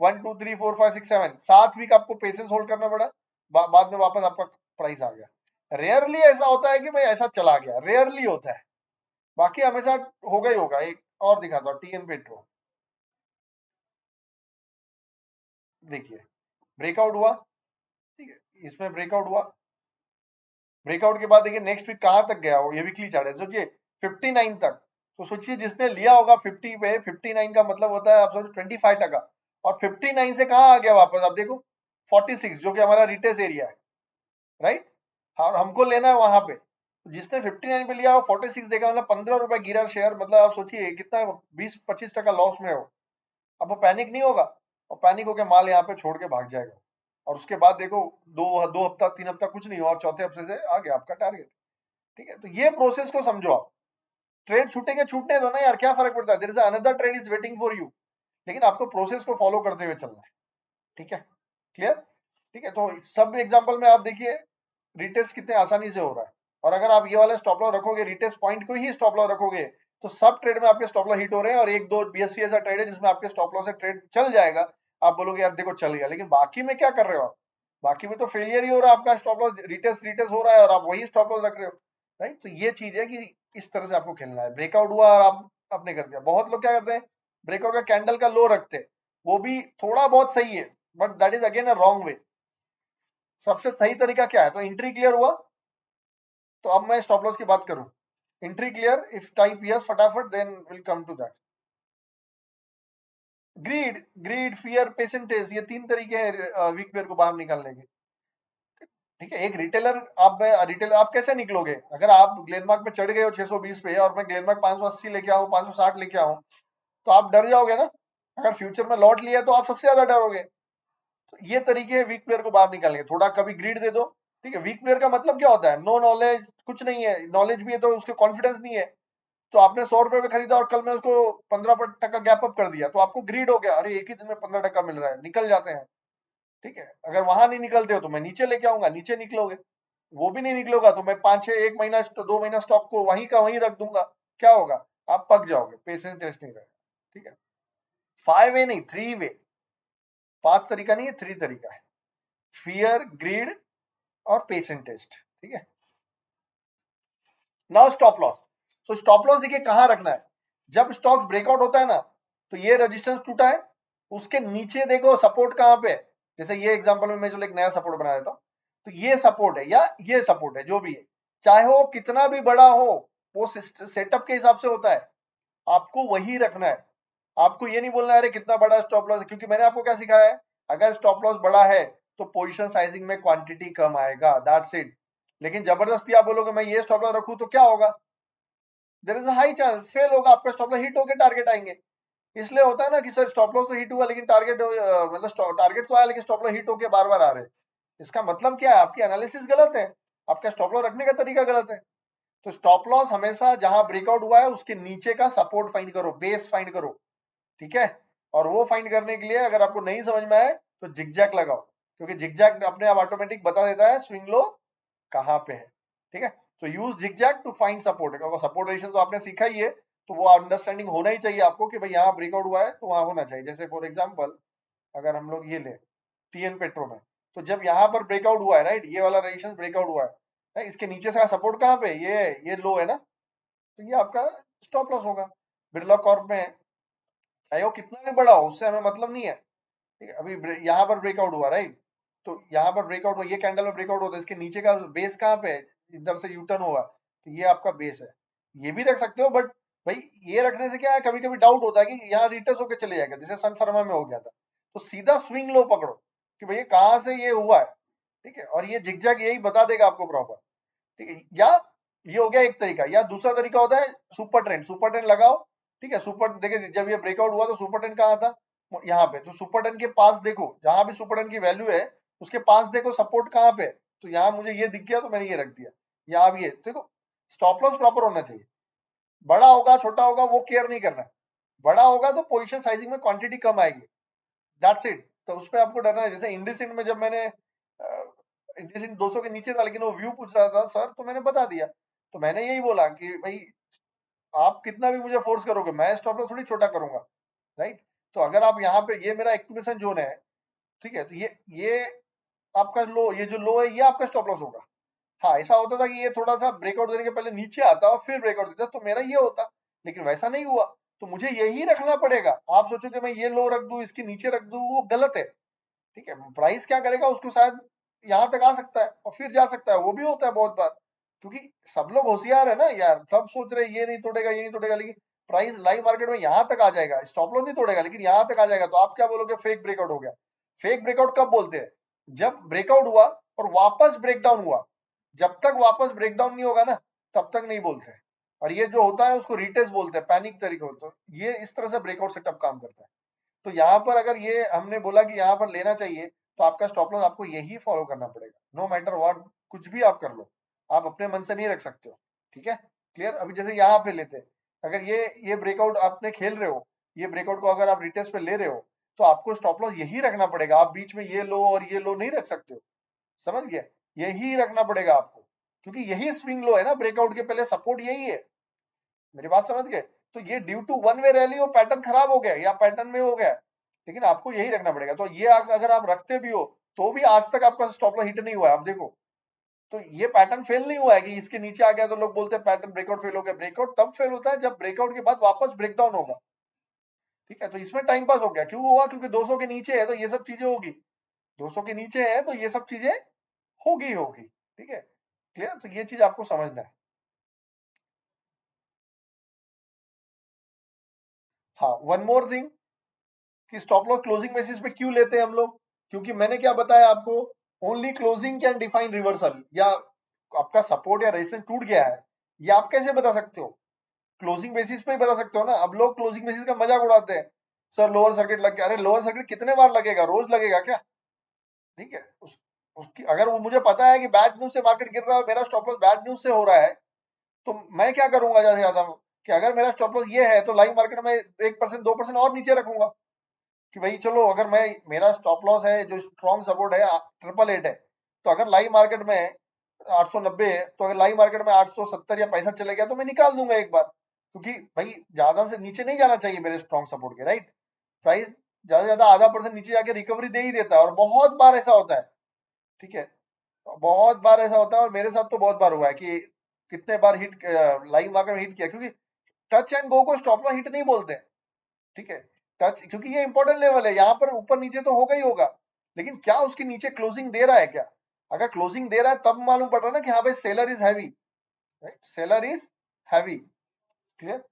1 2 3 4 5 6 7 7 वीक आपको पेशेंस होल्ड करना पड़ा, बाद में वापस आपका प्राइस आ गया। रेयरली ऐसा होता है कि भाई ऐसा चला गया, रेयरली होता है, बाकी हमेशा होगा ही होगा। एक और दिखाता हूँ, टीएन पेट्रो, देखिए ब्रेकआउट हुआ, ठीक है, इसमें ब्रेकआउट हुआ, ब्रेकआउट के बाद देखिए नेक्स्ट वीक कहां तक गया, वो ये वीकली चार्ट है, सोचिए 59 तक। तो सोचिए जिसने लिया होगा 50 पे, 59 का मतलब होता है आप सोचो 25%, और 59 से कहां आ गया वापस, आप देखो 46, जो कि हमारा रिटेस्ट एरिया है, राइट। और हमको लेना है वहां पे, जिसने 59 पे लिया वो 46 देगा, मतलब 15 रुपए गिरा शेयर, मतलब आप सोचिए कितना 20-25% लॉस में हो। अब वो पैनिक नहीं होगा, और पैनिक होकर माल यहाँ पे छोड़ के भाग जाएगा, और उसके बाद देखो दो दो हफ्ता 3 हफ्ता कुछ नहीं हुआ और चौथे हफ्ते से आ गया आपका टारगेट। ठीक है, तो ये प्रोसेस को समझो आप। ट्रेड छूटेंगे छूटने दो ना यार, क्या फर्क पड़ता है, there is another trade is waiting for you, लेकिन आपको प्रोसेस को फॉलो करते हुए चलना है। ठीक है, क्लियर? ठीक है, तो सब एग्जांपल में आप देखिए रिटेस्ट कितने आसानी से हो रहा है। और अगर आप ये वाला स्टॉप लॉस रखोगे, रिटेस्ट पॉइंट को ही स्टॉप लॉस रखोगे, तो सब ट्रेड में आपके स्टॉप लॉस हिट हो रहे हैं, और एक दो बीएससी ऐसा ट्रेड है जिसमें आपके स्टॉप लॉस से ट्रेड चल जाएगा, आप बोलोगे यार देखो चल गया, लेकिन बाकी में क्या कर रहे हो आप? बाकी में तो फेलियर ही हो रहा है, आपका स्टॉप लॉस रिटेस्ट हो रहा है और आप वही स्टॉप लॉस रख रहे हो, राइट। तो ये चीज है कि इस तरह से आपको खेलना है। ब्रेकआउट हुआ और आप आपने कर दिया। बहुत लोग क्या करते हैं, ब्रेकआउट का कैंडल का लो रखते हैं, वो भी थोड़ा बहुत सही है, but that is again a wrong way. सबसे सही तरीका क्या है, तो एंट्री क्लियर हुआ, तो अब मैं स्टॉप लॉस की बात करूं, entry clear, if type yes फटाफट, then will come to that. Greed fear percentage, ये 3 तरीके हैं वीक पेयर को बाहर निकालने के। ठीक है, एक रिटेलर, आप कैसे निकलोगे? अगर आप ग्लेनमार्क पे चढ़ गए हो 620 पे और मैं ग्लेनमार्क 580 लेके आऊं, 560 लेके आऊं, तो आप डर जाओगे ना। अगर फ्यूचर में लॉट लिया तो आप सबसे ज्यादा डरोगे। तो ये तरीके है वीक प्लेयर को बाहर निकालने के। थोड़ा कभी ग्रीड दे दो। ठीक है, वीक प्लेयर का मतलब क्या होता है, नो नॉलेज, कुछ नहीं है, नॉलेज भी है तो उसके कॉन्फिडेंस नहीं है। तो आपने 100 रुपए में खरीदा और कल में उसको 15% गैप अप कर दिया, तो आपको ग्रीड हो गया, अरे एक ही दिन में 15% मिल रहा है, निकल जाते हैं। ठीक है, अगर वहां नहीं निकलते हो तो मैं नीचे लेके आऊंगा, नीचे निकलोगे, वो भी नहीं निकलोगा तो मैं 5-6 1 महीना 2 महीना स्टॉक को वहीं का वहीं रख दूंगा। क्या होगा, आप पक जाओगे, पेशेंस टेस्ट नहीं रहेगा। ठीक है, 5 वे नहीं, 3 वे, 5 तरीका नहीं है, 3 तरीका है, फियर, ग्रीड और पेशेंट टेस्ट। ठीक है, नाउ स्टॉप लॉस। तो स्टॉप लॉस देखिए कहां रखना है, जब स्टॉक ब्रेकआउट होता है ना, तो ये रेजिस्टेंस टूटा है, उसके नीचे देखो सपोर्ट कहां पे है। जैसे ये एग्जांपल में मैं जो एक नया सपोर्ट बना देता हूं, तो ये सपोर्ट है या ये सपोर्ट है, जो भी है, चाहे वो कितना भी बड़ा हो, वो सेटअप के हिसाब से होता है, आपको वही रखना है। आपको ये नहीं बोलना है अरे कितना बड़ा स्टॉप लॉस है, क्योंकि मैंने आपको क्या सिखाया है, अगर स्टॉप लॉस बड़ा है तो पोजीशन साइजिंग में क्वांटिटी कम आएगा, दैट्स इट। लेकिन जबरदस्ती आप बोलोगे मैं ये स्टॉप लॉस रखूं तो क्या होगा? There is a high chance fail होगा, आपका स्टॉप लॉस हिट होकर टारगेट आएंगे। इसलिए होता है ना कि सर स्टॉप लॉस तो हिट हुआ लेकिन टारगेट मतलब टारगेट तो आया लेकिन स्टॉप लॉस हिट होके बार बार आ रहे हैं। इसका मतलब क्या है? आपकी एनालिसिस गलत है, आपका स्टॉप लॉस रखने का तरीका गलत है। तो स्टॉप लॉस हमेशा जहां ब्रेकआउट हुआ है उसके नीचे का सपोर्ट फाइंड करो, बेस फाइंड करो, ठीक है। और वो फाइंड करने के लिए अगर आपको नहीं समझ में आए तो जिगजैग लगाओ, क्योंकि जिगजैग अपने आप ऑटोमेटिक बता देता है स्विंग लो कहाँ पे है, ठीक है। तो use zigzag to find support. अगर सपोर्ट रेजिस्टेंस तो आपने सीखा ही है, तो वो अंडरस्टैंडिंग होना ही चाहिए आपको कि भाई यहाँ ब्रेकआउट हुआ है तो वहां होना चाहिए। जैसे फॉर एग्जांपल अगर हम लोग ये ले टीएन पेट्रो में, तो जब यहाँ पर ब्रेकआउट हुआ है, राइट, ये वाला रेजिस्टेंस ब्रेकआउट हुआ है, right? इसके नीचे से सपोर्ट कहाँ पे? ये लो है ना, तो ये आपका स्टॉप लॉस होगा। बिरला कॉर्प में चाहे वो कितना भी बड़ा हो उससे हमें मतलब नहीं है, ठीक है। अभी यहाँ पर ब्रेकआउट हुआ, राइट, तो यहाँ पर ब्रेकआउट हुआ, ये कैंडल में ब्रेकआउट होता है, इसके नीचे का बेस कहाँ पे है? इधर से यूटर्न होगा, तो ये आपका बेस है। ये भी रख सकते हो, बट भाई ये रखने से क्या है, कभी कभी डाउट होता है कि यहाँ रिटर्स होकर चले जाएगा, जैसे सन फर्मा में हो गया था। तो सीधा स्विंग लो पकड़ो कि भैया कहाँ से ये हुआ है, ठीक है। और ये जिगजैग यही बता देगा आपको प्रॉपर, ठीक है। या ये हो गया एक तरीका, या दूसरा तरीका होता है सुपर ट्रेंड। सुपर ट्रेंड लगाओ, ठीक है। सुपर देखिए जब ये ब्रेकआउट हुआ तो सुपर ट्रेंड कहाँ था? यहाँ पे। तो सुपर ट्रेंड के पास देखो, जहां भी सुपर ट्रेंड की वैल्यू है उसके पास देखो सपोर्ट कहाँ पे है। तो यहाँ मुझे ये दिख गया तो मैंने ये रख दिया। या अब ये देखो, स्टॉप लॉस प्रॉपर होना चाहिए। बड़ा होगा छोटा होगा वो केयर नहीं करना है। बड़ा होगा तो पोजीशन साइजिंग में क्वांटिटी कम आएगी, दैट्स इट। तो उस पर आपको डरना है। जैसे इंडिसिंड में जब मैंने इंडिसिंड 200 के नीचे था लेकिन वो व्यू पूछ रहा था सर, तो मैंने बता दिया। तो मैंने यही बोला कि भाई आप कितना भी मुझे फोर्स करोगे मैं स्टॉप लॉस थोड़ी छोटा करूंगा, राइट। तो अगर आप यहाँ पे, ये मेरा एक्टिवेशन जोन है, ठीक है, तो ये आपका लो, ये जो लो है ये आपका स्टॉप लॉस होगा। हाँ, ऐसा होता था कि ये थोड़ा सा ब्रेकआउट देने के पहले नीचे आता और फिर ब्रेकआउट देता तो मेरा ये होता, लेकिन वैसा नहीं हुआ। तो मुझे यही रखना पड़ेगा। आप सोचो कि मैं ये लो रख दूं इसके नीचे रख दूं, वो गलत है, ठीक है। प्राइस क्या करेगा, उसको शायद यहाँ तक आ सकता है और फिर जा सकता है, वो भी होता है बहुत बार। क्योंकि सब लोग होशियार है ना यार, सब सोच रहे ये नहीं तोड़ेगा ये नहीं तोड़ेगा, लेकिन प्राइस लाइव मार्केट में यहाँ तक आ जाएगा। स्टॉप लॉस नहीं तोड़ेगा लेकिन यहाँ तक आ जाएगा, तो आप क्या बोलोगे? फेक ब्रेकआउट हो गया। फेक ब्रेकआउट कब बोलते हैं? जब ब्रेकआउट हुआ और वापस ब्रेकडाउन हुआ। जब तक वापस ब्रेकडाउन नहीं होगा ना, तब तक नहीं बोलते। और ये जो होता है उसको रिटेस्ट बोलते हैं, पैनिक तरीके होता है। ये इस तरह से ब्रेकआउट सेटअप काम करता है। तो यहाँ पर अगर ये हमने बोला कि यहाँ पर लेना चाहिए, तो आपका स्टॉप लॉस आपको यही फॉलो करना पड़ेगा, नो मैटर व्हाट। कुछ भी आप कर लो, आप अपने मन से नहीं रख सकते हो, ठीक है। क्लियर? अभी जैसे यहाँ पे लेते हैं, अगर ये ब्रेकआउट आपने खेल रहे हो, ये ब्रेकआउट को अगर आप रिटेस्ट पे ले रहे हो, तो आपको स्टॉप लॉस यही रखना पड़ेगा। आप बीच में ये लो और ये लो नहीं रख सकते हो, समझ गए? यही रखना पड़ेगा आपको, क्योंकि यही स्विंग लो है ना, ब्रेकआउट के पहले सपोर्ट यही है। मेरी बात समझ गए? तो ये due to one way rally वो पैटर्न खराब हो गया या पैटर्न में हो गया, लेकिन आपको यही रखना पड़ेगा। तो ये अगर आप रखते भी हो तो भी आज तक आपका स्टॉप लॉस हिट नहीं हुआ है, आप देखो। तो ये पैटर्न फेल नहीं हुआ है कि इसके नीचे आ गया तो लोग बोलते हैं पैटर्न ब्रेकआउट फेल हो गया। ब्रेकआउट तब फेल होता है जब ब्रेकआउट के बाद वापस ब्रेकडाउन होगा, ठीक है। तो इसमें टाइम पास हो गया, क्यों हुआ? क्योंकि 200 के नीचे है तो ये सब चीजें होगी, 200 के नीचे है तो ये सब चीजें होगी होगी, ठीक है। क्लियर? तो ये चीज आपको समझना है। हाँ, वन मोर थिंग, कि स्टॉप लॉस क्लोजिंग बेसिस पे क्यों लेते हैं हम लोग? क्योंकि मैंने क्या बताया आपको, only closing can define reversal, या आपका सपोर्ट या रेजिस्टेंस टूट गया है, ये आप कैसे बता सकते हो? क्लोजिंग बेसिस पे ही बता सकते हो ना। अब लोग क्लोजिंग बेसिस का मजाक उड़ाते हैं, सर लोअर सर्किट लग गया। अरे लोअर सर्किट कितने बार लगेगा? रोज लगेगा क्या? ठीक है। उसकी अगर वो मुझे पता है कि बैड न्यूज से मार्केट गिर रहा है, मेरा स्टॉप लॉस बैड न्यूज से हो रहा है, तो मैं क्या करूंगा ज्यादा से ज्यादा, कि अगर मेरा स्टॉप लॉस ये है तो लाइव मार्केट में 1% 2% और नीचे रखूंगा, कि भाई चलो अगर मैं, मेरा स्टॉप लॉस है जो स्ट्रॉन्ग सपोर्ट है 888 है, तो अगर लाइव मार्केट में 890 है, तो अगर लाइव मार्केट में 870 या 65 चले गया तो मैं निकाल दूंगा एक बार, क्योंकि भाई ज्यादा से नीचे नहीं जाना चाहिए मेरे स्ट्रॉन्ग सपोर्ट के, राइट। प्राइस ज्यादा से ज्यादा आधा परसेंट नीचे जाके रिकवरी दे ही देता है, और बहुत बार ऐसा होता है, ठीक है। बहुत बार ऐसा होता है, और मेरे साथ तो बहुत बार हुआ है कि कितने बार हिट, लाइव मार्केट में हिट किया, क्योंकि टच एंड गो को स्टॉप लॉस हिट नहीं बोलते, ठीक है। टच, क्योंकि ये इंपॉर्टेंट लेवल है, यहाँ पर ऊपर नीचे तो होगा ही होगा, लेकिन क्या उसके नीचे क्लोजिंग दे रहा है क्या? अगर क्लोजिंग दे रहा है तब मालूम पड़ रहा है ना कि हाँ भाई seller is heavy, right, seller is heavy. Clear?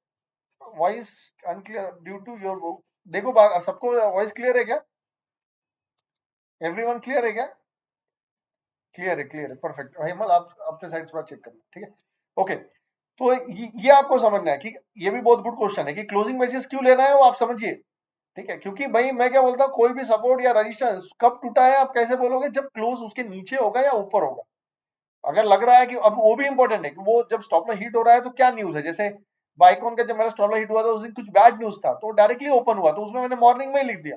Voice unclear due to your, देखो सबको वॉइस क्लियर है क्या? एवरीवन क्लियर है क्या? क्लियर है, परफेक्ट। हेमल आप अपने साइड थोड़ा चेक करना, ठीक है? ओके, तो ये आपको समझना है कि ये भी बहुत गुड क्वेश्चन है कि क्लोजिंग बेसिस क्यों लेना है, वो आप समझिए, ठीक है? क्योंकि भाई मैं क्या बोलता हूँ, कोई भी सपोर्ट या रेजिस्टेंस कब टूटा है आप कैसे बोलोगे, जब क्लोज उसके नीचे होगा या ऊपर होगा। अगर लग रहा है कि अब वो भी इंपॉर्टेंट है कि वो जब स्टॉप लॉस हिट हो रहा है तो क्या न्यूज है, जैसे बाइकॉन का जब मेरा स्टॉप लॉस हिट हुआ था उस दिन कुछ बैड न्यूज था तो डायरेक्टली ओपन हुआ, तो उसमें मैंने मॉर्निंग में ही लिख दिया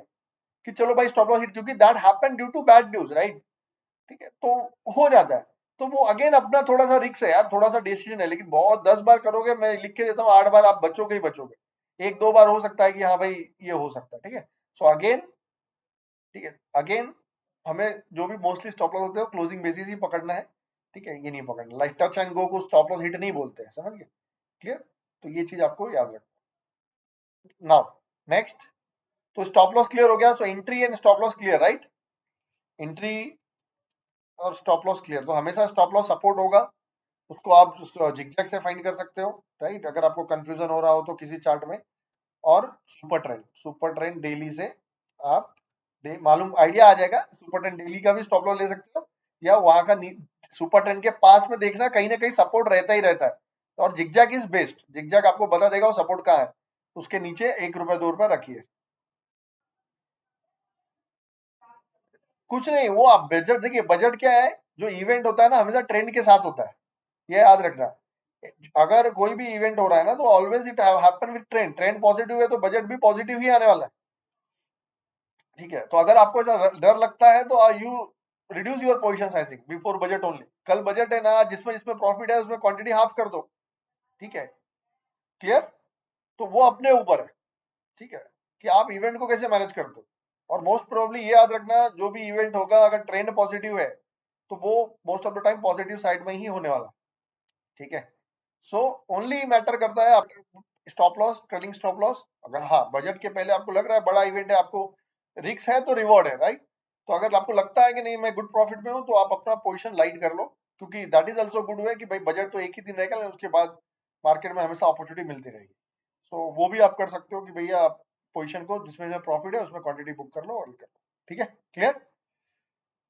कि चलो भाई स्टॉप लॉस हिट, क्योंकि that happened due to bad news, right? ठीक है, तो हो जाता है। तो वो अगेन अपना थोड़ा सा रिक्स है यार, थोड़ा सा डिसीजन है, लेकिन बहुत 10 बार करोगे, मैं लिख के देता हूँ 8 बार आप बचोगे ही बचोगे, एक दो बार हो सकता है कि हाँ भाई ये हो सकता है, ठीक है? सो अगेन, ठीक है, अगेन हमें जो भी मोस्टली स्टॉप लॉस होते हैं क्लोजिंग बेसिस ही पकड़ना है, ठीक है? ये नहीं पकड़ना, लाइक टच एंड गो को स्टॉप लॉस हिट नहीं बोलते हैं, समझ गए? क्लियर? तो ये चीज आपको याद रखना। नाउ नेक्स्ट, तो स्टॉप लॉस क्लियर हो गया, so entry and stop loss clear, right? Entry और स्टॉप लॉस क्लियर, तो हमेशा स्टॉप लॉस सपोर्ट होगा, उसको आप जिगजैग से फाइंड कर सकते हो, राइट? अगर आपको कंफ्यूजन हो रहा हो तो किसी चार्ट में। और सुपर ट्रेंड डेली से आप मालूम आइडिया आ जाएगा, सुपर ट्रेंड डेली का भी स्टॉप लॉस ले सकते हो, या वहां का सुपर ट्रेंड के पास में देखना, कहीं ना कहीं सपोर्ट रहता ही रहता है। और जिगजैग इज बेस्ट, जिगजैग आपको बता देगा वो सपोर्ट कहाँ है, उसके नीचे 1 रुपए 2 रुपए रखिए। कुछ नहीं, वो आप बजट देखिए, बजट क्या है, जो इवेंट होता है ना हमेशा ट्रेंड के साथ होता है, ये याद रखना। अगर कोई भी इवेंट हो रहा है ना तो always it happen with trend, trend positive है तो बजट भी पॉजिटिव ही आने वाला है, ठीक है? तो अगर आपको ऐसा डर लगता है तो you reduce your position sizing before budget only. कल बजट है ना, जिसमें जिसमें प्रॉफिट है उसमें क्वांटिटी हाफ कर दो, ठीक है? क्लियर? तो वो अपने ऊपर है, ठीक है, कि आप इवेंट को कैसे मैनेज करते हो। और मोस्ट प्रोबेबली ये याद रखना, जो भी इवेंट होगा अगर ट्रेंड पॉजिटिव है तो वो most of the time positive side में ही होने वाला, ठीक है? सो ओनली मैटर करता है आपके stop loss, trailing stop loss. अगर हाँ बजट के पहले आपको लग रहा है बड़ा इवेंट है, आपको रिस्क है तो रिवॉर्ड है, राइट? तो अगर आपको लगता है कि नहीं मैं गुड प्रॉफिट में हूँ तो आप अपना पोजीशन लाइट कर लो, क्योंकि that is also good way कि भाई बजट तो एक ही दिन रहेगा, उसके बाद मार्केट में हमेशा अपॉर्चुनिटी मिलती रहेगी। सो वो भी आप कर सकते हो कि भैया आप पोजीशन को जिसमें प्रॉफिट है उसमें क्वांटिटी बुक कर लो और ये कर लो, ठीक है? क्लियर?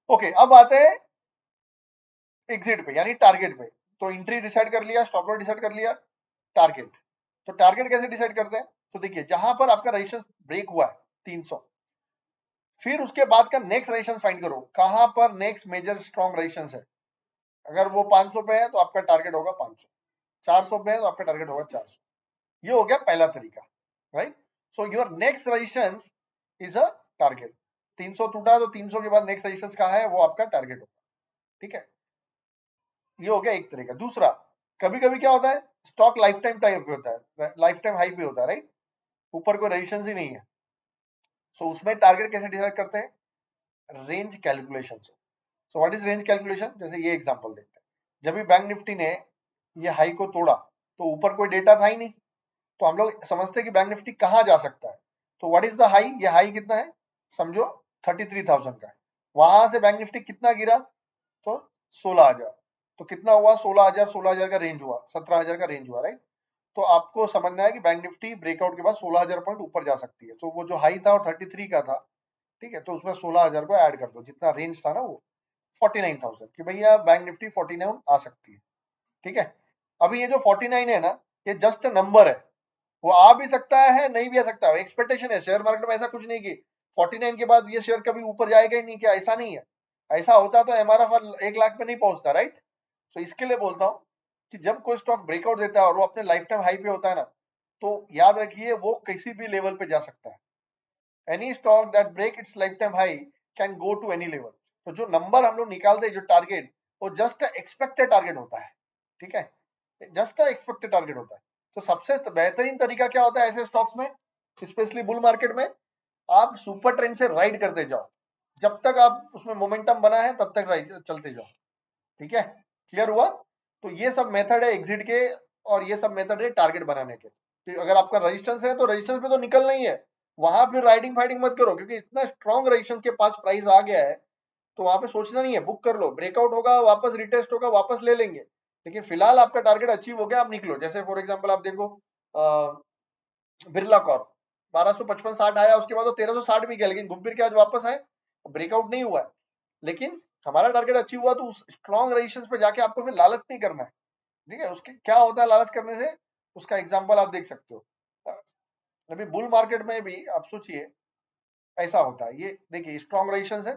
ओके, अब आते हैं एग्जिट पे यानी टारगेट पे। तो एंट्री डिसाइड कर लिया, स्टॉप लॉस डिसाइड कर लिया, टारगेट। तो टारगेट कैसे डिसाइड करते हैं? तो देखिए जहां पर आपका रेजिस्टेंस ब्रेक हुआ है 300, फिर उसके बाद का नेक्स्ट रेजिस्टेंस फाइंड करो, कहां पर नेक्स्ट मेजर स्ट्रॉन्ग रेजिस्टेंस है। अगर वो 500 पे है तो आपका टारगेट होगा 500, 400 पे है तो आपका टारगेट होगा 400। ये हो गया पहला तरीका, right? So your next resistance is a target. 300 टूटा तो 300 के बाद नेक्स्ट रेजिस्टेंस कहां है, वो आपका टारगेट होगा, ठीक है? ये हो गया एक तरीका। दूसरा, कभी कभी क्या होता है, स्टॉक लाइफ टाइम टाइप पे होता है, लाइफ टाइम हाई पे होता है, राइट? ऊपर कोई रेजिस्टेंस ही नहीं है। सो उसमें टारगेट कैसे डिसाइड करते हैं? रेंज कैलकुलेशन से। So what is range calculation? जैसे ये एग्जांपल देखते हैं, जब भी बैंक निफ्टी ने ये हाई को तोड़ा तो ऊपर कोई डेटा था ही नहीं, तो हम लोग समझते हैं कि बैंक निफ्टी कहाँ जा सकता है। तो व्हाट इज द हाई, ये हाई कितना है, समझो 33,000 का है। वहां से बैंक निफ्टी कितना गिरा, तो 16,000। तो कितना हुआ, 16,000, 16,000 का रेंज हुआ, 17,000 का रेंज हुआ, राइट? तो आपको समझना है कि बैंक निफ्टी ब्रेकआउट के बाद 16,000 पॉइंट ऊपर जा सकती है। तो वो जो हाई था वो 33 का था, ठीक है? तो उसमें 16,000 को ऐड कर दो, जितना रेंज था ना वो 49,000, कि भैया बैंक निफ्टी 49 आ सकती है, ठीक है? अभी ये जो 49 है ना, ये जस्ट नंबर है, वो आ भी सकता है नहीं भी आ सकता है, एक्सपेक्टेशन है। शेयर मार्केट में ऐसा कुछ नहीं कि 49 के बाद ये शेयर कभी ऊपर जाएगा ही नहीं, क्या ऐसा नहीं है? ऐसा होता तो एमआरएफ 1 लाख पे नहीं पहुंचता, राइट? तो इसके लिए बोलता हूँ कि जब कोई स्टॉक ब्रेकआउट देता है और वो अपने लाइफ टाइम हाई पे होता है ना, तो याद रखिए वो किसी भी लेवल पे जा सकता है। Any stock that break its lifetime high can go to any level. तो जो नंबर हम लोग निकालते हैं, जो टारगेट, वो जस्ट एक्सपेक्टेड टारगेट होता है, ठीक है? जस्ट एक्सपेक्टेड टारगेट होता है। तो सबसे बेहतरीन तरीका क्या होता है ऐसे स्टॉक्स में, स्पेशली बुल मार्केट में? आप सुपर ट्रेंड से राइड करते जाओ, जब तक आप उसमें मोमेंटम बना है तब तक राइड चलते जाओ, ठीक है? क्लियर हुआ? तो ये सब मेथड है एग्जिट के, और ये सब मेथड है टारगेट बनाने के। तो अगर आपका रेजिस्टेंस है तो रेजिस्टेंस पे तो निकलना ही है, वहां फिर राइडिंग फाइटिंग मत करो, क्योंकि इतना स्ट्रॉन्ग रेजिस्टेंस के पास प्राइस आ गया है, तो वहां पे सोचना नहीं है, बुक कर लो, ब्रेकआउट होगा वापस रिटेस्ट होगा वापस ले लेंगे। लेकिन फिलहाल आपका टारगेट अचीव हो गया, आप निकलो। जैसे फॉर एग्जांपल आप देखो बिरला कॉर्प 1255-60 आया, उसके बाद तो 1360 भी गया, लेकिन घूम फिर के आज वापस आए ब्रेकआउट नहीं हुआ है, लेकिन हमारा टारगेट अचीव हुआ तो उस स्ट्रॉन्ग रेजिस्टेंस पे जाके आपको फिर लालच नहीं करना है। ठीक है, उसके क्या होता है लालच करने से, उसका एग्जांपल आप देख सकते हो। अभी बुल मार्केट में भी आप सोचिए ऐसा होता है, ये देखिए स्ट्रॉन्ग रेजिस्टेंस है,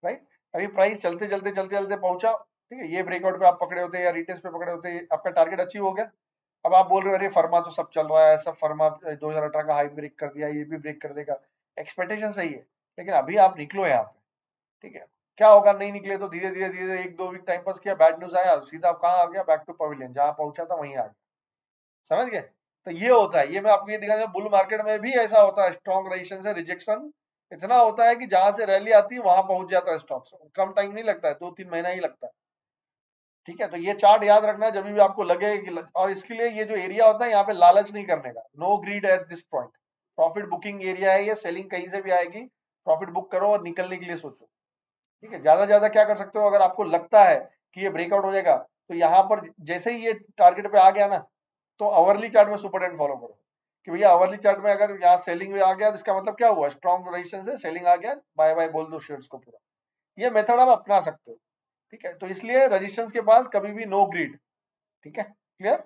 राइट। अभी प्राइस चलते चलते चलते चलते पहुंचा, ठीक है, ये ब्रेकआउट पे आप पकड़े होते या रिटेस्ट पे पकड़े होते, आपका टारगेट अचीव हो गया। अब आप बोल रहे हो अरे फर्मा तो सब चल रहा है, सब फर्मा 2018 का हाई ब्रेक कर दिया, ये भी ब्रेक कर देगा, एक्सपेक्टेशन सही है, लेकिन अभी आप निकलो यहाँ पे, ठीक है। क्या होगा, नहीं निकले तो धीरे धीरे धीरे एक दो वीक टाइम पास किया, बैड न्यूज आया, सीधा कहाँ आ गया, बैक टू पवेलियन, जहां पहुंचा था वहीं आ गया। समझ गए? तो ये होता है, ये मैं आपको ये दिखाने, बुल मार्केट में भी ऐसा होता है, स्ट्रॉन्ग रेजिस्टेंस से रिजेक्शन इतना होता है कि जहां से रैली आती है वहां पहुंच जाता है स्टॉक, कम टाइम नहीं लगता है, 2-3 महीना ही लगता है। ठीक है, तो ये चार्ट याद रखना जब भी आपको लगे कि और इसके लिए ये जो एरिया होता है यहाँ पे लालच नहीं करने का, no greed at this point, profit booking area है ये, सेलिंग कहीं से भी आएगी, प्रॉफिट बुक करो और निकलने के लिए सोचो। ठीक है, ज्यादा ज्यादा क्या कर सकते हो, अगर आपको लगता है कि ये ब्रेकआउट हो जाएगा तो यहाँ पर जैसे ही ये टारगेट पे आ गया ना, तो आवरली चार्ट में सुपर ट्रेंड फॉलो करो कि भैया आवरली चार्ट में अगर यहाँ सेलिंग में आ गया तो इसका मतलब क्या हुआ, स्ट्रॉन्ग रेजिस्टेंस से सेलिंग आ गया, बाय बाय बोल दो शेयर्स को पूरा। ये मेथड आप अपना सकते हो। ठीक है, तो इसलिए रेजिस्टेंस के पास कभी भी नो ग्रीड। ठीक है, क्लियर।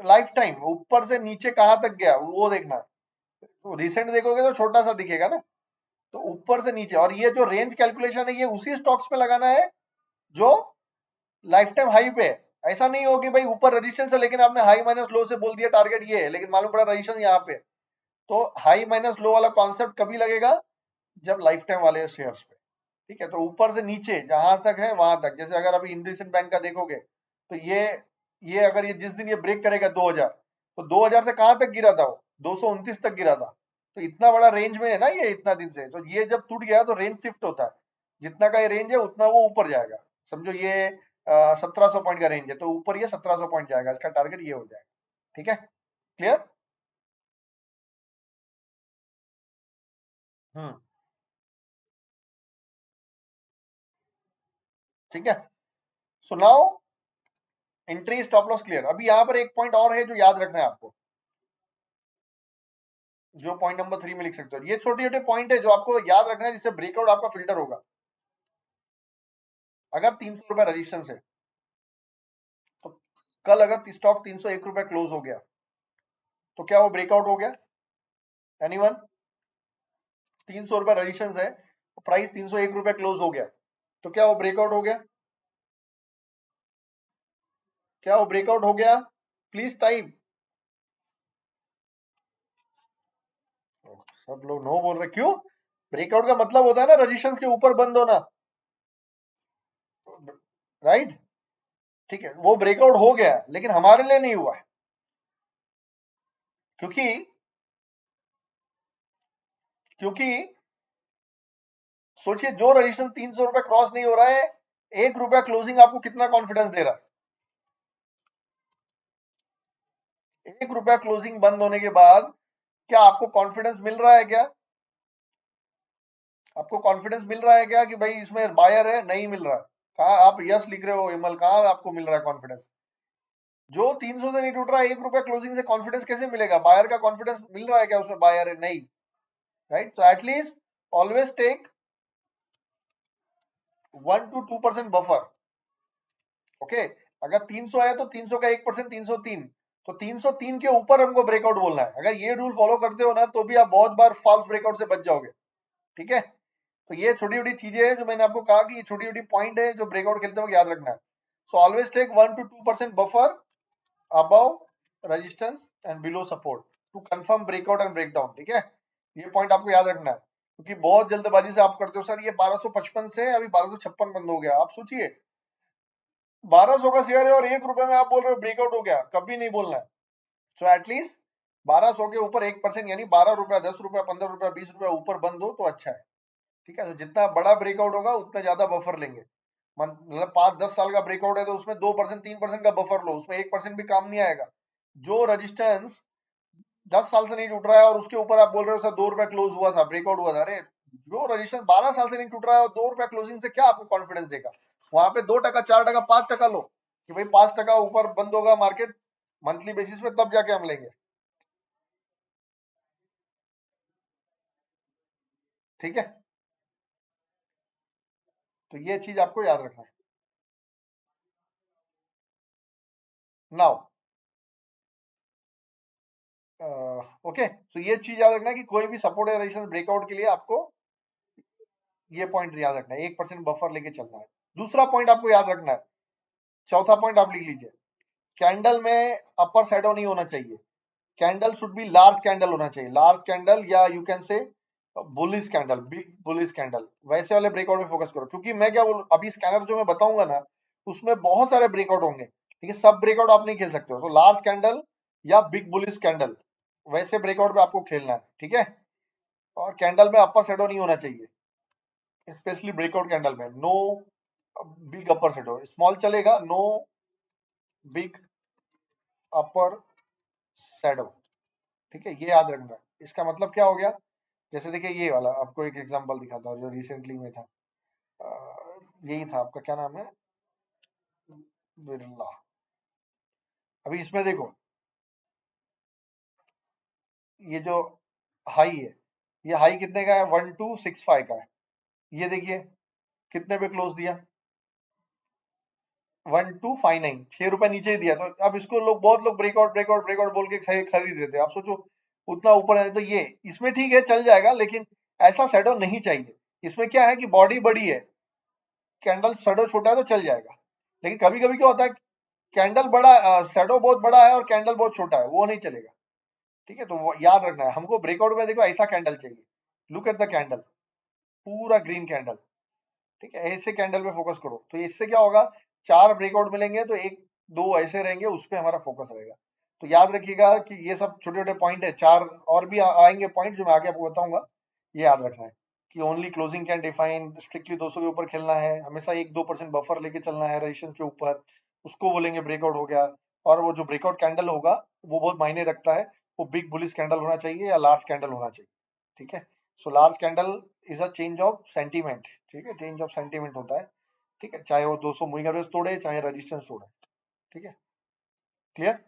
लाइफ टाइम ऊपर से नीचे कहां तक गया वो देखना, तो रिसेंट देखोगे तो छोटा सा दिखेगा ना, तो ऊपर से नीचे, और ये जो रेंज कैलकुलेशन है ये उसी स्टॉक्स पे लगाना है जो लाइफ टाइम हाई पे है। ऐसा नहीं हो कि भाई ऊपर रेजिस्टेंस है लेकिन आपने हाई माइनस लो से बोल दिया टारगेट ये है, लेकिन मालूम पड़ा रेजिस्टेंस यहाँ पे। तो हाई माइनस लो वाला कॉन्सेप्ट कभी लगेगा, जब लाइफ टाइम वाले शेयर्स पे। ठीक है, तो ऊपर से नीचे जहां तक है वहां तक, जैसे अगर अभी इंडसइंड बैंक का देखोगे तो ये अगर ये जिस दिन ये ब्रेक करेगा 2000, तो 2000 से कहां तक गिरा था वो, 229 तक गिरा था। तो इतना बड़ा रेंज में है ना ये, इतना दिन से, तो ये जब टूट गया तो रेंज शिफ्ट होता है, जितना का ये रेंज है उतना वो ऊपर जाएगा। समझो ये 1700 पॉइंट का रेंज है, तो ऊपर ये 1700 पॉइंट जाएगा, इसका टारगेट ये हो जाएगा। ठीक है, क्लियर। हम्म, ठीक है। So now entry stop loss clear. अभी यहाँ पर एक पॉइंट और है जो याद रखना है आपको, जो पॉइंट नंबर 3 में लिख सकते हो, ये छोटे छोटे पॉइंट है जो आपको याद रखना है, जिससे ब्रेकआउट आपका फिल्टर होगा। अगर 300 रुपए रेजिस्टेंस है, तो कल अगर स्टॉक 301 रुपए क्लोज हो गया तो क्या वो ब्रेकआउट हो गया? एनीवन? 300 रुपए रेजिस्टेंस है, प्राइस 301 रुपए क्लोज हो गया, तो क्या वो ब्रेकआउट हो गया? क्या वो ब्रेकआउट हो गया? Please type. सब लोग नो बोल रहे, क्यों? ब्रेकआउट का मतलब होता है ना रेजिस्टेंस के ऊपर बंद होना, राइट। ठीक है, वो ब्रेकआउट हो गया लेकिन हमारे लिए नहीं हुआ है, क्योंकि क्योंकि सोचिए जो रजिस्ट्रेशन 300 रुपए क्रॉस नहीं हो रहा है, 1 रुपया क्लोजिंग आपको कितना कॉन्फिडेंस दे रहा है? 1 रुपया क्लोजिंग बंद होने के बाद क्या आपको कॉन्फिडेंस मिल रहा है क्या? आपको कॉन्फिडेंस मिल रहा है क्या कि भाई इसमें बायर है? नहीं मिल रहा है। कहा आप यस लिख रहे हो इमल, कहा आपको मिल रहा है कॉन्फिडेंस? जो 300 से नहीं टूट रहा है, 1 रुपया क्लोजिंग से कॉन्फिडेंस कैसे मिलेगा? बायर का कॉन्फिडेंस मिल रहा है क्या उसमें बायर है? नहीं, राइट। तो at least always take 1 to 2% buffer. Okay, अगर 300 है तो 300 का 1%, 303, तो 303 के ऊपर हमको ब्रेकआउट बोलना है। अगर ये रूल फॉलो करते हो ना तो भी आप बहुत बार फॉल्स ब्रेकआउट से बच जाओगे। ठीक है, तो ये छोटी छोटी चीजें हैं जो मैंने आपको कहा कि ये छोटी छोटी पॉइंट है जो ब्रेकआउट खेलते वक्त याद रखना है। So always take 1 to 2% buffer above resistance and below support to confirm breakout and breakdown. ठीक है, ये पॉइंट आपको याद रखना है, क्योंकि बहुत जल्दबाजी से आप करते हो, सर ये 1255 से अभी 1256 बंद हो गया। आप सोचिए 1200 का शेयर है और 1 रुपए में आप बोल रहे हो ब्रेकआउट हो गया, कभी नहीं बोलना है। सो एटलीस्ट 1200 के ऊपर 1%, यानी 12 रुपया, 10 रुपया, 15 रुपया, 20 रुपया ऊपर बंद हो तो अच्छा है। ठीक है, तो जितना बड़ा ब्रेकआउट होगा उतना ज्यादा बफर लेंगे। मतलब 5-10 साल का ब्रेकआउट है तो उसमें 2%, 3% का बफर लो, उसमें 1% भी काम नहीं आएगा। जो रजिस्टेंस 10 साल से नहीं टूट रहा है और उसके ऊपर आप बोल रहे हो सर 2 रुपया क्लोज हुआ था, ब्रेकआउट हुआ था, अरे जो रजिस्टेंस 12 साल से नहीं टूट रहा है और 2 रुपया क्लोजिंग से क्या आपको कॉन्फिडेंस देगा? वहां पे 2%, 4%, 5% लो कि भाई 5% ऊपर बंद होगा मार्केट मंथली बेसिस पे, तब जाके हम लेंगे। ठीक है, तो ये चीज आपको याद रखना है। नाउ ओके, तो ये चीज याद रखना है कि कोई भी सपोर्ट या रेजिस्टेंस ब्रेकआउट के लिए आपको ये पॉइंट याद रखना है, 1% बफर लेके चलना है। दूसरा पॉइंट आपको याद रखना है, चौथा पॉइंट आप लिख लीजिए, कैंडल में अपर शैडो नहीं होना चाहिए, candle should be large candle होना चाहिए, लार्ज कैंडल या you can say bullish candle, big bullish candle, वैसे वाले ब्रेकआउट में फोकस करो। क्योंकि मैं क्या बोलूं, अभी स्कैनर जो मैं बताऊंगा ना, उसमें बहुत सारे ब्रेकआउट होंगे, ठीक है, सब ब्रेकआउट आप नहीं खेल सकते हो, तो लार्ज कैंडल या बिग बुलिश कैंडल वैसे ब्रेकआउट में आपको खेलना है, ठीक है। और कैंडल में अपर शैडो नहीं होना चाहिए, स्पेशली ब्रेकआउट कैंडल में no big upper shadow, small चलेगा, नो बिग अपर शैडो, ठीक है, ये याद रखना है। इसका मतलब क्या हो गया, जैसे देखिए ये वाला आपको एक एग्जांपल दिखाता हूँ जो रिसेंटली में था, यही था, आपका क्या नाम है, बिरला। अभी इसमें देखो, ये जो हाई है, ये हाई कितने का है, 1265 का है, ये देखिए कितने पे क्लोज दिया, 1259, 6 रुपए नीचे ही दिया। तो अब इसको लोग, बहुत लोग ब्रेकआउट ब्रेकआउट ब्रेकआउट बोल के खरीद रहे थे। आप सोचो उतना ऊपर है, तो ये इसमें ठीक है, चल जाएगा, लेकिन ऐसा शैडो नहीं चाहिए। इसमें क्या है कि बॉडी बड़ी है, कैंडल शैडो छोटा है तो चल जाएगा, लेकिन कभी कभी क्या होता है, कैंडल बड़ा, शैडो बहुत बड़ा है और कैंडल बहुत छोटा है, वो नहीं चलेगा, ठीक है। तो वो याद रखना है हमको, ब्रेकआउट में देखो ऐसा कैंडल चाहिए, लुक एट द कैंडल, पूरा ग्रीन कैंडल, ठीक है, ऐसे कैंडल पे फोकस करो। तो इससे क्या होगा, 4 ब्रेकआउट मिलेंगे तो एक दो ऐसे रहेंगे, उस पे हमारा फोकस रहेगा। तो याद रखिएगा कि ये सब छोटे छोटे पॉइंट है, 4 और भी आएंगे पॉइंट जो मैं आगे आपको बताऊंगा, ये याद रखना है कि only closing can define, strictly 200 के ऊपर खेलना है, हमेशा 1-2% बफर लेके चलना है रेजिस्टेंस के ऊपर, उसको बोलेंगे ब्रेकआउट हो गया। और वो जो ब्रेकआउट कैंडल होगा वो बहुत मायने रखता है, वो बिग बुलिश कैंडल होना चाहिए या लार्ज कैंडल होना चाहिए, ठीक है। So large candle is a change of sentiment, ठीक है, चेंज ऑफ सेंटीमेंट होता है, ठीक है, चाहे वो 200 मूविंग एवरेज तोड़े चाहे रेजिस्टेंस तोड़े, ठीक है, क्लियर।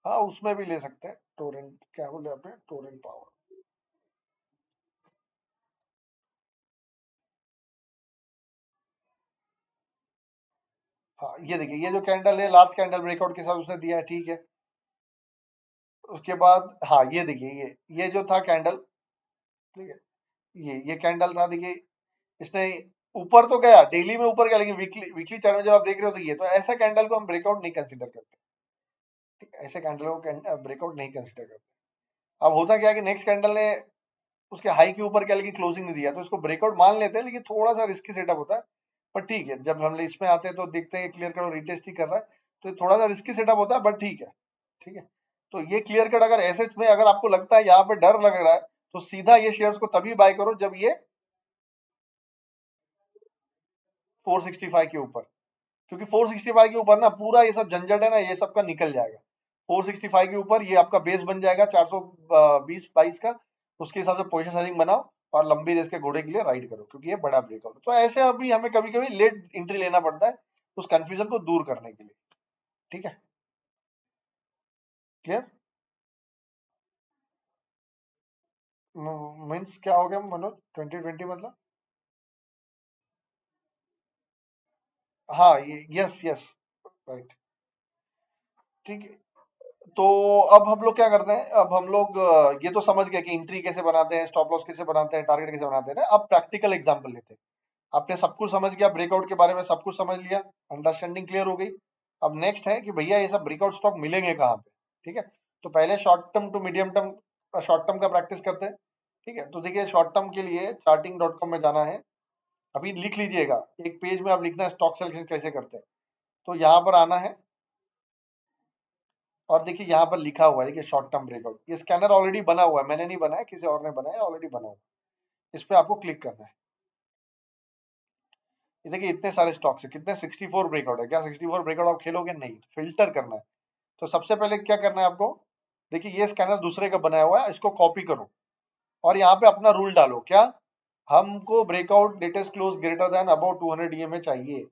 हाँ, उसमें भी ले सकते हैं, टोरेंट क्या बोले आपने, टोरेंट पावर। हाँ, ये देखिए, ये जो कैंडल है लार्ज कैंडल ब्रेकआउट के साथ उसने दिया है, ठीक है। उसके बाद हाँ, ये देखिए, ये जो था कैंडल, ठीक है, ये कैंडल था, देखिए इसने ऊपर तो गया, डेली में ऊपर गया, लेकिन वीकली वीकली चार्ट में जब आप देख रहे हो तो ये, तो ऐसा कैंडल को हम ब्रेकआउट नहीं कंसीडर करते, ठीक है, ऐसे कैंडल को ब्रेकआउट नहीं कंसीडर करते। अब होता क्या है कि नेक्स्ट कैंडल ने उसके हाई के ऊपर क्या, लेकिन क्लोजिंग नहीं दिया, तो इसको ब्रेकआउट मान लेते हैं, लेकिन थोड़ा सा रिस्की सेटअप होता है। पर ठीक है, जब हम इसमें आते हैं तो देखते हैं क्लियर कट और रिटेस्ट ही कर रहा है, तो ये थोड़ा सा रिस्की सेटअप होता है, बट ठीक है, ठीक है। तो ये क्लियर कट, अगर ऐसे में अगर आपको लगता है यहाँ पे डर लग रहा है, तो सीधा ये शेयर्स को तभी बाय करो जब ये 465 के ऊपर, क्योंकि 465 के ऊपर ना पूरा ये सब झंझट है ना, ये सब का निकल जाएगा। 465 के ऊपर ये आपका बेस बन जाएगा 420-22 का, उसके हिसाब से पोजीशन साइजिंग बनाओ और लंबी रेस के घोड़े के लिए राइड करो, क्योंकि ये बड़ा ब्रेकआउट। तो ऐसे अभी हमें कभी कभी लेट एंट्री लेना पड़ता है उस कंफ्यूजन को दूर करने के लिए, ठीक है, क्लियर। मीन्स क्या हो गया मनोज, 2020 मतलब, हाँ, ये यस यस, राइट, ठीक है। तो अब हम लोग क्या करते हैं, अब हम लोग ये तो समझ गए कि एंट्री कैसे बनाते हैं, स्टॉप लॉस कैसे बनाते हैं, टारगेट कैसे बनाते हैं ना। अब प्रैक्टिकल एग्जांपल लेते हैं। आपने सब कुछ समझ गया, ब्रेकआउट के बारे में सब कुछ समझ लिया, अंडरस्टैंडिंग क्लियर हो गई। अब नेक्स्ट है कि भैया ये सब ब्रेकआउट स्टॉक मिलेंगे कहाँ पे, ठीक है। तो पहले short term to medium term, short term का प्रैक्टिस करते हैं, ठीक है। तो देखिए, शॉर्ट टर्म के लिए charting.com में जाना है, अभी लिख लीजिएगा, एक पेज में आप लिखना है स्टॉक सिलेक्शन कैसे करते हैं। तो यहाँ पर आना है और देखिए यहाँ पर लिखा हुआ है, देखिए शॉर्ट टर्म ब्रेकआउट, ये स्कैनर ऑलरेडी बना हुआ है, मैंने नहीं बनाया, किसी और ने बनाया, ऑलरेडी बना हुआ है। इस पे आपको क्लिक करना है। ये देखिए इतने सारे स्टॉक्स है, कितने, 64 ब्रेकआउट है। क्या 64 ब्रेकआउट आप खेलोगे? नहीं, फिल्टर करना है। तो सबसे पहले क्या करना है आपको, देखिए ये स्कैनर दूसरे का बनाया हुआ है, इसको कॉपी करो और यहाँ पे अपना रूल डालो, क्या, हमको breakout latest close greater than about 200 EMA चाहिए,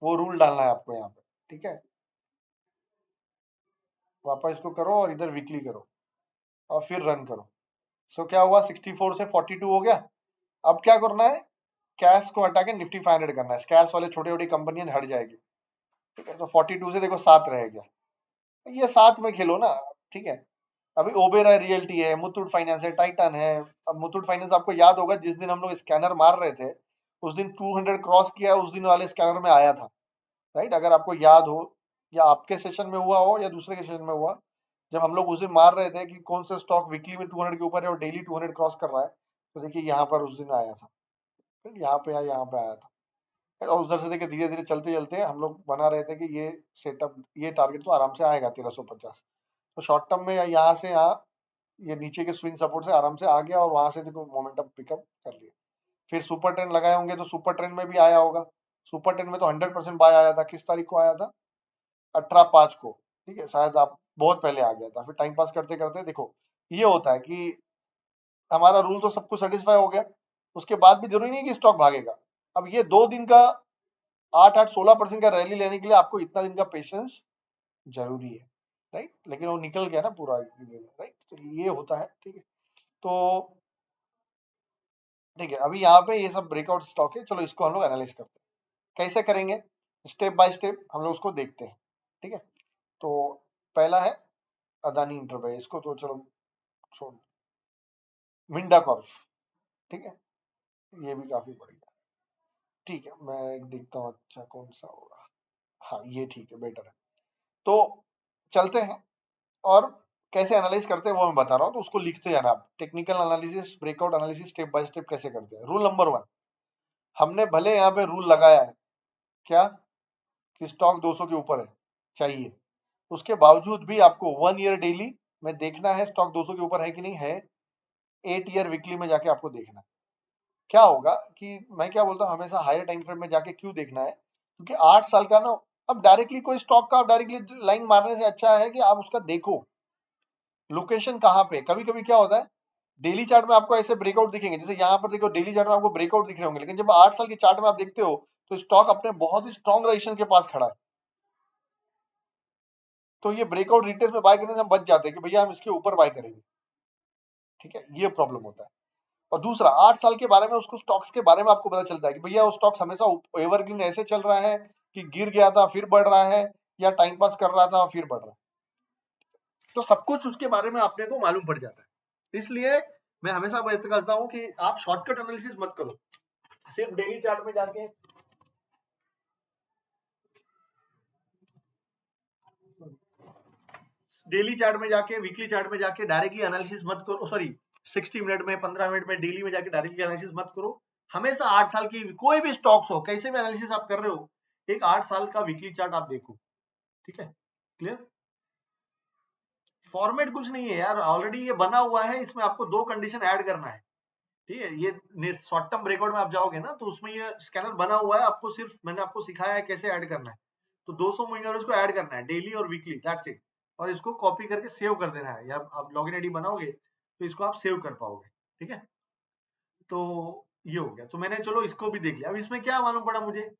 वो रूल डालना है आपको यहाँ पे, ठीक है। वापस इसको करो और इधर वीकली करो और फिर रन करो, सो क्या हुआ, 64 से 42 हो गया। अब क्या करना है, कैश को हटा के निफ्टी 500 करना है, कैश वाले छोटी छोटी कंपनियां हट जाएगी। ठीक है, तो 42 से देखो 7 रह गया, ये 7 में खेलो ना। ठीक है, अभी ओबेरॉय रियल्टी है, मुथूट फाइनेंस है, टाइटन है। अब मुथूट फाइनेंस आपको याद होगा, जिस दिन हम लोग स्कैनर मार रहे थे उस दिन 200 क्रॉस किया, उस दिन वाले स्कैनर में आया था, राइट? अगर आपको याद हो, या आपके सेशन में हुआ हो या दूसरे के सेशन में हुआ, जब हम लोग उस दिन मार रहे थे कि कौन सा स्टॉक वीकली में 200 के ऊपर है और डेली 200 क्रॉस कर रहा है, तो देखिए यहाँ पर उस दिन आया था, यहाँ पे यहाँ पे आया था। और उधर से देखिए धीरे धीरे चलते चलते हम लोग बना रहे थे कि ये सेटअप, ये टारगेट तो आराम से आएगा 1350। तो शॉर्ट टर्म में यहाँ से यहाँ ये नीचे के स्विंग सपोर्ट से आराम से आ गया और वहां से देखो मोमेंटम पिकअप कर लिया। फिर सुपर ट्रेंड लगाए होंगे तो सुपर ट्रेंड में भी आया होगा। सुपर ट्रेंड में तो 100% बाय आया था, किस तारीख को आया था, 18/5 को। ठीक है, शायद आप बहुत पहले आ गया था। फिर टाइम पास करते करते देखो ये होता है कि हमारा रूल तो सबको सेटिस्फाई हो गया, उसके बाद भी जरूरी नहीं कि स्टॉक भागेगा। अब ये 2 दिन का 8-8-16% का रैली लेने के लिए आपको इतना दिन का पेशेंस जरूरी है, राइट? लेकिन वो निकल गया ना पूरा, राइट? तो ये होता है। ठीक है, तो ठीक है, अभी यहाँ पे ये सब ब्रेकआउट स्टॉक है, चलो इसको हम लोग एनालाइज करते हैं। कैसे करेंगे, स्टेप बाय स्टेप हम लोग उसको देखते हैं। ठीक है, तो पहला है अदानी इंटरप्राइज, इसको तो चलो छोड़, मिंडा कॉर्प। ठीक है, ये भी काफी बढ़िया। ठीक है, मैं एक देखता हूँ अच्छा कौन सा होगा। हाँ ये ठीक है, बेटर है। तो चलते हैं और कैसे एनालाइज करते हैं वो मैं बता रहा हूँ, तो उसको लिखते जाना आप। Technical analysis, breakout analysis, step by step कैसे करते हैं। रूल नंबर 1, हमने भले यहाँ पे रूल लगाया है क्या कि स्टॉक 200 के ऊपर है चाहिए, उसके बावजूद भी आपको 1 ईयर डेली में देखना है स्टॉक 200 के ऊपर है कि नहीं है, 8 ईयर वीकली में जाके आपको देखना है। क्या होगा कि मैं क्या बोलता हूँ, हमेशा हायर टाइम फ्रेम में जाके क्यों देखना है, क्योंकि 8 साल का ना, अब डायरेक्टली कोई स्टॉक का आप डायरेक्टली लाइन मारने से अच्छा है कि आप उसका देखो लोकेशन कहाँ पे। कभी कभी क्या होता है, डेली चार्ट में आपको ऐसे ब्रेकआउट दिखेंगे, जैसे यहाँ पर देखो डेली चार्ट में आपको ब्रेकआउट दिख रहे होंगे, लेकिन जब 8 साल के चार्ट में आप देखते हो तो स्टॉक अपने बहुत ही स्ट्रॉन्ग रेजिस्टेंस के पास खड़ा है। तो ये ब्रेकआउट रिटेस्ट में बाय करने से हम बच जाते हैं कि भैया हम इसके ऊपर बाय करेंगे। ठीक है, ये प्रॉब्लम होता है। और दूसरा, 8 साल के बारे में उसको स्टॉक्स के बारे में आपको पता चलता है कि भैया वो स्टॉक्स हमेशा एवरग्रीन ऐसे चल रहा है कि गिर गया था फिर बढ़ रहा है, या टाइम पास कर रहा था फिर बढ़ रहा है। तो सब कुछ उसके बारे में आपने को मालूम पड़ जाता है। इसलिए मैं हमेशा बात करता हूँ कि आप शॉर्टकट एनालिसिस मत करो, सिर्फ डेली चार्ट में जाके वीकली चार्ट में जाके डायरेक्टली एनालिसिस मत करो। सॉरी, 60 मिनट में, 15 मिनट में, डेली में जाके डायरेक्टली एनालिसिस मत करो। हमेशा 8 साल की कोई भी स्टॉक्स हो, कैसे भी एनालिसिस आप कर रहे हो, एक 8 साल का वीकली चार्ट आप देखो। ठीक है, क्लियर? फॉर्मेट कुछ नहीं है यार, ऑलरेडी ये बना हुआ है, इसमें आपको 2 कंडीशन ऐड करना है। ठीक है, ये शॉर्ट टर्म ब्रेकआउट में आप जाओगे ना तो उसमें ये स्कैनर बना हुआ है, आपको सिर्फ मैंने आपको सिखाया है कैसे ऐड करना है। तो 200 मूविंग को ऐड करना है डेली और वीकली, दैट्स इट। और इसको कॉपी करके सेव कर देना है, या आप लॉगिन आईडी बनाओगे तो इसको आप सेव कर पाओगे। ठीक है, तो ये हो गया। तो मैंने चलो इसको भी देख लिया। अब इसमें क्या मालूम पड़ा मुझे,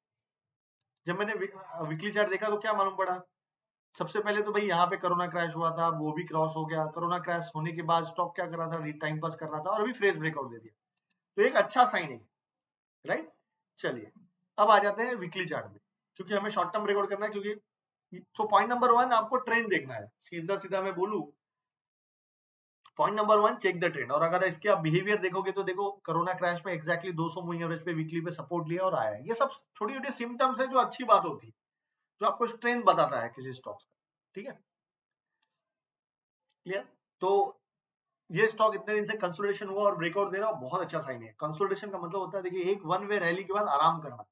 जब मैंने वीकली चार्ट देखा तो क्या मालूम पड़ा, सबसे पहले तो भाई यहाँ पे कोरोना क्रैश हुआ था, वो भी क्रॉस हो गया। कोरोना क्रैश होने के बाद स्टॉक क्या कर रहा था, टाइम पास कर रहा था और अभी फ्रेश ब्रेकआउट दे दिया, तो एक अच्छा साइन है, राइट? चलिए, अब आ जाते हैं वीकली चार्ट में, क्योंकि हमें शॉर्ट टर्म ब्रेकआउट करना है। क्योंकि तो पॉइंट नंबर 1 आपको ट्रेंड देखना है, सीधा सीधा मैं बोलूं, point number 1 check the trend. और अगर इसके आप बिहेवियर देखोगे तो देखो कोरोना क्रैश में एक्जैक्टली 200 मूविंग एवरेज पे वीकली पे सपोर्ट लिया और आया है। ये सब छोटी छोटी सिम्टम्स है जो अच्छी बात होती है, जो आपको स्ट्रेंथ बताता है किसी स्टॉक का। ठीक है, क्लियर? तो ये स्टॉक इतने दिन से कंसोलिडेशन हुआ और ब्रेकआउट दे रहा है, बहुत अच्छा साइन है। कंसोलिडेशन का मतलब होता है, देखिए, एक वन वे रैली के बाद आराम करना,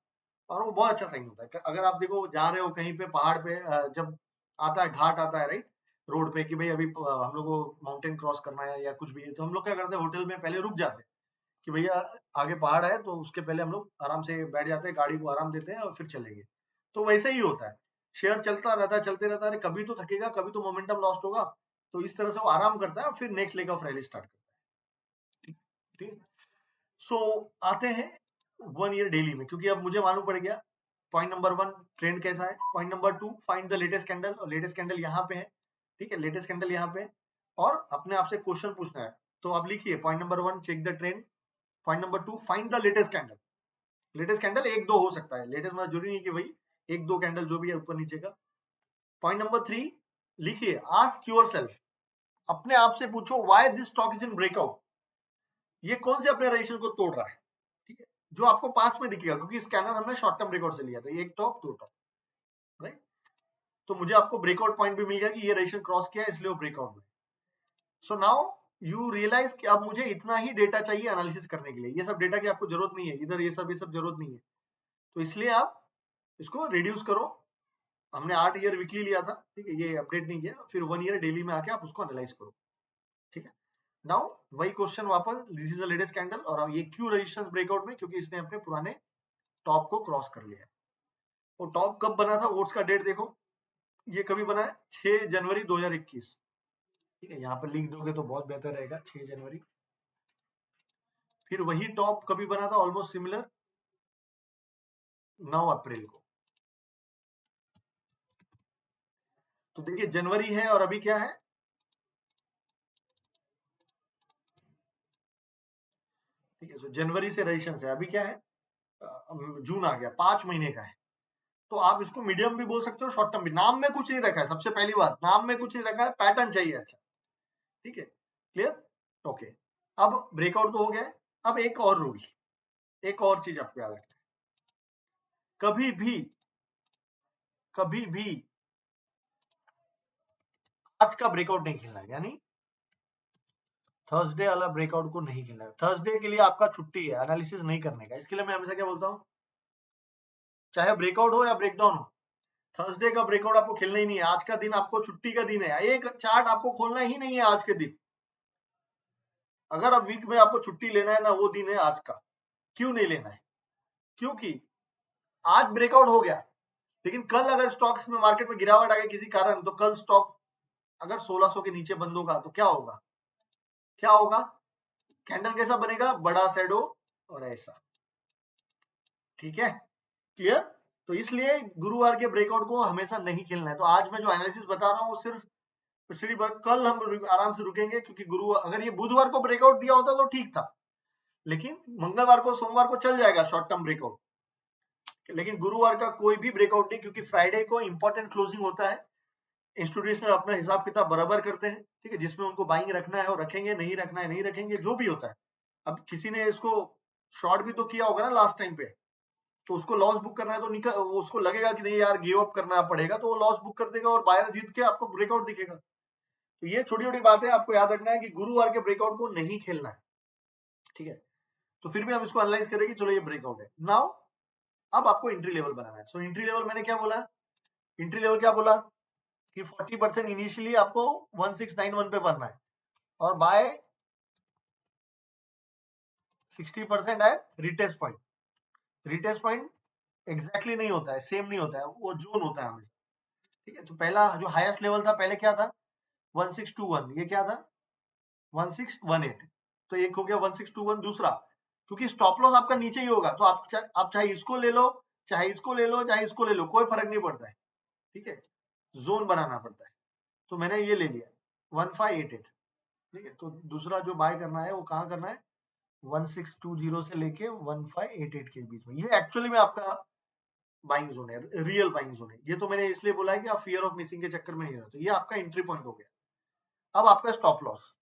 और वो बहुत अच्छा साइन होता है। अगर आप देखो जा रहे हो कहीं पे पहाड़ पे, जब आता है घाट आता है, राइट, रोड पे, कि भाई अभी हम लोग को माउंटेन क्रॉस करना है या कुछ भी है, तो हम लोग क्या करते हैं, होटल में पहले रुक जाते हैं कि भैया आगे पहाड़ है, तो उसके पहले हम लोग आराम से बैठ जाते हैं, गाड़ी को आराम देते हैं और फिर चलेंगे। तो वैसे ही होता है, शेयर चलता रहता है, चलते रहता है, कभी तो थकेगा, कभी तो मोमेंटम लॉस्ट होगा। तो इस तरह से वो आराम करता है और फिर next leg of rally start करता है। ठीक, ठीक। सो आते हैं 1 ईयर डेली में, क्योंकि अब मुझे मालूम पड़ गया पॉइंट नंबर 1 ट्रेंड कैसा है। Point number 2, find the latest candle, और लेटेस्ट कैंडल यहाँ पे है। ठीक है, लेटेस्ट कैंडल यहाँ पे है, और अपने आप से क्वेश्चन पूछना है। तो आप लिखिए point number 1 check the trend, point number 2 find the latest candle. Latest candle एक दो हो सकता है, लेटेस्ट मतलब जरूरी नहीं कि भाई एक दो कैंडल जो भी है ऊपर नीचे का। पॉइंट नंबर 3 लिखिए आस्क योरसेल्फ, अपने आप से पूछो why this stock is in breakout, ये कौन से अपने रजिस्टर को तोड़ रहा है, ठीक है, जो आपको पास में दिखेगा, क्योंकि स्कैनर हमने शॉर्ट टर्म ब्रेकआउट से लिया था, एक टॉप दो टॉप, राइट। तो मुझे आपको ब्रेकआउट पॉइंट भी मिल गया कि ये रजिस्टर क्रॉस किया है इसलिए वो ब्रेकआउट में। सो नाउ यू रियलाइज कि अब मुझे इतना ही डेटा चाहिए एनालिसिस करने के लिए, ये सब डेटा की आपको जरूरत नहीं है, इधर ये सब जरूरत नहीं है, तो इसलिए आप इसको रिड्यूस करो। हमने 8 ईयर वीकली लिया था, ठीक है, ये अपडेट नहीं किया, फिर 1 ईयर डेली में आके आप उसको एनालाइज करो, ठीक है। नाउ वही क्वेश्चन वापस, this is the latest candle, और ये क्यों रेजिस्टेंस ब्रेकआउट में, क्योंकि इसने अपने पुराने टॉप को क्रॉस कर लिया है। और टॉप कब बना था, वोट्स का डेट देखो, ये कभी बना है 6 जनवरी 2021, ठीक है, यहाँ पर लिख दोगे तो बहुत बेहतर रहेगा, 6 जनवरी। फिर वही टॉप कभी बना था ऑलमोस्ट सिमिलर, 9 अप्रैल को। तो देखिए जनवरी है और अभी क्या है, ठीक है, तो जनवरी से रेजिस्टेंस है, अभी क्या है, जून आ गया, 5 महीने का है। तो आप इसको मीडियम भी बोल सकते हो, शॉर्ट टर्म भी, नाम में कुछ नहीं रखा है, सबसे पहली बात नाम में कुछ नहीं रखा है, पैटर्न चाहिए अच्छा, ठीक है, क्लियर, ओके। अब ब्रेकआउट तो हो गया, अब एक और रूल, एक और चीज आपको याद रखना है, कभी भी आज का ब्रेकआउट नहीं खेलना है, यानी थर्सडे वाला ब्रेकआउट को नहीं खेलना है। थर्सडे के लिए आपका छुट्टी है, एनालिसिस नहीं करने का, इसके लिए मैं हमेशा क्या बोलता हूँ, चाहे ब्रेकआउट हो या ब्रेकडाउन हो, थर्सडे का ब्रेकआउट आपको खेलना ही नहीं है, आज का दिन आपको छुट्टी का दिन है, एक चार्ट आपको खोलना ही नहीं है आज के दिन। अगर अब वीक में आपको छुट्टी लेना है ना, वो दिन है आज का। क्यों नहीं लेना है, क्योंकि आज ब्रेकआउट हो गया, लेकिन कल अगर स्टॉक्स में मार्केट में गिरावट आ गई किसी कारण, तो कल स्टॉक अगर 1600 के नीचे बंद होगा तो क्या होगा, क्या होगा, कैंडल कैसा बनेगा, बड़ा शैडो और ऐसा, ठीक है, क्लियर। तो इसलिए गुरुवार के ब्रेकआउट को हमेशा नहीं खेलना है। तो आज मैं जो एनालिसिस बता रहा हूँ वो सिर्फ पिछली बार, कल हम आराम से रुकेंगे, क्योंकि गुरुवार, अगर ये बुधवार को ब्रेकआउट दिया होता तो ठीक था, लेकिन मंगलवार को सोमवार को चल जाएगा शॉर्ट टर्म ब्रेकआउट, लेकिन गुरुवार का कोई भी ब्रेकआउट नहीं, क्योंकि फ्राइडे को इंपॉर्टेंट क्लोजिंग होता है, इंस्टीट्यूशनल अपना हिसाब किताब बराबर करते हैं, ठीक है, जिसमें उनको बाइंग रखना है और रखेंगे, नहीं रखना है नहीं रखेंगे, जो भी होता है। अब किसी ने इसको शॉर्ट भी तो किया होगा ना लास्ट टाइम पे, तो उसको लॉस बुक करना है, तो निकल, उसको लगेगा कि नहीं यार गिव अप करना पड़ेगा, तो वो लॉस बुक कर देगा और बायर जीत के आपको ब्रेकआउट दिखेगा। तो ये छोटी छोटी बातें आपको याद रखना है कि गुरुवार के ब्रेकआउट को नहीं खेलना है, ठीक है। तो फिर भी हम इसको एनालाइज करेंगे, चलो ये ब्रेकआउट है। नाउ अब आपको एंट्री लेवल बनाना है। सो एंट्री लेवल मैंने क्या बोला, एंट्री लेवल क्या बोला कि 40% इनिशियली आपको 1691 पे भरना है, और बाय 60% है retest point. Retest point exactly नहीं होता है, सेम नहीं होता है, वो जोन होता है हमेशा, ठीक है। तो पहला जो हाईएस्ट लेवल था पहले क्या था, 1621, ये क्या था 1618, तो एक हो गया 1621। दूसरा, क्योंकि स्टॉप लॉस आपका नीचे ही होगा, तो आप चाहे इसको ले लो, चाहे इसको ले लो, चाहे इसको ले लो, कोई फर्क नहीं पड़ता है, ठीक है, जोन बनाना पड़ता है। तो मैंने ये ले लिया 1588, ठीक है। तो दूसरा जो बाय करना है वो कहाँ करना है, 1620 से लेके 1588 के बीच में, ये एक्चुअली में आपका बाइंग जोन है, रियल बाइंग जोन है। ये तो मैंने इसलिए बोला है कि आप फियर ऑफ मिसिंग के चक्कर में नहीं रहते, ये आपका एंट्री पॉइंट हो गया। अब आपका स्टॉप लॉस,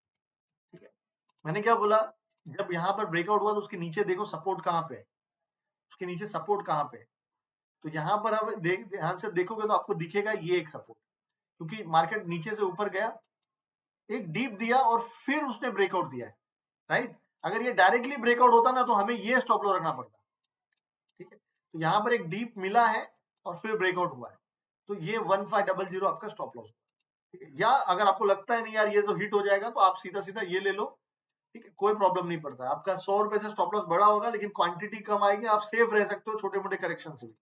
ठीक है, मैंने क्या बोला, जब यहाँ पर ब्रेकआउट हुआ तो उसके नीचे देखो सपोर्ट कहाँ पे है, उसके नीचे सपोर्ट कहाँ पे है, तो यहाँ पर अब ध्यान से देखोगे तो आपको दिखेगा ये एक सपोर्ट, क्योंकि मार्केट नीचे से ऊपर गया, एक डीप दिया और फिर उसने ब्रेकआउट दिया है, राइट। अगर ये डायरेक्टली ब्रेकआउट होता ना तो हमें ये स्टॉप लॉस रखना पड़ता, ठीक है। तो यहाँ पर एक डीप मिला है और फिर ब्रेकआउट हुआ है, तो ये 1500 आपका स्टॉप लॉस, ठीक है। या अगर आपको लगता है नहीं यार ये तो हिट हो जाएगा, तो आप सीधा सीधा ये ले लो, ठीक है, कोई प्रॉब्लम नहीं पड़ता है। आपका 100 रुपए से स्टॉप लॉस बड़ा होगा, लेकिन क्वांटिटी कम आएगी, आप सेफ रह सकते हो छोटे मोटे करेक्शन से भी,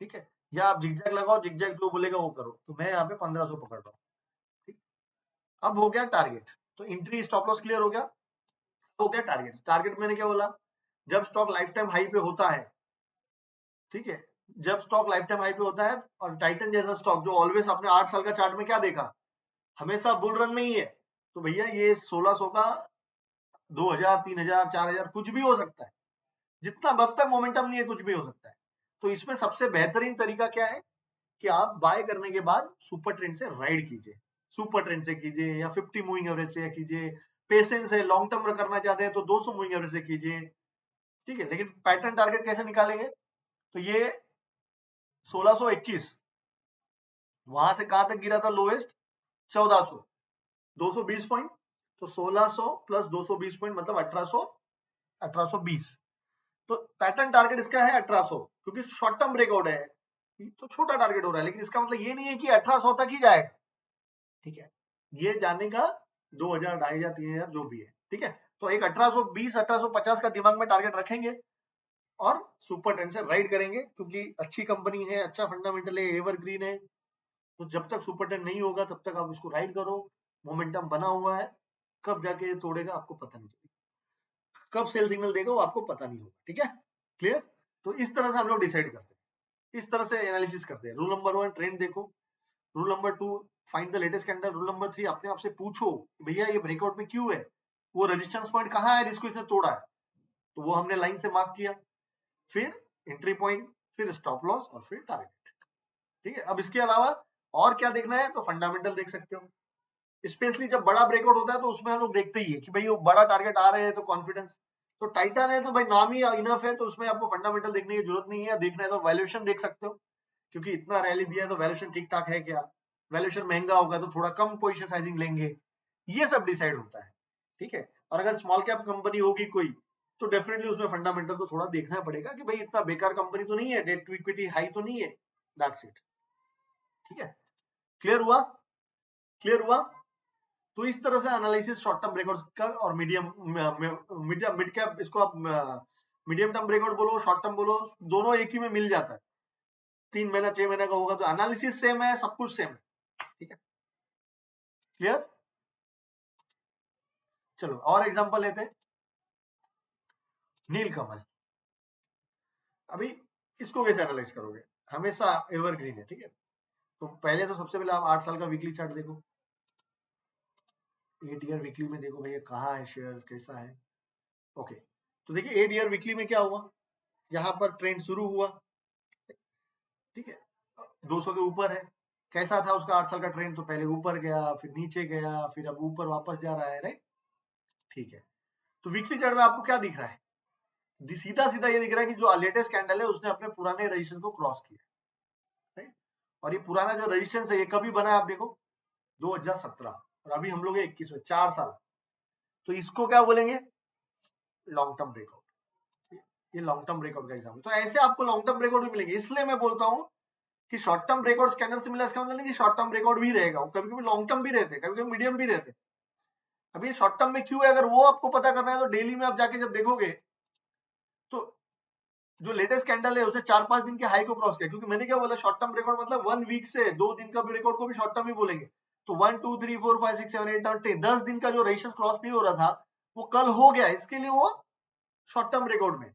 ठीक है। या आप जिगजैग लगाओ, जिगजैग जो बोलेगा वो करो, तो मैं यहाँ पे 1500 पकड़ रहा हूँ, ठीक। अब हो गया टारगेट, तो एंट्री स्टॉप लॉस क्लियर हो गया, हो गया टारगेट। टारगेट मैंने क्या बोला, जब स्टॉक लाइफ टाइम हाई पे होता है, ठीक है, जब स्टॉक लाइफ टाइम हाई पे होता है, और टाइटन जैसा स्टॉक जो ऑलवेज आपने 8 साल का चार्ट में क्या देखा, हमेशा बुल रन में ही है, तो भैया ये 1600 का 2000, 3000, 4000 कुछ भी हो सकता है, जितना जब तक मोमेंटम नहीं है कुछ भी हो सकता है। तो इसमें सबसे बेहतरीन तरीका क्या है कि आप बाय करने के बाद सुपर ट्रेंड से राइड कीजिए, सुपर ट्रेंड से कीजिए या 50 मूविंग एवरेज से कीजिए, पेशेंस है, लॉन्ग टर्म करना चाहते हैं तो 200 मूविंग एवरेज से कीजिए, ठीक है। लेकिन पैटर्न टारगेट कैसे निकालेंगे, तो ये 1621 वहां से कहां तक गिरा था लोएस्ट 1400, 220 पॉइंट, तो 1600 प्लस 220 पॉइंट मतलब 1820। तो पैटर्न टारगेट इसका है 1800, क्योंकि शॉर्ट टर्म ब्रेकआउट है तो छोटा टारगेट हो रहा है, लेकिन इसका मतलब ये नहीं है कि 1800 तक ही जाएगा, ठीक है। ये जाने का 2000, 2500, 3000 जो भी है, ठीक है। तो एक 1820, 1850 का दिमाग में टारगेट रखेंगे और सुपर ट्रेंड से राइड करेंगे, क्योंकि अच्छी कंपनी है, अच्छा फंडामेंटल है, एवरग्रीन है। तो जब तक सुपर ट्रेंड नहीं होगा तब तक आप उसको राइड करो, मोमेंटम बना हुआ है, कब जाके तोड़ेगा आपको पता नहीं चलेगा, कब सेल सिग्नल देगा वो आपको पता नहीं होगा, ठीक है, क्लियर। तो इस तरह से हम लोग डिसाइड करते हैं, इस तरह से एनालिसिस करते हैं। रूल नंबर 1 ट्रेंड देखो, rule number 2 find the latest candle, rule number 3 अपने आप से पूछो भैया ये ब्रेकआउट में क्यों है, वो रेजिस्टेंस पॉइंट कहाँ है जिसको इसने तोड़ा है, तो वो हमने लाइन से मार्क किया, फिर एंट्री पॉइंट, फिर स्टॉप लॉस और फिर टारगेट, ठीक है। अब इसके अलावा और क्या देखना है, तो फंडामेंटल देख सकते हो, स्पेशली जब बड़ा ब्रेकआउट होता है तो उसमें हम लोग देखते ही है कि भाई वो बड़ा टारगेट आ रहे हैं तो कॉन्फिडेंस, तो टाइटन है तो भाई नाम ही इनफ है, तो उसमें आपको फंडामेंटल देखने की जरूरत नहीं है। देखना है तो वैल्यूएशन देख सकते हो, क्योंकि इतना रैली दिया है तो वैल्यूएशन ठीक ठाक है क्या, वैल्यूएशन महंगा होगा तो थोड़ा कम पोजीशन साइजिंग लेंगे, ये सब डिसाइड होता है, ठीक है। और अगर स्मॉल कैप कंपनी होगी कोई तो डेफिनेटली उसमें फंडामेंटल तो थोड़ा देखना पड़ेगा कि भाई इतना बेकार कंपनी तो नहीं है, डेट टू इक्विटी हाई तो नहीं है, दैट्स इट, ठीक है। क्लियर हुआ, क्लियर हुआ। तो इस तरह से एनालिसिस शॉर्ट टर्म ब्रेकआउट का और मीडियम मिड कैप, इसको आप मीडियम टर्म ब्रेकआउट बोलो, शॉर्ट टर्म बोलो, दोनों एक ही में मिल जाता है। 3 महीना 6 महीना का होगा तो एनालिसिस सेम है, सब कुछ सेम है, ठीक है, क्लियर। चलो और एग्जांपल लेते हैं, नीलकमल। अभी इसको कैसे एनालाइज करोगे, हमेशा एवरग्रीन है, ठीक है। तो पहले तो सबसे पहले आप 8 साल का वीकली चार्ट देखो, 8 ईयर वीकली में देखो भैया कहाँ है शेयर, कैसा है, ओके। तो देखिए 8 ईयर वीकली में क्या हुआ, यहाँ पर ट्रेंड शुरू हुआ, ठीक है, 200 के ऊपर है, कैसा था उसका 8 साल का ट्रेंड, तो पहले ऊपर गया, फिर नीचे गया, फिर अब ऊपर वापस जा रहा है, राइट, ठीक है। तो वीकली चार्ट में आपको क्या दिख रहा है, सीधा सीधा ये दिख रहा है कि जो लेटेस्ट कैंडल है उसने अपने पुराने रजिस्टेंस को क्रॉस किया, राइट। और ये पुराना जो रजिस्टेंस है ये कभी बना है आप देखो 2017, और अभी हम लोग 21 में, 4 साल, तो इसको क्या बोलेंगे, लॉन्ग टर्म ब्रेकआउट, ये लॉन्ग टर्म ब्रेकआउट का एग्जाम्पल। तो ऐसे आपको लॉन्ग टर्म ब्रेकआउट भी मिलेंगे, इसलिए मैं बोलता हूँ कि शॉर्ट टर्म ब्रेकआउट स्कैनर से मिला, इसका मतलब नहीं कि शॉर्ट टर्म ब्रेकआउट भी रहेगा, कभी कभी लॉन्ग टर्म भी रहते, कभी कभी मीडियम भी रहते। अभी शॉर्ट टर्म में क्यों है, अगर वो आपको पता करना है तो डेली में आप जाके जब देखोगे तो जो लेटेस्ट कैंडल है उसने 4-5 दिन के हाई को क्रॉस किया, क्योंकि मैंने क्या बोला, शॉर्ट टर्म रिकॉर्ड मतलब 1 वीक से 2 दिन का भी रिकॉर्ड को भी शॉर्ट टर्म ही बोलेंगे। तो 1 2 3 4 5 6 7 8 9 10 10 दिन का जो रेजिस्टेंस क्रॉस नहीं हो रहा था वो कल हो गया, इसके लिए वो शॉर्ट टर्म ब्रेकआउट में।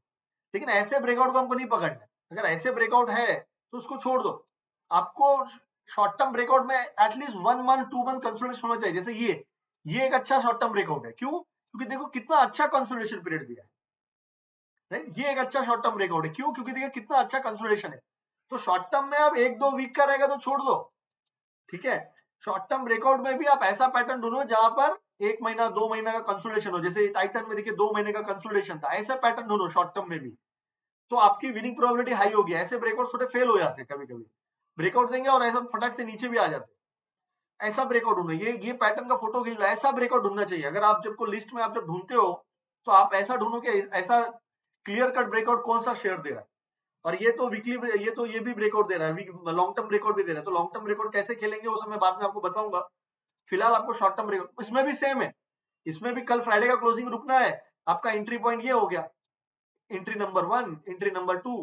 लेकिन ऐसे ब्रेकआउट को हमको नहीं पकड़ना, अगर ऐसे ब्रेकआउट है तो उसको छोड़ दो। आपको शॉर्ट टर्म ब्रेकआउट में एटलीस्ट 1 मंथ 2 मंथ कंसोलिडेशन होना चाहिए, जैसे ये एक अच्छा शॉर्ट टर्म ब्रेकआउट है, क्यों, क्योंकि देखो कितना अच्छा कंसोलिडेशन पीरियड दिया है, राइट। ये एक अच्छा शॉर्ट टर्म ब्रेकआउट है, क्यों, क्योंकि देखिए कितना अच्छा कंसोलिडेशन है। तो शॉर्ट टर्म में आप 1-2 वीक का रहेगा तो छोड़ दो, ठीक है। शॉर्ट टर्म ब्रेकआउट में भी आप ऐसा पैटर्न ढूंढो जहां पर 1 महीना 2 महीना का कंसोलिडेशन हो, जैसे टाइटन में देखिए 2 महीने का कंसोलिडेशन था, ऐसा पैटर्न ढूंढो शॉर्ट टर्म में भी, तो आपकी विनिंग प्रोबेबिलिटी हाई होगी। ऐसे ब्रेकआउट थोड़े फेल हो जाते हैं, कभी कभी ब्रेकआउट देंगे और ऐसा फटाक से नीचे भी आ जाते हैं। ऐसा ब्रेकआउट ढूंढो, ये पैटर्न का फोटो खींच लो, ऐसा ब्रेकआउट ढूंढना चाहिए। अगर आप जब को लिस्ट में आप जब ढूंढते हो तो आप ऐसा ढूंढो कि ऐसा क्लियर कट ब्रेकआउट कौन सा शेयर दे रहा है, और ये तो वीकली, ये भी ब्रेकआउट दे रहा है, लॉन्ग टर्म ब्रेकआउट भी दे रहा है। तो लॉन्ग टर्म ब्रेकआउट कैसे खेलेंगे वो सब मैं बाद में आपको बताऊंगा, फिलहाल आपको शॉर्ट टर्म ब्रेकआउट, इसमें भी सेम है, इसमें भी कल फ्राइडे का क्लोजिंग रुकना है, आपका एंट्री पॉइंट ये हो गया, एंट्री नंबर 1, एंट्री नंबर 2,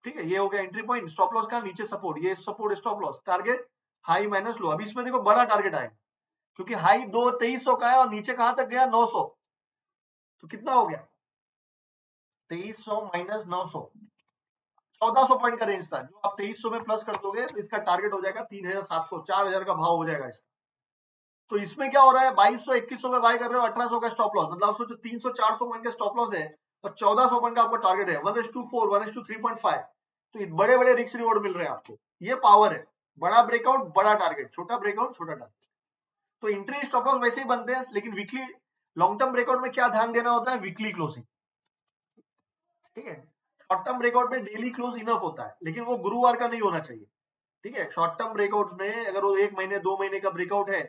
ठीक है, ये हो गया एंट्री पॉइंट, स्टॉप लॉस का नीचे सपोर्ट, ये support stop loss, target high minus low. अभी इसमें देखो बड़ा टारगेट आएगा, क्योंकि हाई 2300 का है और नीचे कहां तक गया 900, तो कितना हो गया 2300 माइनस 900, 1400 पॉइंट का रेंज था, जो आप 2300 में प्लस कर दोगे तो इसका टारगेट हो जाएगा 3700, 4000 का भाव हो जाएगा इसका। तो इसमें क्या हो रहा है, 2200-2100 में बाय कर रहे हो, 1800 का स्टॉप लॉस, मतलब आप सोचो 300-400 पॉइंट का स्टॉप लॉस है और 1400 पॉइंट का आपका टारगेट है, 1:4, 1:3.5, तो बड़े बड़े रिस्क रिवॉर्ड मिल रहे हैं आपको। ये पावर है, बड़ा ब्रेकआउट बड़ा टारगेट, छोटा ब्रेकआउट छोटा टारगेट। तो इंट्री स्टॉप लॉस वैसे ही बनते हैं, लेकिन वीकली लॉन्ग टर्म ब्रेकआउट में क्या ध्यान देना होता है, वीकली क्लोजिंग, ठीक है। शॉर्ट टर्म ब्रेकआउट में डेली क्लोज इनफ होता है, लेकिन वो गुरुवार का नहीं होना चाहिए, ठीक है। शॉर्ट टर्म ब्रेकआउट में अगर वो 1 महीने 2 महीने का ब्रेकआउट है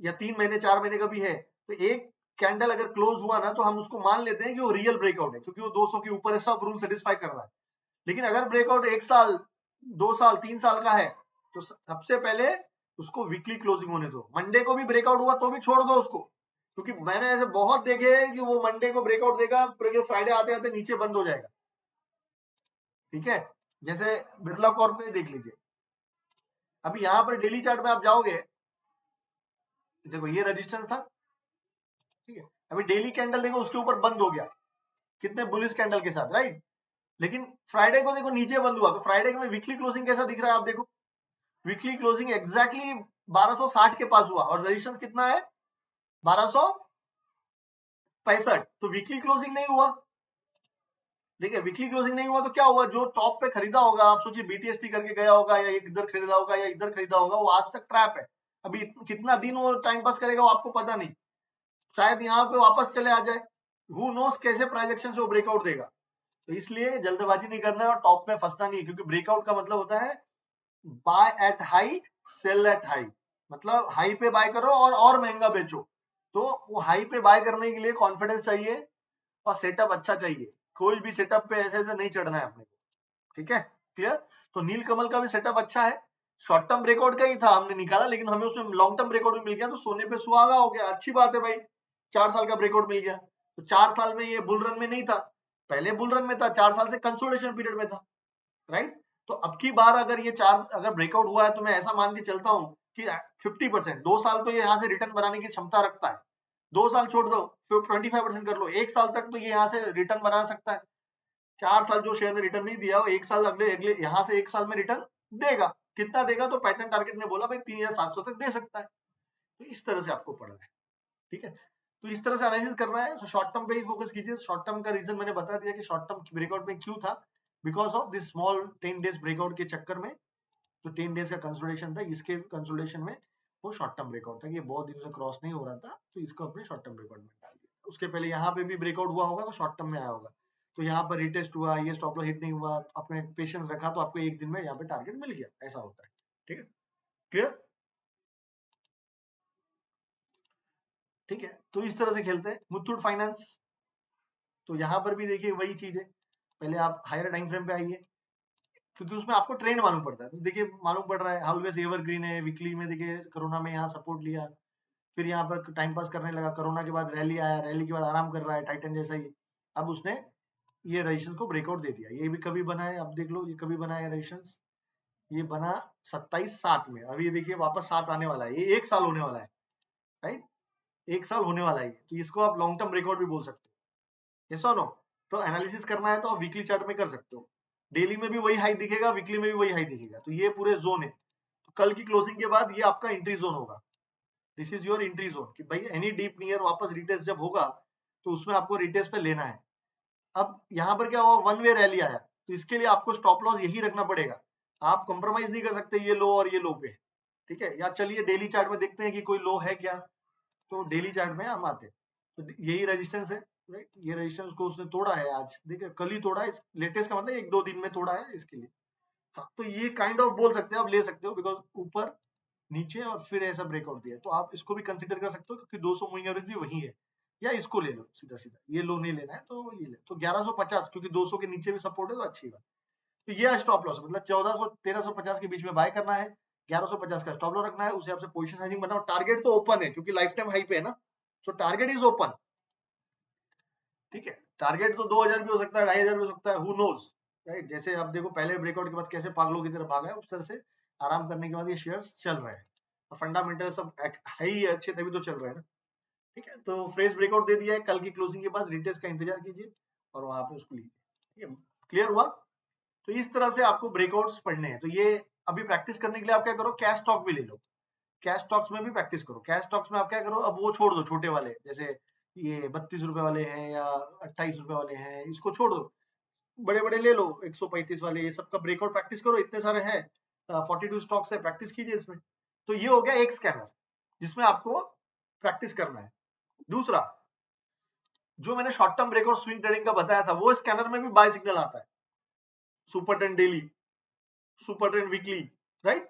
या 3 महीने 4 महीने का भी है, तो एक कैंडल अगर क्लोज हुआ ना, तो हम उसको मान लेते हैं कि वो रियल ब्रेकआउट है, क्योंकि वो 200 के ऊपर है, सब रूल सेटिस्फाई कर रहा है। लेकिन अगर ब्रेकआउट 1 साल 2 साल 3 साल का है, तो सबसे पहले उसको वीकली क्लोजिंग होने दो। मंडे को भी ब्रेकआउट हुआ तो भी छोड़ दो उसको, क्योंकि मैंने ऐसे बहुत देखे हैं कि वो मंडे को ब्रेकआउट देगा, फ्राइडे आते आते नीचे बंद हो जाएगा, ठीक है। जैसे बिरला कॉर्प में देख लीजिए, अभी यहां पर डेली चार्ट में आप जाओगे, देखो ये रेजिस्टेंस था, ठीक है। अभी डेली कैंडल देखो उसके ऊपर बंद हो गया, कितने बुलिश कैंडल के साथ, राइट। लेकिन फ्राइडे को देखो नीचे बंद हुआ, तो फ्राइडे में वीकली क्लोजिंग कैसा दिख रहा है, आप देखो वीकली क्लोजिंग एग्जैक्टली 1260 के पास हुआ और रेजिस्टेंस कितना है, 1265, तो वीकली क्लोजिंग नहीं हुआ, ठीक है। वीकली क्लोजिंग नहीं हुआ तो क्या हुआ, जो टॉप पे खरीदा होगा, आप सोचिए बीटीएसटी करके गया होगा या इधर खरीदा होगा या इधर खरीदा होगा, वो आज तक ट्रैप है। अभी कितना दिन वो टाइम पास करेगा वो आपको पता नहीं, शायद यहाँ पे वापस चले आ जाए, हु नोस कैसे प्राइस एक्शन से वो ब्रेकआउट देगा। तो इसलिए जल्दबाजी नहीं करना है और टॉप में फंसना नहीं, क्योंकि ब्रेकआउट का मतलब होता है buy at high sell at high, मतलब हाई पे बाय करो और महंगा बेचो। तो वो हाई पे बाय करने के लिए कॉन्फिडेंस चाहिए और सेटअप अच्छा चाहिए, कोई भी सेटअप पे ऐसे ऐसे नहीं चढ़ना है अपने को, ठीक है, क्लियर। तो नील कमल का भी सेटअप अच्छा है, शॉर्ट टर्म ब्रेकआउट का ही था, हमने निकाला, लेकिन हमें उसमें लॉन्ग टर्म ब्रेकआउट भी मिल गया, तो सोने पे सुहागा हो गया, अच्छी बात है भाई। 4 साल का ब्रेकआउट मिल गया, तो 4 साल में ये बुल रन में नहीं था, पहले बुल रन में था, 4 साल से कंसोलिडेशन पीरियड में था, राइट। तो अब की बार अगर ये अगर ब्रेकआउट हुआ है, तो मैं ऐसा मान के चलता हूँ कि 50%, 2 साल तो ये यहाँ से रिटर्न बनाने की क्षमता रखता है, 2 साल छोड़ दो, फिर 25% कर लो, 1 साल तक तो ये यहाँ से रिटर्न बना सकता है। 4 साल जो शेयर ने रिटर्न नहीं दिया, वो 1 साल अगले अगले यहाँ से 1 साल में रिटर्न देगा, कितना देगा, तो पैटर्न टारगेट ने बोला भाई 3700 तक दे सकता है। तो इस तरह से आपको पढ़ना है, ठीक है। तो इस तरह से एनालिसिस करना है, तो शॉर्ट टर्म पे ही फोकस कीजिए। शॉर्ट टर्म का रीजन मैंने बता दिया कि शॉर्ट टर्म ब्रेकआउट में क्यों था, because of this small 10 days breakout के चक्कर में, तो 10 डेज का कंसोलिडेशन था, इसके कंसोलिडेशन में वो शॉर्ट टर्म ब्रेकआउट था, ये बहुत दिनों से क्रॉस नहीं हो रहा था, तो इसको अपने शॉर्ट टर्म ब्रेकआउट में डाल दिया। उसके पहले यहाँ पे भी ब्रेकआउट हुआ होगा तो शॉर्ट टर्म में आया होगा, तो यहाँ पर रिटेस्ट हुआ, ये स्टॉप लॉस हिट नहीं हुआ, आपने पेशेंस रखा तो आपको एक दिन में यहाँ पे टारगेट मिल गया, ऐसा होता है, ठीक है, क्लियर, ठीक है। तो इस तरह से खेलते हैं। मुथूट फाइनेंस, तो यहाँ पर भी देखिए वही चीज है, पहले आप हायर टाइम फ्रेम पे आइए, क्योंकि उसमें आपको ट्रेंड मालूम पड़ता है, तो देखिए मालूम पड़ रहा है ऑलवेज एवरग्रीन है, वीकली में देखिए कोरोना में यहाँ सपोर्ट लिया, फिर यहाँ पर टाइम पास करने लगा, कोरोना के बाद रैली आया, रैली के बाद आराम कर रहा है, टाइटन जैसा ही। अब उसने ये रेजिस्टेंस को ब्रेकआउट दे दिया, ये भी कभी बना है, अब देख लो ये कभी बना है रेजिस्टेंस, ये बना 27/7 में, अभी ये देखिए वापस 7 आने वाला है, ये 1 साल होने वाला है, राइट, 1 साल होने वाला है, तो इसको आप लॉन्ग टर्म ब्रेकआउट भी बोल सकते हो, यस और नो। तो एनालिसिस करना है तो आप वीकली चार्ट में कर सकते हो, डेली में भी वही हाई दिखेगा, वीकली में भी वही हाई दिखेगा, तो ये पूरे जोन है। तो कल की क्लोजिंग के बाद ये आपका एंट्री जोन होगा, this is your entry zone, कि भाई एनी डीप नियर वापस रिटेस्ट जब होगा तो उसमें आपको रिटेस्ट पे लेना है। अब यहाँ पर क्या हुआ, वन वे रैली आया, तो इसके लिए आपको स्टॉप लॉस यही रखना पड़ेगा, आप कंप्रोमाइज नहीं कर सकते ये लो और ये लो पे, ठीक है। या चलिए डेली चार्ट में देखते हैं कि कोई लो है क्या, तो डेली चार्ट में हम आते हैं, तो यही रेजिस्टेंस है, राइट, ये रेजिस्टेंस को उसने तोड़ा है आज, देखिए कल ही तोड़ा है, लेटेस्ट का मतलब 1-2 दिन में तोड़ा है इसके लिए, हाँ, तो ये काइंड ऑफ बोल सकते हैं, आप ले सकते हो, बिकॉज ऊपर नीचे और फिर ऐसा ब्रेकआउट दिया, तो आप इसको भी कंसिडर कर सकते हो, क्योंकि 200 मूविंग एवरेज भी वही है, या इसको ले लो सीधा सीधा, ये लो नहीं लेना है तो ये ले, तो 1150, क्योंकि 200 के नीचे भी सपोर्ट है तो अच्छी बात। तो ये स्टॉप लॉस, मतलब 1400-1350 के बीच में बाय करना है, 1150 का स्टॉप लॉस रखना है, उसे आपसे पोजीशन साइजिंग बनाओ, टारगेट तो ओपन है क्योंकि लाइफ टाइम हाई पे है ना, सो टारगेट इज ओपन, ठीक है। टारगेट तो 2000 भी हो सकता है, 2500 भी हो सकता है, हु नोज, राइट। जैसे आप देखो पहले ब्रेकआउट के बाद कैसे पागलों की तरह भागा है, उस तरह से आराम करने के बाद ये शेयर्स चल रहे हैं, और फंडामेंटल सब हाई अच्छे तभी तो चल रहे हैं ना, ठीक है। तो फ्रेश ब्रेकआउट दे दिया है, कल की क्लोजिंग के बाद रिटेस्ट का इंतजार कीजिए और वहां पे उसको लीजिए, ठीक है, क्लियर हुआ। तो इस तरह से आपको ब्रेकआउट्स पढ़ने हैं, तो ये अभी प्रैक्टिस करने के लिए आप क्या करो, कैश स्टॉक भी ले लो, कैश स्टॉक्स में भी प्रैक्टिस करो। कैश स्टॉक्स में आप क्या करो, अब वो छोड़ दो छोटे वाले, जैसे ये 32 रुपए वाले हैं या 28 रुपए वाले हैं, इसको छोड़ दो, बड़े बड़े ले लो 135 वाले, ये सबका ब्रेकआउट प्रैक्टिस करो, इतने सारे हैं 42 स्टॉक्स है, प्रैक्टिस कीजिए इसमें। तो ये हो गया एक स्कैनर जिसमें आपको प्रैक्टिस करना है। दूसरा जो मैंने short term breakout swing trading का बताया था, वो स्कैनर में भी बाय सिग्नल आता है, super trend daily, super trend weekly, right.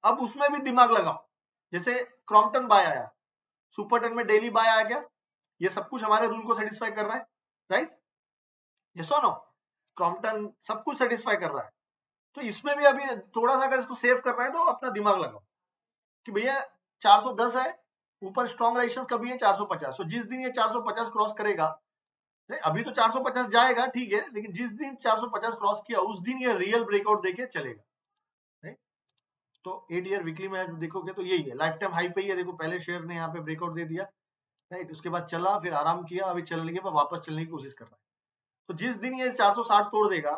अब उसमें भी दिमाग लगाओ, जैसे क्रॉम्पटन बाय आया, सुपर ट्रेंड में डेली बाय आ गया, ये सब कुछ हमारे रूल को सेटिस्फाई कर रहा है, राइट, ये सुनो, क्रॉम्पटन सब कुछ सेटिस्फाई कर रहा है। तो इसमें भी अभी थोड़ा सा अगर इसको सेव करना है तो अपना दिमाग लगाओ कि भैया 410 है, ऊपर स्ट्रॉन्ग रेजिस्टेंस कभी है 450, तो जिस दिन ये 450 क्रॉस करेगा, अभी तो 450 जाएगा ठीक है, लेकिन जिस दिन 450 क्रॉस किया उस दिन ये रियल ब्रेकआउट देके चलेगा, राइट। तो 8 ईयर वीकली में देखोगे तो यही है, लाइफ टाइम हाई पे ही है, देखो पहले शेयर ने यहाँ पे ब्रेकआउट दे दिया, राइट, उसके बाद चला, फिर आराम किया, अभी चलने के बाद वापस चलने की कोशिश कर रहा है। तो जिस दिन ये 460 तोड़ देगा,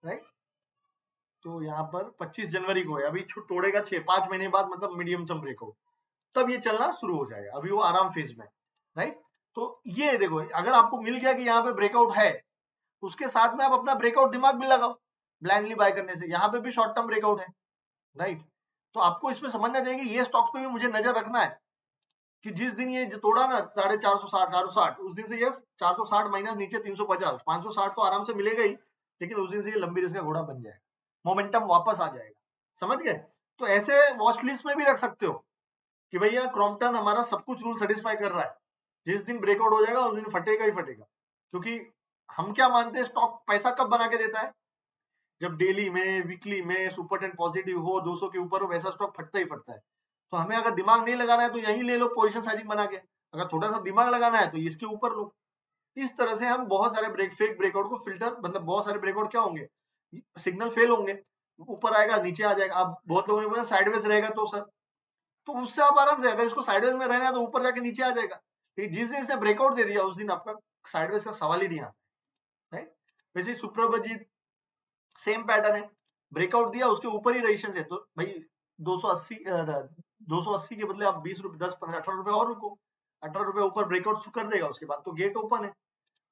राइट, तो यहाँ पर 25 जनवरी को है, अभी तोड़ेगा 5 महीने बाद, मतलब मीडियम टर्म ब्रेकआउट, तब ये चलना शुरू हो जाएगा, अभी वो आराम फेज में, राइट। तो ये देखो, अगर आपको मिल गया कि यहाँ पे ब्रेकआउट है, उसके साथ में आप अपना ब्रेकआउट दिमाग भी लगाओ, ब्लाइंडली बाय करने से यहाँ पे भी शॉर्ट टर्म ब्रेकआउट है, राइट। तो आपको इसमें समझना चाहिए कि ये स्टॉक्स पे भी मुझे नजर रखना है कि जिस दिन ये तोड़ा ना 460 उस दिन से ये 460 माइनस नीचे 350, 560 तो आराम से मिलेगा ही, लेकिन उस दिन से ये लंबी रेस का घोड़ा बन जाएगा, मोमेंटम वापस आ जाएगा, समझ गए। तो ऐसे वॉच लिस्ट में भी रख सकते हो कि भैया क्रॉम्पटन हमारा सब कुछ रूल सेटिस्फाई कर रहा है, जिस दिन ब्रेकआउट हो जाएगा उस दिन फटेगा ही फटेगा, क्योंकि हम क्या मानते हैं, स्टॉक पैसा कब बना के देता है, जब डेली में, वीकली में सुपर टेन पॉजिटिव हो, 200 के ऊपर हो, वैसा स्टॉक फटता ही फटता है। तो हमें अगर दिमाग नहीं लगाना है तो यही ले लो पोजीशन साइजिंग बना के, अगर थोड़ा सा दिमाग लगाना है तो इसके ऊपर लो। इस तरह से हम बहुत सारे फेक ब्रेकआउट को फिल्टर, मतलब बहुत सारे ब्रेकआउट क्या होंगे, सिग्नल फेल होंगे, ऊपर आएगा नीचे आ जाएगा। अब बहुत लोगों ने बोला साइडवेज रहेगा तो सर, तो उससे आप आराम से, अगर इसको साइडवेज में रहना है तो ऊपर जाके नीचे आ जाएगा, लेकिन जिस दिन इसने ब्रेकआउट दे दिया उस दिन आपका साइडवेज का सवाल ही नहीं आता, राइट। वैसे सुप्रभाजीत सेम पैटर्न है, ब्रेकआउट दिया उसके ऊपर ही रेजिस्टेंस है, तो भाई 280 के बदले आप 20 रुपए, 10, 15, 18 रुपए और रुको, 18 रुपए ऊपर ब्रेकआउट कर देगा, उसके बाद तो गेट ओपन है।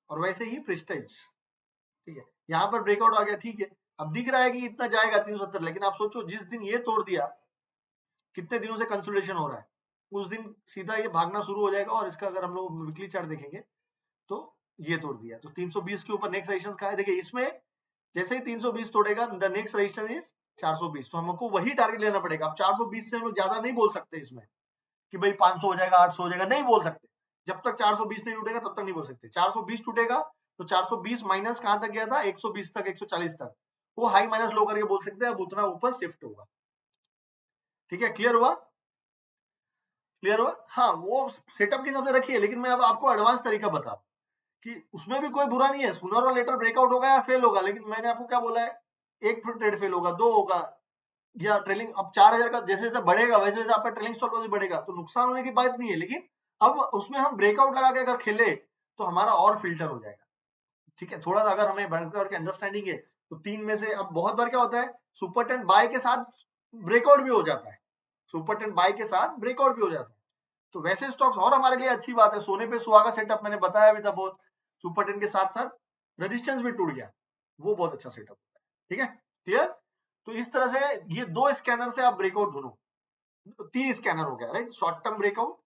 और वैसे ही प्रेस्टीज, ठीक है, यहाँ पर ब्रेकआउट आ गया, ठीक है, अब दिख रहा है कि इतना जाएगा 370, लेकिन आप सोचो जिस दिन ये तोड़ दिया, कितने दिनों से कंसोलिडेशन हो रहा है, उस दिन सीधा ये भागना शुरू हो जाएगा। और इसका अगर हम लोग वीकली चार्ट देखेंगे तो ये तोड़ दिया, तो 320 के ऊपर नेक्स्ट रेजिस्टेंस कहाँ है, देखिए इसमें जैसे ही 320 तोड़ेगा, द नेक्स्ट रेजिस्टेंस इज 420, तो हमको वही टारगेट लेना पड़ेगा। अब 420 से हम लोग ज्यादा नहीं बोल सकते इसमें कि भाई 500 हो जाएगा, 800 हो जाएगा, नहीं बोल सकते, जब तक 420 नहीं टूटेगा तब तक नहीं बोल सकते। 420 टूटेगा तो 420 माइनस कहां तक गया था, 120 तक, 140 तक, वो हाई माइनस लो करके बोल सकते हैं, अब उतना ऊपर शिफ्ट होगा, ठीक है, क्लियर हुआ, क्लियर हुआ। हाँ, वो सेटअप के हिसाब से रखिए, लेकिन मैं अब आपको एडवांस तरीका बता रहा हूं कि उसमें भी कोई बुरा नहीं है, सूनर और लेटर ब्रेकआउट होगा या फेल होगा, लेकिन मैंने आपको क्या बोला है, एक ट्रेड फेल होगा, 2 होगा, या ट्रेलिंग अब 4000 का जैसे जैसे बढ़ेगा वैसे वैसे आपका ट्रेलिंग स्टॉप लॉस बढ़ेगा, तो नुकसान होने की बात नहीं है, लेकिन अब उसमें हम ब्रेकआउट लगा के अगर खेले तो हमारा और फिल्टर हो जाएगा, ठीक है। थोड़ा सा अगर हमें बैंकर की अंडरस्टैंडिंग है तो 3 में से, अब बहुत बार क्या होता है, सुपर टेन बाय के साथ ब्रेकआउट भी हो जाता है, सुपर टेन बाय के साथ ब्रेकआउट भी हो जाता है, तो वैसे स्टॉक्स और हमारे लिए अच्छी बात है। सोने पे सुहागा सेटअप मैंने बताया भी था बहुत, सुपर टेन के साथ साथ रेजिस्टेंस भी टूट गया, वो बहुत अच्छा सेटअप होता है, ठीक है, क्लियर। तो इस तरह से ये 2 स्कैनर से आप ब्रेकआउट ढूंढो, 3 स्कैनर हो गया, right, short term breakout,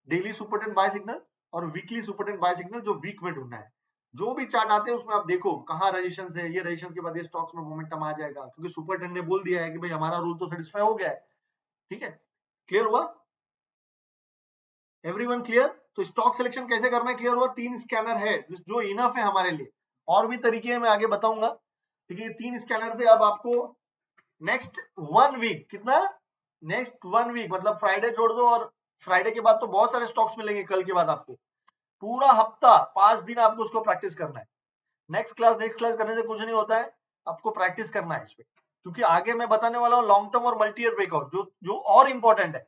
daily super ten buy signal और weekly super ten buy signal, जो वीक में ढूंढना है। जो भी चार्ट आते हैं उसमें आप देखो कहाँ रेजिस्टेंस है, ये रेजिस्टेंस के बाद ये स्टॉक्स में मोमेंटम आ जाएगा, क्योंकि सुपर टेन ने बोल दिया है कि भाई हमारा रूल तो सेटिस्फाई हो गया है, ठीक है, क्लियर हुआ, एवरीवन क्लियर। तो स्टॉक सिलेक्शन कैसे करना है क्लियर हुआ, 3 स्कैनर है जो इनफ है हमारे लिए, और भी तरीके हैं मैं आगे बताऊंगा, ठीक है। 3 स्कैनर से अब आपको नेक्स्ट 1 वीक, कितना, नेक्स्ट 1 वीक मतलब फ्राइडे छोड़ दो, और फ्राइडे के बाद तो बहुत सारे स्टॉक्स मिलेंगे, कल के बाद आपको पूरा हफ्ता 5 दिन आपको उसको प्रैक्टिस करना है। नेक्स्ट क्लास करने से कुछ नहीं होता है, आपको प्रैक्टिस करना है इस पे, क्योंकि आगे मैं बताने वाला हूँ लॉन्ग टर्म और मल्टी ईयर ब्रेकआउट, जो और इंपॉर्टेंट है,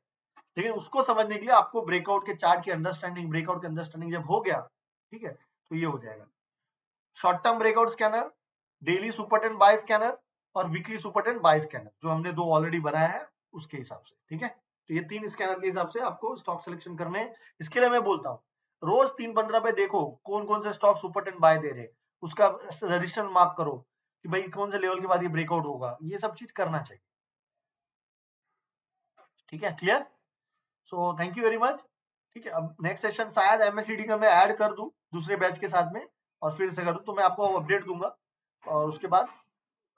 लेकिन उसको समझने के लिए आपको ब्रेकआउट के चार्ट की अंडरस्टैंडिंग, ब्रेकआउट की अंडरस्टैंडिंग जब हो गया, ठीक है, तो ये हो जाएगा short term breakout scanner, daily super ten buy scanner और weekly super ten buy scanner, जो हमने 2 ऑलरेडी बनाया है, उसके हिसाब से, ठीक है। तो ये 3 स्कैनर के हिसाब से आपको स्टॉक सिलेक्शन करने हैं। इसके लिए मैं बोलता हूँ रोज 3-15 पे देखो कौन कौन से स्टॉक सुपर 10 बाय दे रहे, उसका रजिस्टर मार्क करो कि भाई कौन से लेवल के बाद ये ब्रेकआउट होगा, ये सब चीज करना चाहिए, ठीक है। Clear? So thank you very much. ठीक है, अब नेक्स्ट सेशन शायद एमएससीडी का मैं ऐड कर दूं दूसरे बैच के साथ में और फिर से करूं तो मैं आपको अपडेट दूंगा। और उसके बाद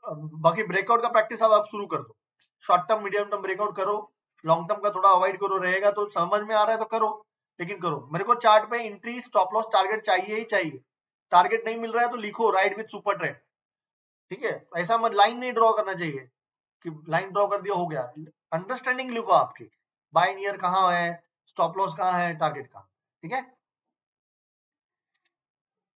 बाकी ब्रेकआउट का प्रैक्टिस अब आप शुरू कर दो, short term medium term breakout करो, लॉन्ग टर्म का थोड़ा अवॉइड करो, रहेगा तो समझ में आ रहा है तो करो, लेकिन करो। मेरे को चार्ट पे एंट्री स्टॉप लॉस टारगेट चाहिए ही चाहिए, टारगेट नहीं मिल रहा है तो लिखो राइट विद सुपर ट्रेंड, ठीक है। ऐसा मत लाइन नहीं ड्रॉ करना चाहिए कि लाइन ड्रॉ कर दिया हो गया, अंडरस्टैंडिंग लिखो आपकी बाय नियर कहाँ है, स्टॉप लॉस कहाँ है, टारगेट कहाँ, ठीक है।